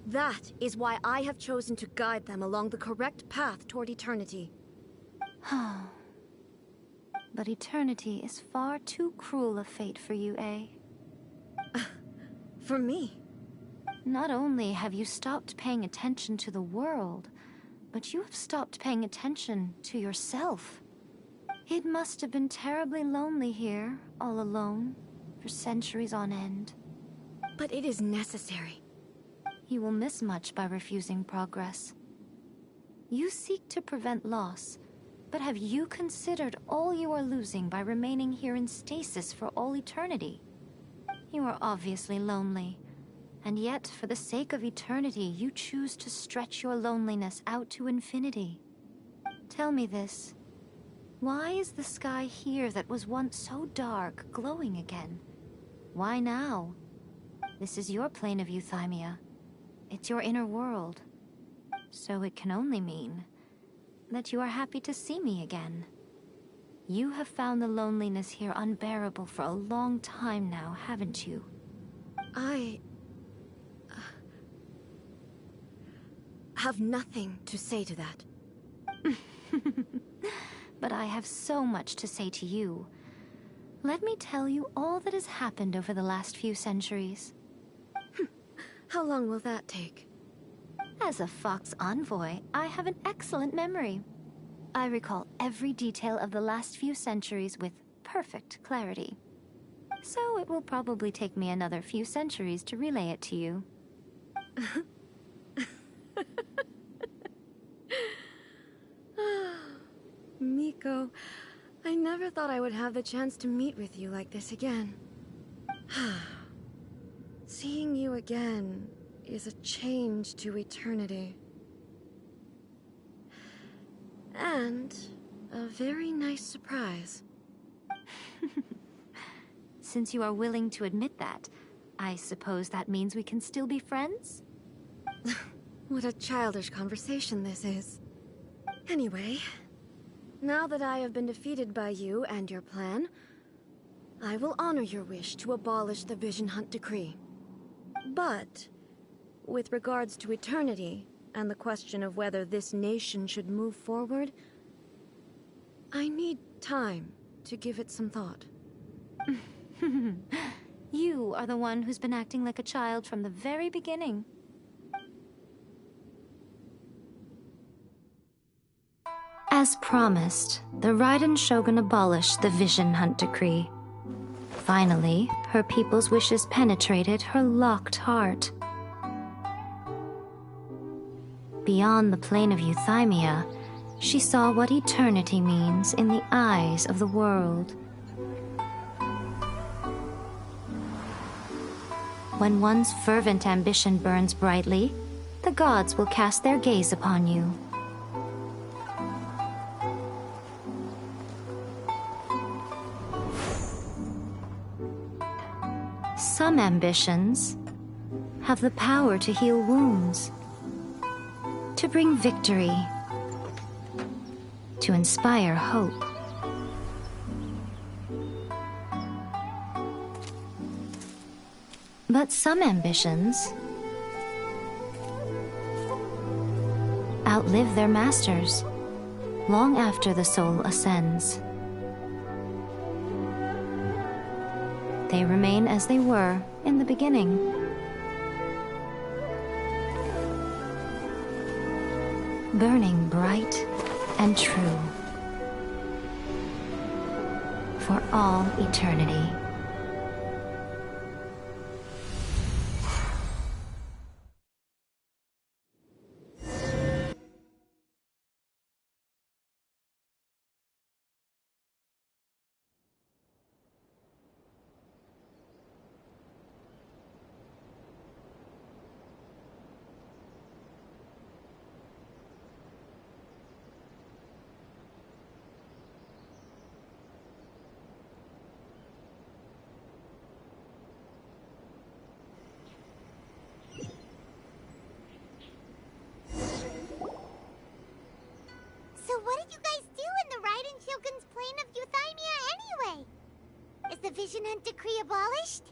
That is why I have chosen to guide them along the correct path toward eternity. But eternity is far too cruel a fate for you, eh? For me? Not only have you stopped paying attention to the world, but you have stopped paying attention to yourself. It must have been terribly lonely here, all alone, for centuries on end. But it is necessary. You will miss much by refusing progress. You seek to prevent loss, but have you considered all you are losing by remaining here in stasis for all eternity? You are obviously lonely, and yet for the sake of eternity you choose to stretch your loneliness out to infinity. Tell me this. Why is the sky here that was once so dark glowing again? Why now? This is your plane of euthymia. It's your inner world. So it can only mean that you are happy to see me again. You have found the loneliness here unbearable for a long time now, haven't you? I have nothing to say to that. But I have so much to say to you. Let me tell you all that has happened over the last few centuries. How long will that take? As a Fox envoy, I have an excellent memory. I recall every detail of the last few centuries with perfect clarity. So it will probably take me another few centuries to relay it to you. Miko, I never thought I would have the chance to meet with you like this again. Seeing you again is a change to eternity. And A very nice surprise. Since you are willing to admit that, I suppose that means we can still be friends? What a childish conversation this is. Anyway, now that I have been defeated by you and your plan, I will honor your wish to abolish the Vision Hunt Decree. But, with regards to eternity, and the question of whether this nation should move forward, I need time to give it some thought. You are the one who's been acting like a child from the very beginning. As promised, the Raiden Shogun abolished the Vision Hunt Decree. Finally, her people's wishes penetrated her locked heart. Beyond the plane of Euthymia, she saw what eternity means in the eyes of the world. When one's fervent ambition burns brightly, the gods will cast their gaze upon you. Some ambitions have the power to heal wounds, to bring victory, to inspire hope. But some ambitions outlive their masters long after the soul ascends. They remain as they were in the beginning. Burning bright and true for all eternity. So what did you guys do in the Raiden Shogun's plane of Euthymia anyway? Is the Vision Hunt Decree abolished?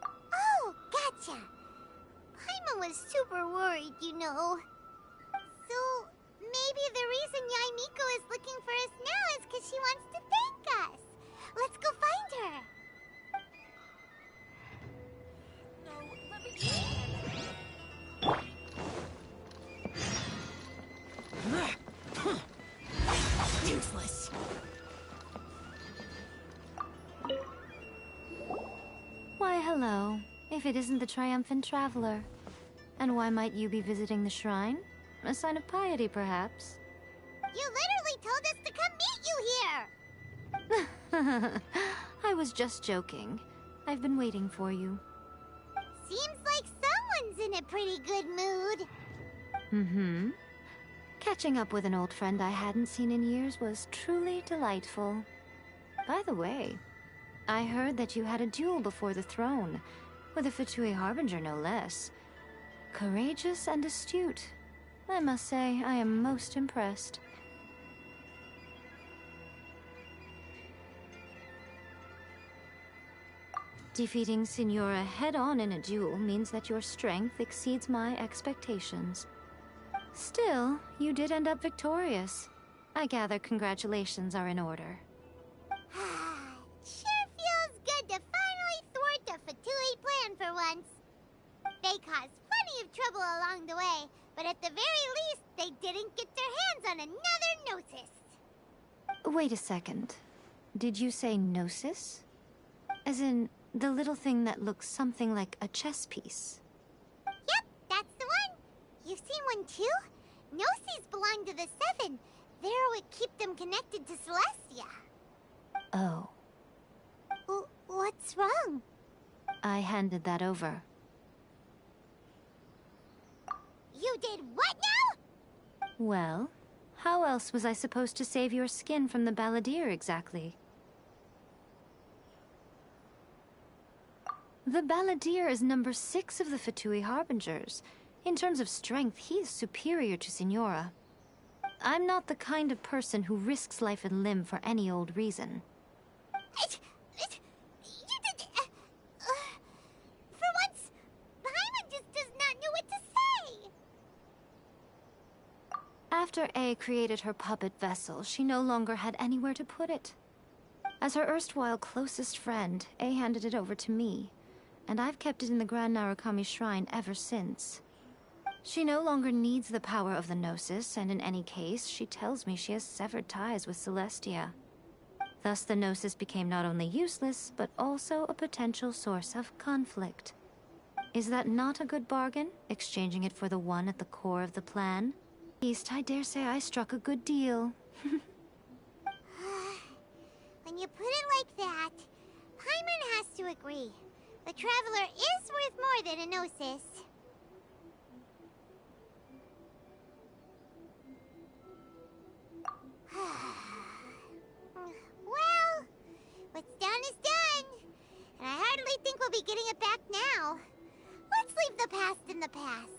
Oh, gotcha. Paimon was super worried, you know. So, maybe the reason Yaimiko is looking for us now is because she wants to thank us. Let's go find her. Useless. Why, hello. If it isn't the triumphant traveler. And why might you be visiting the shrine? A sign of piety, perhaps? You literally told us to come meet you here! I was just joking. I've been waiting for you. Seems like someone's in a pretty good mood. Mm-hmm. Catching up with an old friend I hadn't seen in years was truly delightful. By the way, I heard that you had a duel before the throne, with a Fatui Harbinger no less. Courageous and astute. I must say, I am most impressed. Defeating Signora head-on in a duel means that your strength exceeds my expectations. Still, you did end up victorious. I gather congratulations are in order. Sure feels good to finally thwart the Fatui plan for once. They caused plenty of trouble along the way, but at the very least, they didn't get their hands on another Gnosis. Wait a second. Did you say Gnosis? As in, the little thing that looks something like a chess piece? Yep, that's the one. You've seen one too? Gnosis belong to the Seven. They're what keep them connected to Celestia. Oh. What's wrong? I handed that over. You did what now? Well, how else was I supposed to save your skin from the Balladeer exactly? The Balladeer is number 6 of the Fatui Harbingers. In terms of strength, he is superior to Signora. I'm not the kind of person who risks life and limb for any old reason. For once, Paimon just does not know what to say. After A created her puppet vessel, she no longer had anywhere to put it. As her erstwhile closest friend, A handed it over to me, and I've kept it in the Grand Narukami Shrine ever since. She no longer needs the power of the Gnosis, and in any case, she tells me she has severed ties with Celestia. Thus the Gnosis became not only useless, but also a potential source of conflict. Is that not a good bargain, exchanging it for the one at the core of the plan? At least I dare say I struck a good deal. When you put it like that, Paimon has to agree. The Traveler is worth more than a Gnosis. Well, what's done is done. And I hardly think we'll be getting it back now. Let's leave the past in the past.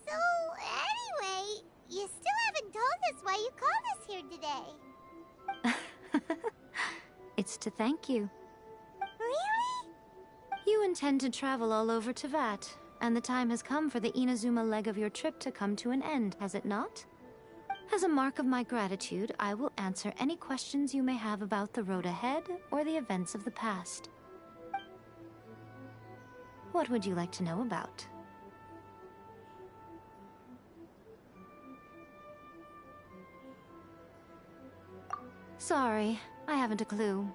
So anyway, you still haven't told us why you called us here today. It's to thank you. Really? You intend to travel all over Teyvat, and the time has come for the Inazuma leg of your trip to come to an end, has it not? As a mark of my gratitude, I will answer any questions you may have about the road ahead or the events of the past. What would you like to know about? Sorry, I haven't a clue.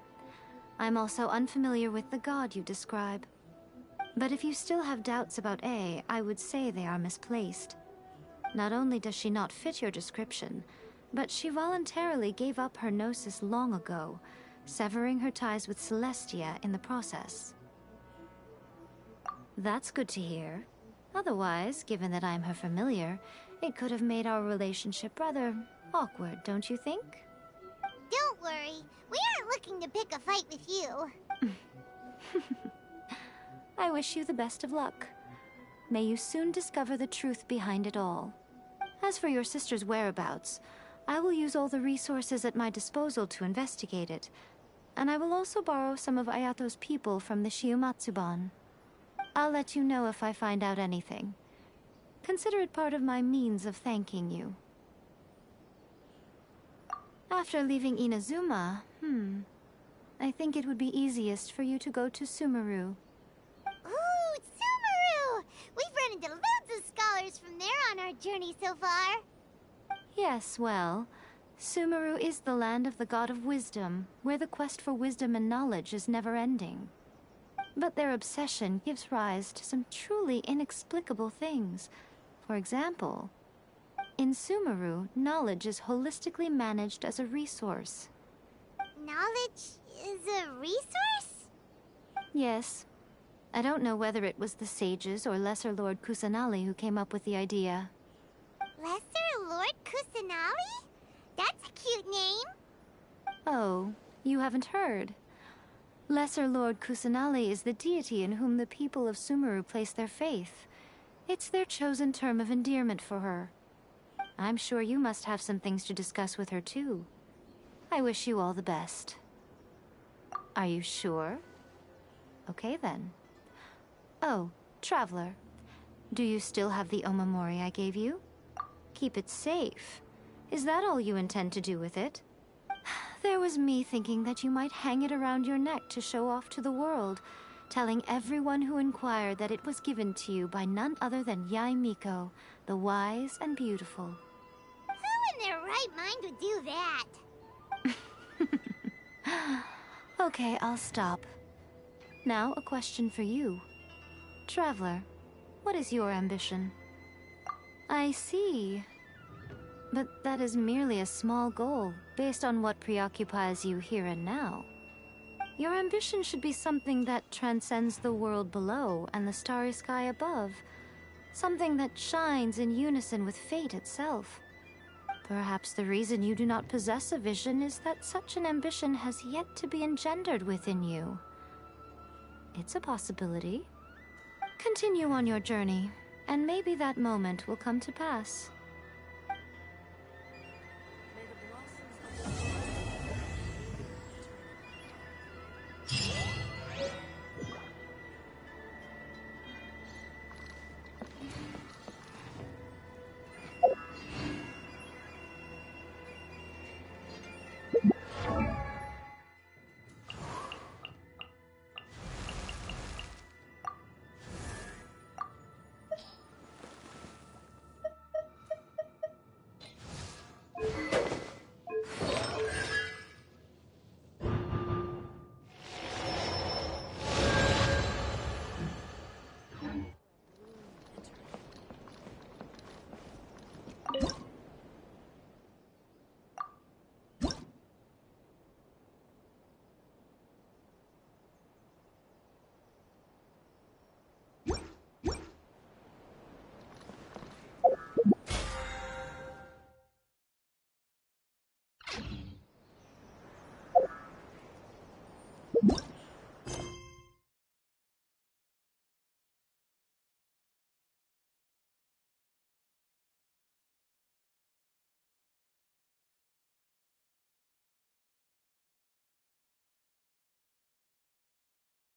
I'm also unfamiliar with the god you describe. But if you still have doubts about A, I would say they are misplaced. Not only does she not fit your description, but she voluntarily gave up her Gnosis long ago, severing her ties with Celestia in the process. That's good to hear. Otherwise, given that I'm her familiar, it could have made our relationship rather awkward, don't you think? Don't worry, we aren't looking to pick a fight with you. I wish you the best of luck. May you soon discover the truth behind it all. As for your sister's whereabouts, I will use all the resources at my disposal to investigate it, and I will also borrow some of Ayato's people from the Shiumatsuban. I'll let you know if I find out anything. Consider it part of my means of thanking you. After leaving Inazuma, I think it would be easiest for you to go to Sumeru. Ooh, Sumeru! We've run into loads of scholars from there on our journey so far. Yes, well, Sumeru is the land of the god of wisdom, where the quest for wisdom and knowledge is never-ending. But their obsession gives rise to some truly inexplicable things. For example, in Sumeru, knowledge is holistically managed as a resource. Knowledge is a resource? Yes. I don't know whether it was the sages or Lesser Lord Kusanali who came up with the idea. Lesser Lord Kusanali? That's a cute name. Oh, you haven't heard. Lesser Lord Kusanali is the deity in whom the people of Sumeru place their faith. It's their chosen term of endearment for her. I'm sure you must have some things to discuss with her too. I wish you all the best. Are you sure? Okay then. Oh, Traveler. Do you still have the Omamori I gave you? Keep it safe. Is that all you intend to do with it? There was me thinking that you might hang it around your neck to show off to the world, telling everyone who inquired that it was given to you by none other than Yae Miko, the wise and beautiful. Who in their right mind would do that? Okay, I'll stop. Now, a question for you. Traveler, what is your ambition? I see. But that is merely a small goal, based on what preoccupies you here and now. Your ambition should be something that transcends the world below and the starry sky above. Something that shines in unison with fate itself. Perhaps the reason you do not possess a vision is that such an ambition has yet to be engendered within you. It's a possibility. Continue on your journey, and maybe that moment will come to pass.